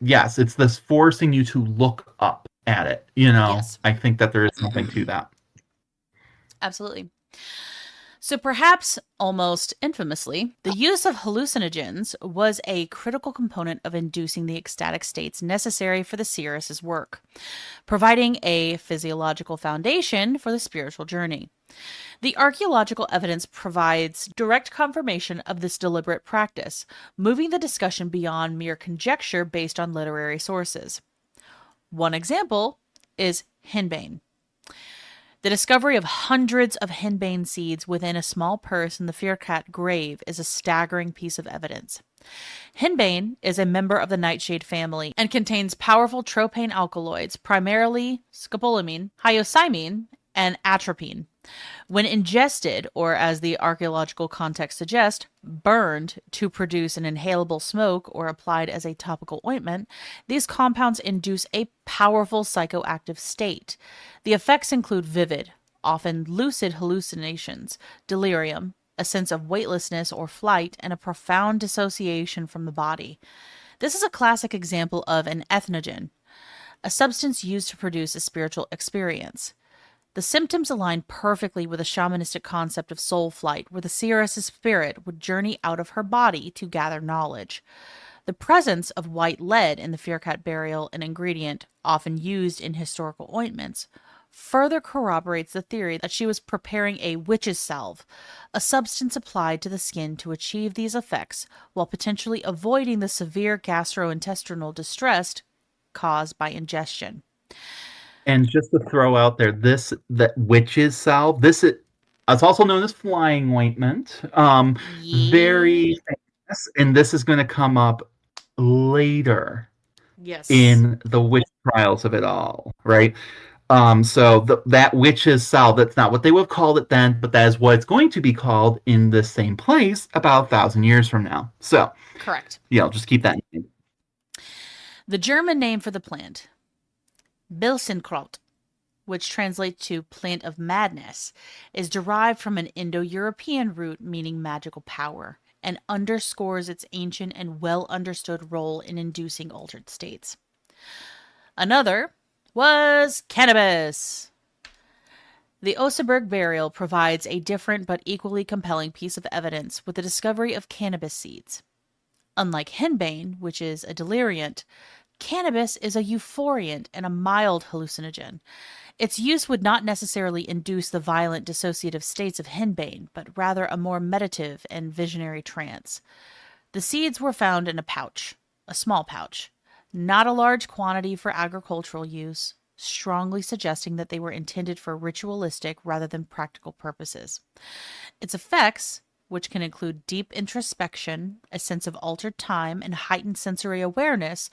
yes, it's this forcing you to look up at it. Yes. I think that there is something to that. Absolutely. So, perhaps almost infamously, the use of hallucinogens was a critical component of inducing the ecstatic states necessary for the Seeresses' work, providing a physiological foundation for the spiritual journey. The archaeological evidence provides direct confirmation of this deliberate practice, moving the discussion beyond mere conjecture based on literary sources. One example is henbane. The discovery of hundreds of henbane seeds within a small purse in the Firkat grave is a staggering piece of evidence. Henbane is a member of the nightshade family and contains powerful tropane alkaloids, primarily scopolamine, hyoscyamin, and atropine. When ingested, or as the archaeological context suggests, burned to produce an inhalable smoke or applied as a topical ointment, these compounds induce a powerful psychoactive state. The effects include vivid, often lucid hallucinations, delirium, a sense of weightlessness or flight, and a profound dissociation from the body. This is a classic example of an ethnogen, a substance used to produce a spiritual experience. The symptoms align perfectly with a shamanistic concept of soul flight, where the seeress's spirit would journey out of her body to gather knowledge. The presence of white lead in the Firkat burial, an ingredient often used in historical ointments, further corroborates the theory that she was preparing a witch's salve, a substance applied to the skin to achieve these effects while potentially avoiding the severe gastrointestinal distress caused by ingestion. And just to throw out there, that witch's salve, it's also known as flying ointment. Yeah. Very famous, and this is going to come up later Yes. in the witch trials of it all, right? So that witch's salve, that's not what they would have called it then, but that is what it's going to be called in the same place about 1,000 years from now. So, Correct. just keep that in mind. The German name for the plant, Bilsenkraut, which translates to plant of madness, is derived from an Indo European root meaning magical power and underscores its ancient and well understood role in inducing altered states. Another was cannabis. The Oseberg burial provides a different but equally compelling piece of evidence with the discovery of cannabis seeds. Unlike henbane, which is a deliriant, cannabis is a euphoriant and a mild hallucinogen. Its use would not necessarily induce the violent dissociative states of henbane, but rather a more meditative and visionary trance. The seeds were found in a pouch, a small pouch, not a large quantity for agricultural use, strongly suggesting that they were intended for ritualistic rather than practical purposes. Its effects, which can include deep introspection, a sense of altered time, and heightened sensory awareness,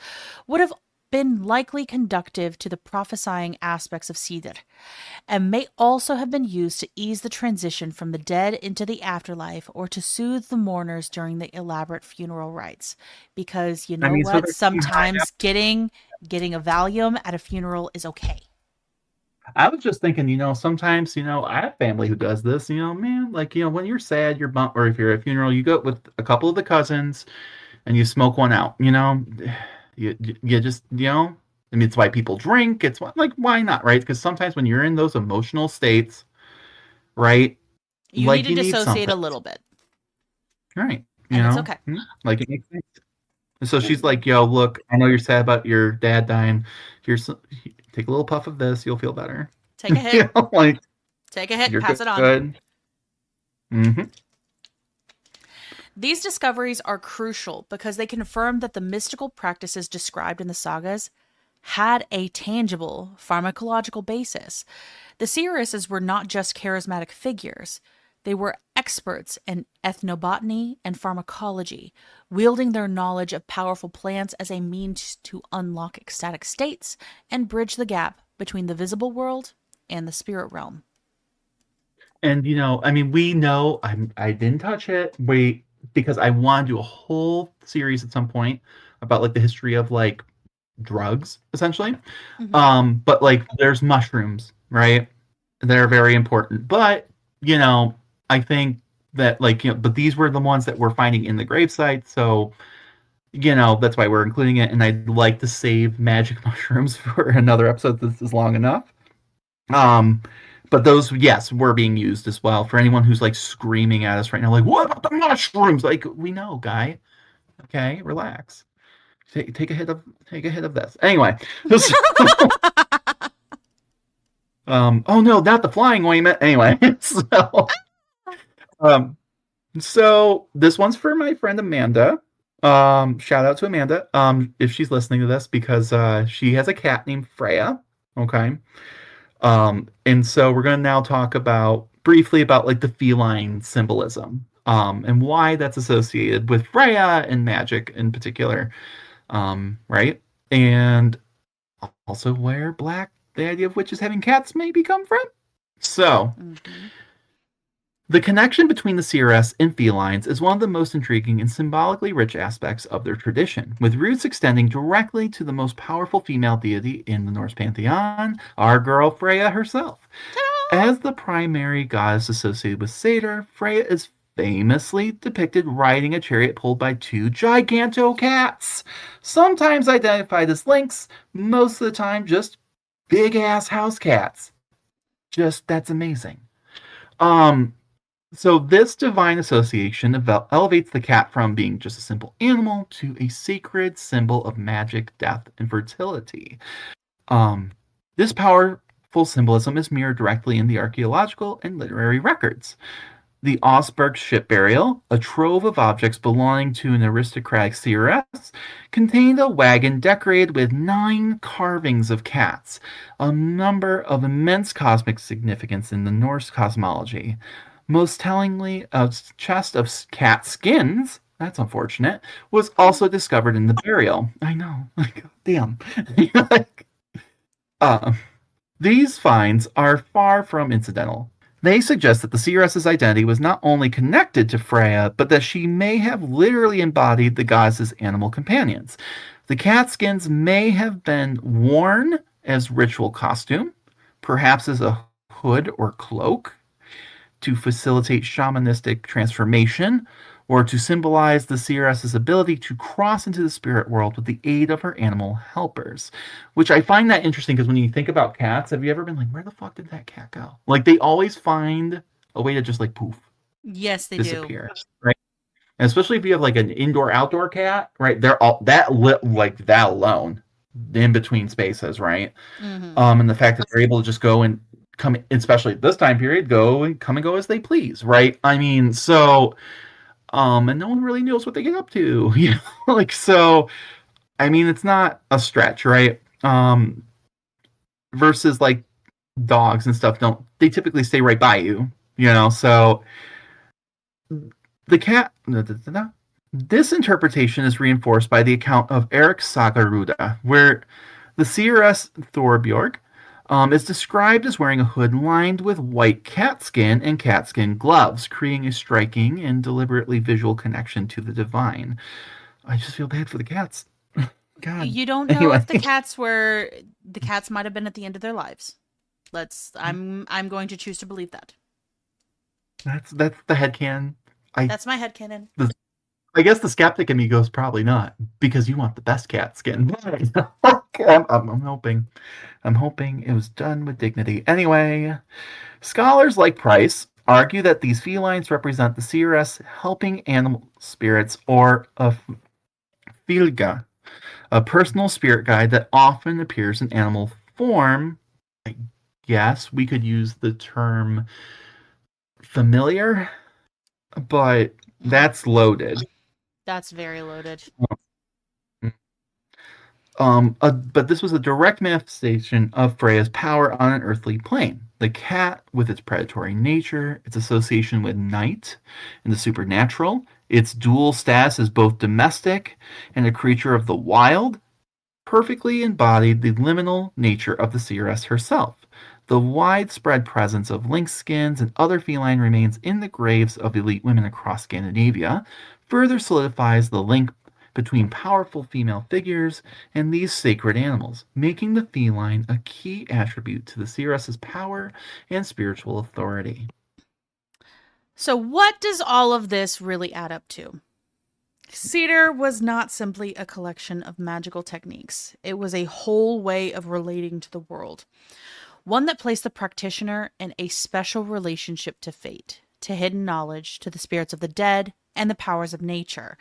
would have been likely conductive to the prophesying aspects of Sidr, and may also have been used to ease the transition from the dead into the afterlife or to soothe the mourners during the elaborate funeral rites. Because you I know mean, so what? there Sometimes getting a Valium at a funeral is okay. I was just thinking, sometimes, I have family who does this, man, like, when you're sad, you're bummed, or if you're at a funeral, you go with a couple of the cousins and you smoke one out, you just, I mean, it's why people drink. It's like, why not, right? Because sometimes when you're in those emotional states, right, You need like to you need dissociate something, a little bit, right? and it's okay. Like it makes sense. And so she's like, yo, look, I know you're sad about your dad dying. Here's take a little puff of this, you'll feel better. Take a hit, Like take a hit, you're pass it on. good. Hmm. These discoveries are crucial because they confirm that the mystical practices described in the sagas had a tangible pharmacological basis. The Seeresses were not just charismatic figures, they were experts in ethnobotany and pharmacology, wielding their knowledge of powerful plants as a means to unlock ecstatic states and bridge the gap between the visible world and the spirit realm. And I mean, we know I didn't touch it. Wait, because I want to do a whole series at some point about like the history of like drugs, essentially. Mm-hmm. But like there's mushrooms, right? They're very important. But, I think that like, but these were the ones that we're finding in the gravesite. So, that's why we're including it. And I'd like to save magic mushrooms for another episode. This is long enough. Um, but those, yes, were being used as well. For anyone who's like screaming at us right now, like, what about the mushrooms? Like, we know, guy. Okay, relax. Take a hit of this. Anyway, oh no, not the flying ointment. Anyway, um, so this one's for my friend Amanda. Shout out to Amanda. If she's listening to this because she has a cat named Freya. Okay. And so we're gonna now talk briefly about like the feline symbolism. And why that's associated with Freya and magic in particular. Right? And also where the idea of witches having cats maybe come from. So, the connection between the Seeress and felines is one of the most intriguing and symbolically rich aspects of their tradition, with roots extending directly to the most powerful female deity in the Norse pantheon, our girl Freyja herself. As the primary goddess associated with Satyr, Freyja is famously depicted riding a chariot pulled by two giganto cats, sometimes identified as lynx, most of the time just big ass house cats. That's amazing. So this divine association elevates the cat from being just a simple animal to a sacred symbol of magic, death, and fertility. This powerful symbolism is mirrored directly in the archaeological and literary records. The Osberg ship burial, a trove of objects belonging to an aristocratic seeress, contained a wagon decorated with 9 carvings of cats, a number of immense cosmic significance in the Norse cosmology. Most tellingly, a chest of cat skins, that's unfortunate, was also discovered in the burial. I know, like, damn. Like, these finds are far from incidental. They suggest that the Seeress's identity was not only connected to Freya, but that she may have literally embodied the goddess's animal companions. The cat skins may have been worn as ritual costume, perhaps as a hood or cloak, to facilitate shamanistic transformation, or to symbolize the seeress's ability to cross into the spirit world with the aid of her animal helpers. Which I find that interesting because when you think about cats, have you ever been like, where the fuck did that cat go? Like they always find a way to just like poof, Yes, they disappear, right? And especially if you have like an indoor outdoor cat, right? They're all that lit like that alone in between spaces, right? And the fact that they're able to just go and come, especially at this time period, go and come and go as they please, right? I mean, so and no one really knows what they get up to, like so. I mean, it's not a stretch, right? Versus like dogs and stuff, don't they typically stay right by you, So the cat, This interpretation is reinforced by the account of Erik Sagaruda, where the Seeress Thorbjorg is described as wearing a hood lined with white catskin and catskin gloves, creating a striking and deliberately visual connection to the divine. I just feel bad for the cats. God. You don't know Anyway, if the cats might have been at the end of their lives. I'm going to choose to believe that. that's the headcanon. I That's my headcanon. the, I guess the skeptic in me goes probably not because you want the best cat skin. I'm hoping. I'm hoping it was done with dignity. Anyway, scholars like Price argue that these felines represent the Seeress helping animal spirits or a Fylga, a personal spirit guide that often appears in animal form. I guess we could use the term familiar, but that's loaded. That's very loaded. But this was a direct manifestation of Freya's power on an earthly plane. The cat, with its predatory nature, its association with night and the supernatural, its dual status as both domestic and a creature of the wild, perfectly embodied the liminal nature of the seeress herself. The widespread presence of lynx skins and other feline remains in the graves of elite women across Scandinavia further solidifies the link between powerful female figures and these sacred animals, making the feline a key attribute to the seeress's power and spiritual authority. So, what does all of this really add up to? Cedar was not simply a collection of magical techniques, it was a whole way of relating to the world. One that placed the practitioner in a special relationship to fate, to hidden knowledge, to the spirits of the dead, and the powers of nature,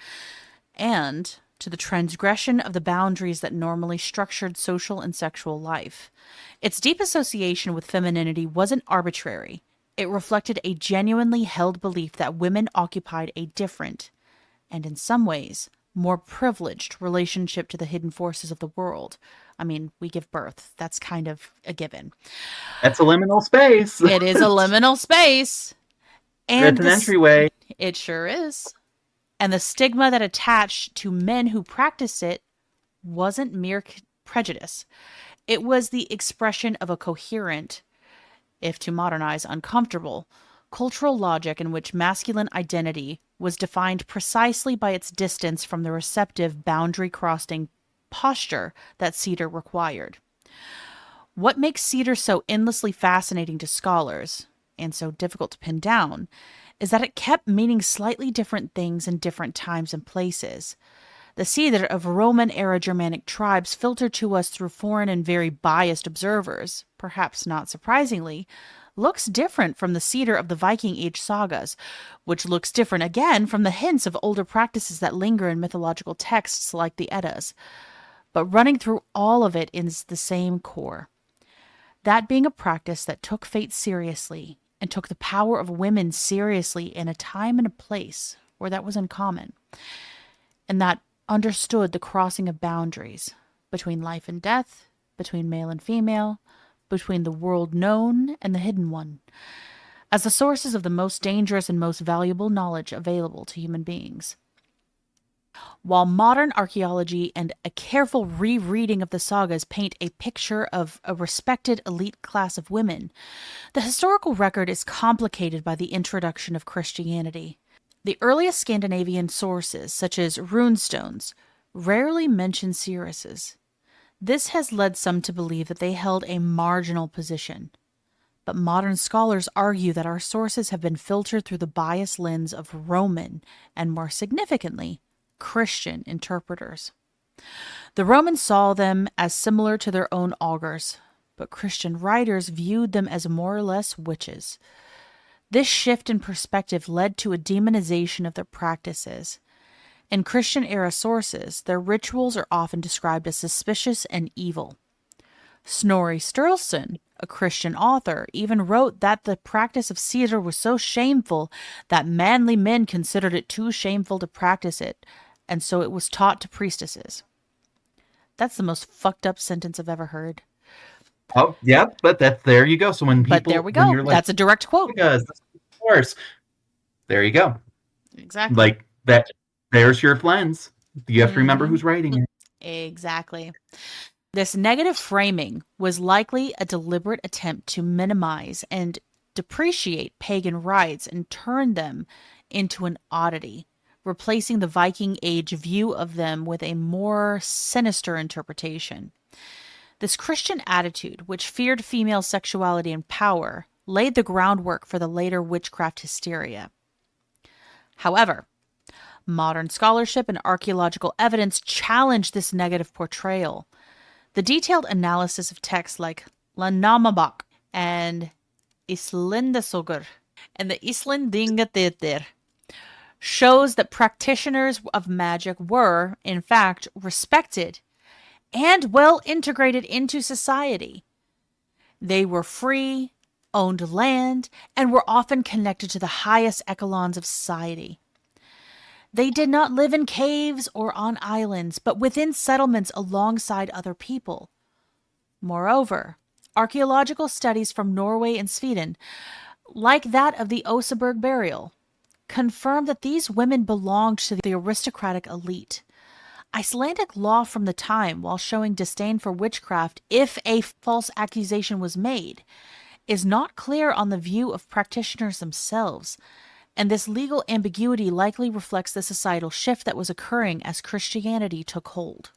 and to the transgression of the boundaries that normally structured social and sexual life. Its deep association with femininity wasn't arbitrary. It reflected a genuinely held belief that women occupied a different, and in some ways, more privileged relationship to the hidden forces of the world. I mean, we give birth. That's kind of a given. That's a liminal space. It is a liminal space. And That's an entryway. it sure is. And the stigma that attached to men who practice it wasn't mere prejudice. It was the expression of a coherent, if to modernize, uncomfortable, cultural logic in which masculine identity was defined precisely by its distance from the receptive, boundary-crossing posture that Cedar required. What makes Cedar so endlessly fascinating to scholars, and so difficult to pin down, is that it kept meaning slightly different things in different times and places. The Cedar of Roman-era Germanic tribes filtered to us through foreign and very biased observers, perhaps not surprisingly, looks different from the Cedar of the Viking Age sagas, which looks different again from the hints of older practices that linger in mythological texts like the Eddas. But running through all of it is the same core. That being a practice that took fate seriously and took the power of women seriously in a time and a place where that was uncommon, and that understood the crossing of boundaries between life and death, between male and female, between the world known and the hidden one, as the sources of the most dangerous and most valuable knowledge available to human beings. While modern archaeology and a careful rereading of the sagas paint a picture of a respected elite class of women, the historical record is complicated by the introduction of Christianity. The earliest Scandinavian sources, such as runestones, rarely mention seeresses. This has led some to believe that they held a marginal position. But modern scholars argue that our sources have been filtered through the biased lens of Roman, and more significantly, Christian interpreters. The Romans saw them as similar to their own augurs, but Christian writers viewed them as more or less witches. This shift in perspective led to a demonization of their practices. In Christian-era sources, their rituals are often described as suspicious and evil. Snorri Sturluson, a Christian author, even wrote that the practice of Cedar was so shameful that manly men considered it too shameful to practice it, and so it was taught to priestesses. That's the most fucked up sentence I've ever heard. Oh, yeah, but there you go. So when people, But there we when go. you're like, That's a direct quote. because of course, there you go. Exactly. Like that. There's your lens. You have to remember Mm-hmm. who's writing it. Exactly. This negative framing was likely a deliberate attempt to minimize and depreciate pagan rites and turn them into an oddity, replacing the Viking Age view of them with a more sinister interpretation. This Christian attitude, which feared female sexuality and power, laid the groundwork for the later witchcraft hysteria. However, modern scholarship and archaeological evidence challenge this negative portrayal. The detailed analysis of texts like Landnámabók and Íslendingasögur and the Íslendingaþýðir shows that practitioners of magic were, in fact, respected and well integrated into society. They were free, owned land, and were often connected to the highest echelons of society. They did not live in caves or on islands, but within settlements alongside other people. Moreover, archaeological studies from Norway and Sweden, like that of the Oseberg burial, confirm that these women belonged to the aristocratic elite. Icelandic law from the time, while showing disdain for witchcraft if a false accusation was made, is not clear on the view of practitioners themselves, and this legal ambiguity likely reflects the societal shift that was occurring as Christianity took hold.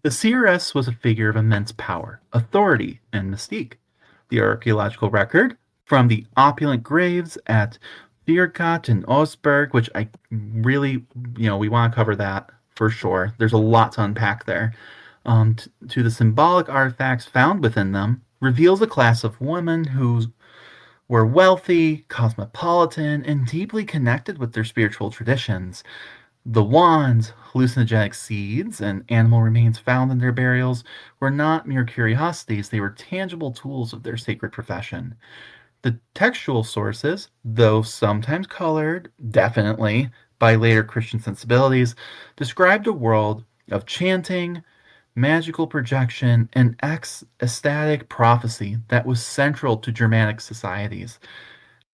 The seeress was a figure of immense power, authority, and mystique. The archaeological record from the opulent graves at Biergat and Osberg, which I really, we want to cover that for sure. There's a lot to unpack there. To the symbolic artifacts found within them, reveals a class of women who were wealthy, cosmopolitan, and deeply connected with their spiritual traditions. The wands, hallucinogenic seeds, and animal remains found in their burials were not mere curiosities, they were tangible tools of their sacred profession. The textual sources, though sometimes colored, definitely, by later Christian sensibilities, described a world of chanting, magical projection, and ecstatic prophecy that was central to Germanic societies.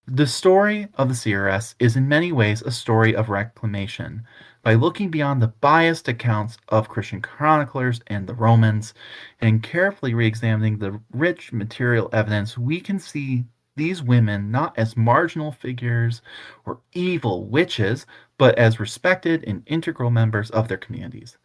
The story of the Seeresses is in many ways a story of reclamation. By looking beyond the biased accounts of Christian chroniclers and the Romans, and carefully re-examining the rich material evidence, we can see these women not as marginal figures or evil witches, but as respected and integral members of their communities.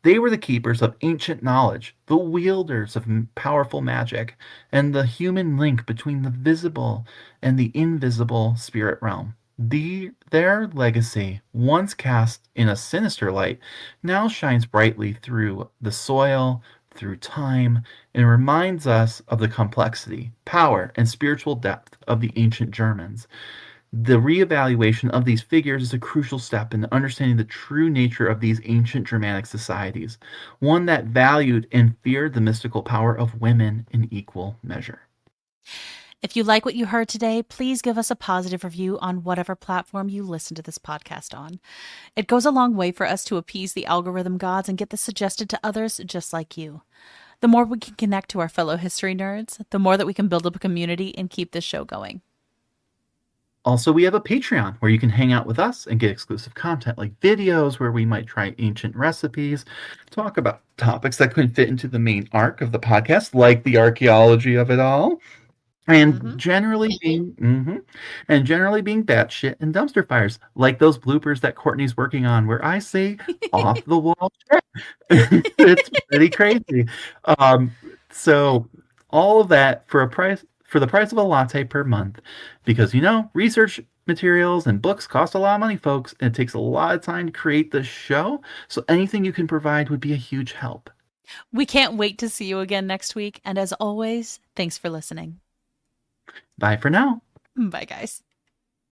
They were the keepers of ancient knowledge, the wielders of powerful magic, and the human link between the visible and the invisible spirit realm. Their legacy, once cast in a sinister light, now shines brightly through the soil, through time, and reminds us of the complexity, power, and spiritual depth of the ancient Germans. The reevaluation of these figures is a crucial step in understanding the true nature of these ancient Germanic societies, one that valued and feared the mystical power of women in equal measure. If you like what you heard today, please give us a positive review on whatever platform you listen to this podcast on. It goes a long way for us to appease the algorithm gods and get this suggested to others just like you. The more we can connect to our fellow history nerds, the more that we can build up a community and keep this show going. Also, we have a Patreon where you can hang out with us and get exclusive content like videos where we might try ancient recipes, talk about topics that couldn't fit into the main arc of the podcast, like the archaeology of it all, and generally being batshit and dumpster fires, like those bloopers that Courtney's working on, where I say off the wall shit. It's pretty crazy. So all of that for the price of a latte per month, because research materials and books cost a lot of money, folks, and it takes a lot of time to create this show. So anything you can provide would be a huge help. We can't wait to see you again next week. And as always, thanks for listening. Bye for now. Bye, guys.